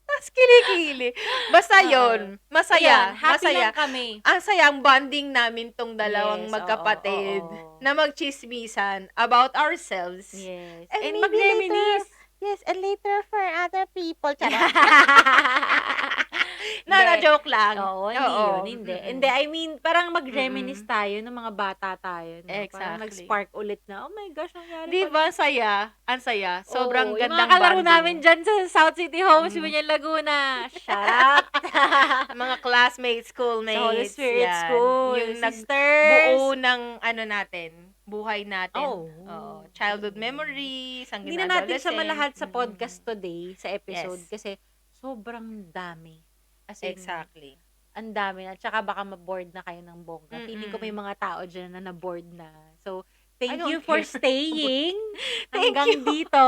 Tapos kilikili. Basta yun. Masaya. Ayan, happy Masaya. lang kami. Ang sayang bonding namin tong dalawang Yes, magkapatid oo. na magchismisan about ourselves. Yes. And And maybe mag-reminisce. Yes, and later for other people. Charot. Hindi. joke lang. Oo, hindi yun. Hindi. Hindi, I mean, parang mag-reminisce tayo ng mga bata tayo. No? Parang Exactly. nag-spark ulit na, oh my gosh, nangyari Di pala. ba, ang saya? Ang saya. Sobrang Oo, gandang yung mga kalaro bonding. namin dyan sa South City Homes, Binyan Laguna. Shut up! Mga classmates, schoolmates. Sa Holy Spirit yan. School, Yung sisters. nagbuo ng buhay natin. Oh. Oo. Childhood memories, ang Hindi na natin siya adolescent. malahad sa podcast today, sa episode, Yes. kasi sobrang dami. As in, Exactly. ang dami na. Tsaka baka ma-board na kayo ng bongga. Feeling ko may mga tao dyan na na-board na. So, I thank don't you for care. staying Thank hanggang you. dito.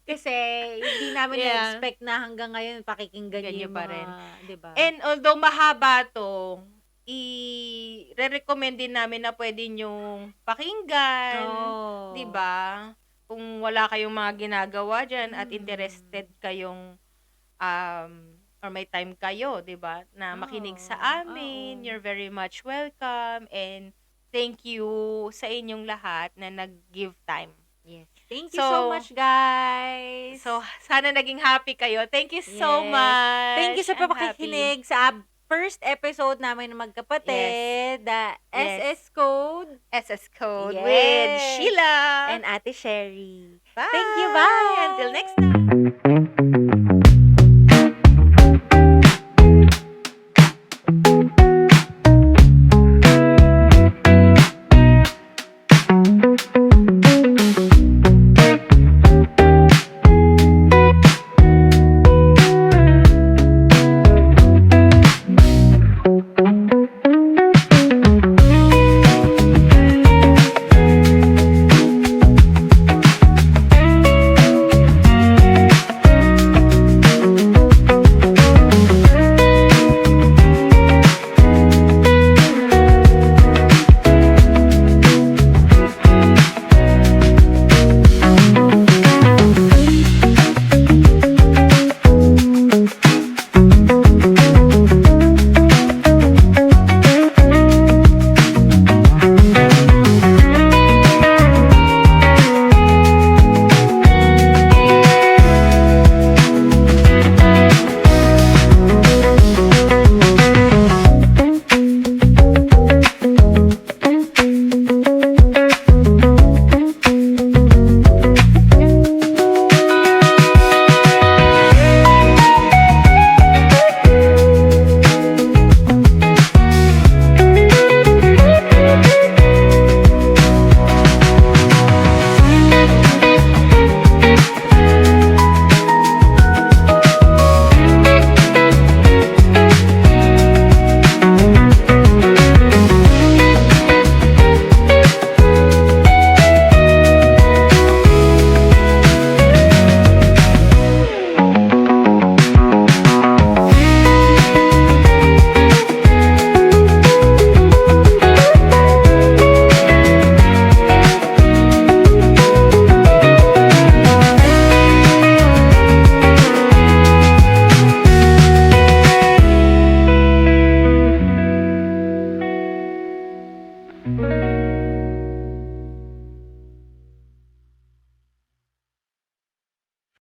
Kasi hindi namin Yeah. na-expect na hanggang ngayon pakikinggan Ganyan niyo yung pa mga, rin. di ba? And although mahaba to, i-recommend din namin na pwede nyong pakinggan. Oh. 'Di ba? Kung wala kayong mga ginagawa diyan at Mm. interested kayong or may time kayo, 'di ba, na makinig sa Oo, amin. oo. You're very much welcome and thank you sa inyong lahat na nag-give time. Yes. Thank you so So much, guys. so sana naging happy kayo. Thank you so Yes. much. Thank you sa I'm happy. pakikinig sa first episode namin ng magkapatid, the Yes. SS Code SS Code with Yes. Sheila. and Ate Sherry. Bye. Thank you, bye. Until next time.